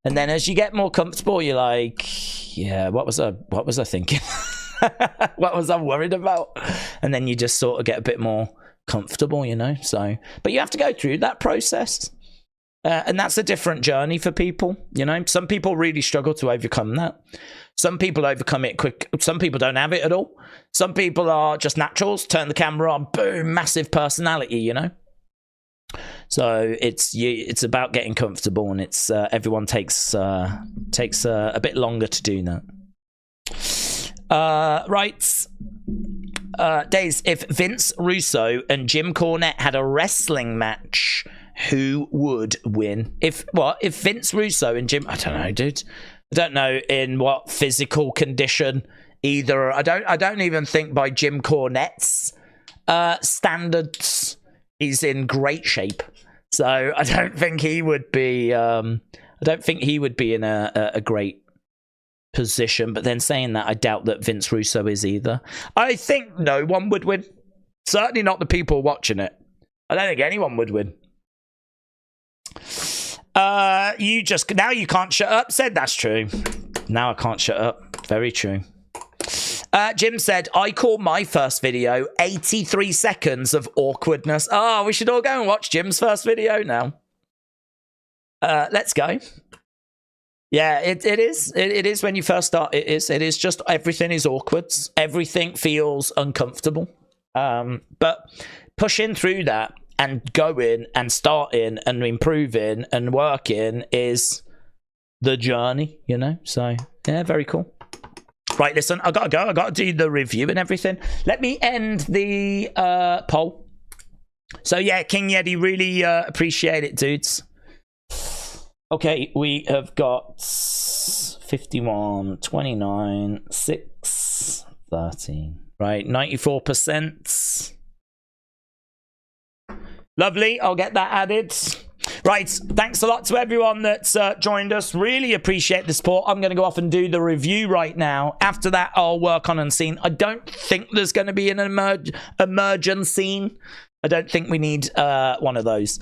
And then as you get more comfortable, you're like, yeah, what was I thinking? What was I worried about? And then you just sort of get a bit more comfortable, you know? So, but you have to go through that process. And that's a different journey for people, you know? Some people really struggle to overcome that. Some people overcome it quick. Some people don't have it at all. Some people are just naturals, turn the camera on, boom, massive personality, you know? So it's about getting comfortable, and it's everyone takes a bit longer to do that. Right. Days, if Vince Russo and Jim Cornette had a wrestling match, who would win? If Vince Russo and Jim, I don't know, dude. I don't know in what physical condition either. I don't even think by Jim Cornette's standards he's in great shape. So I don't think he would be. I don't think he would be in a great position. But then saying that, I doubt that Vince Russo is either. I think no one would win. Certainly not the people watching it. I don't think anyone would win. Now you can't shut up. Said that's true. Now I can't shut up. Very true. Jim said, I call my first video 83 seconds of awkwardness. Oh, we should all go and watch Jim's first video now. Let's go. Yeah, it is. It is when you first start. It is just everything is awkward. Everything feels uncomfortable. But pushing through that and going and starting and improving and working is the journey, you know? So, yeah, very cool. Right, listen, I gotta go. I gotta do the review and everything. Let me end the poll. So, yeah, King Yeti, really appreciate it, dudes. Okay, we have got 51, 29, 6, 13. Right, 94%. Lovely, I'll get that added. Right, thanks a lot to everyone that's joined us. Really appreciate the support. I'm going to go off and do the review right now. After that, I'll work on Unseen. I don't think there's going to be an emergent scene. I don't think we need one of those.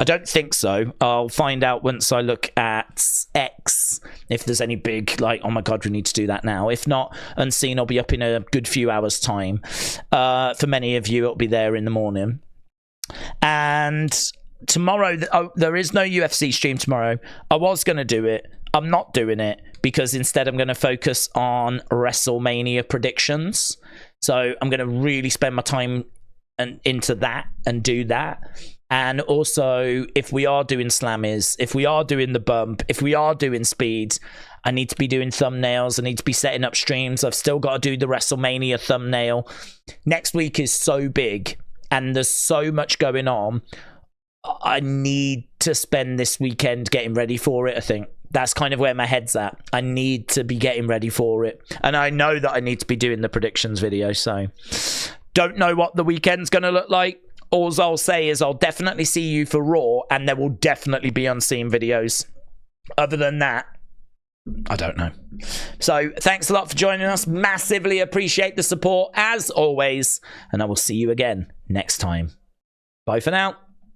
I don't think so. I'll find out once I look at X if there's any big, like, oh my god, we need to do that now. If not, Unseen will be up in a good few hours' time. For many of you, it'll be there in the morning. And tomorrow, there is no UFC stream tomorrow. I was going to do it. I'm not doing it because instead I'm going to focus on WrestleMania predictions. So I'm going to really spend my time into that and do that. And also, if we are doing slammies, if we are doing the bump, if we are doing speed, I need to be doing thumbnails. I need to be setting up streams. I've still got to do the WrestleMania thumbnail. Next week is so big and there's so much going on. I need to spend this weekend getting ready for it, I think. That's kind of where my head's at. I need to be getting ready for it. And I know that I need to be doing the predictions video, so don't know what the weekend's going to look like. All I'll say is I'll definitely see you for Raw, and there will definitely be Unseen videos. Other than that, I don't know. So thanks a lot for joining us. Massively appreciate the support, as always. And I will see you again next time. Bye for now.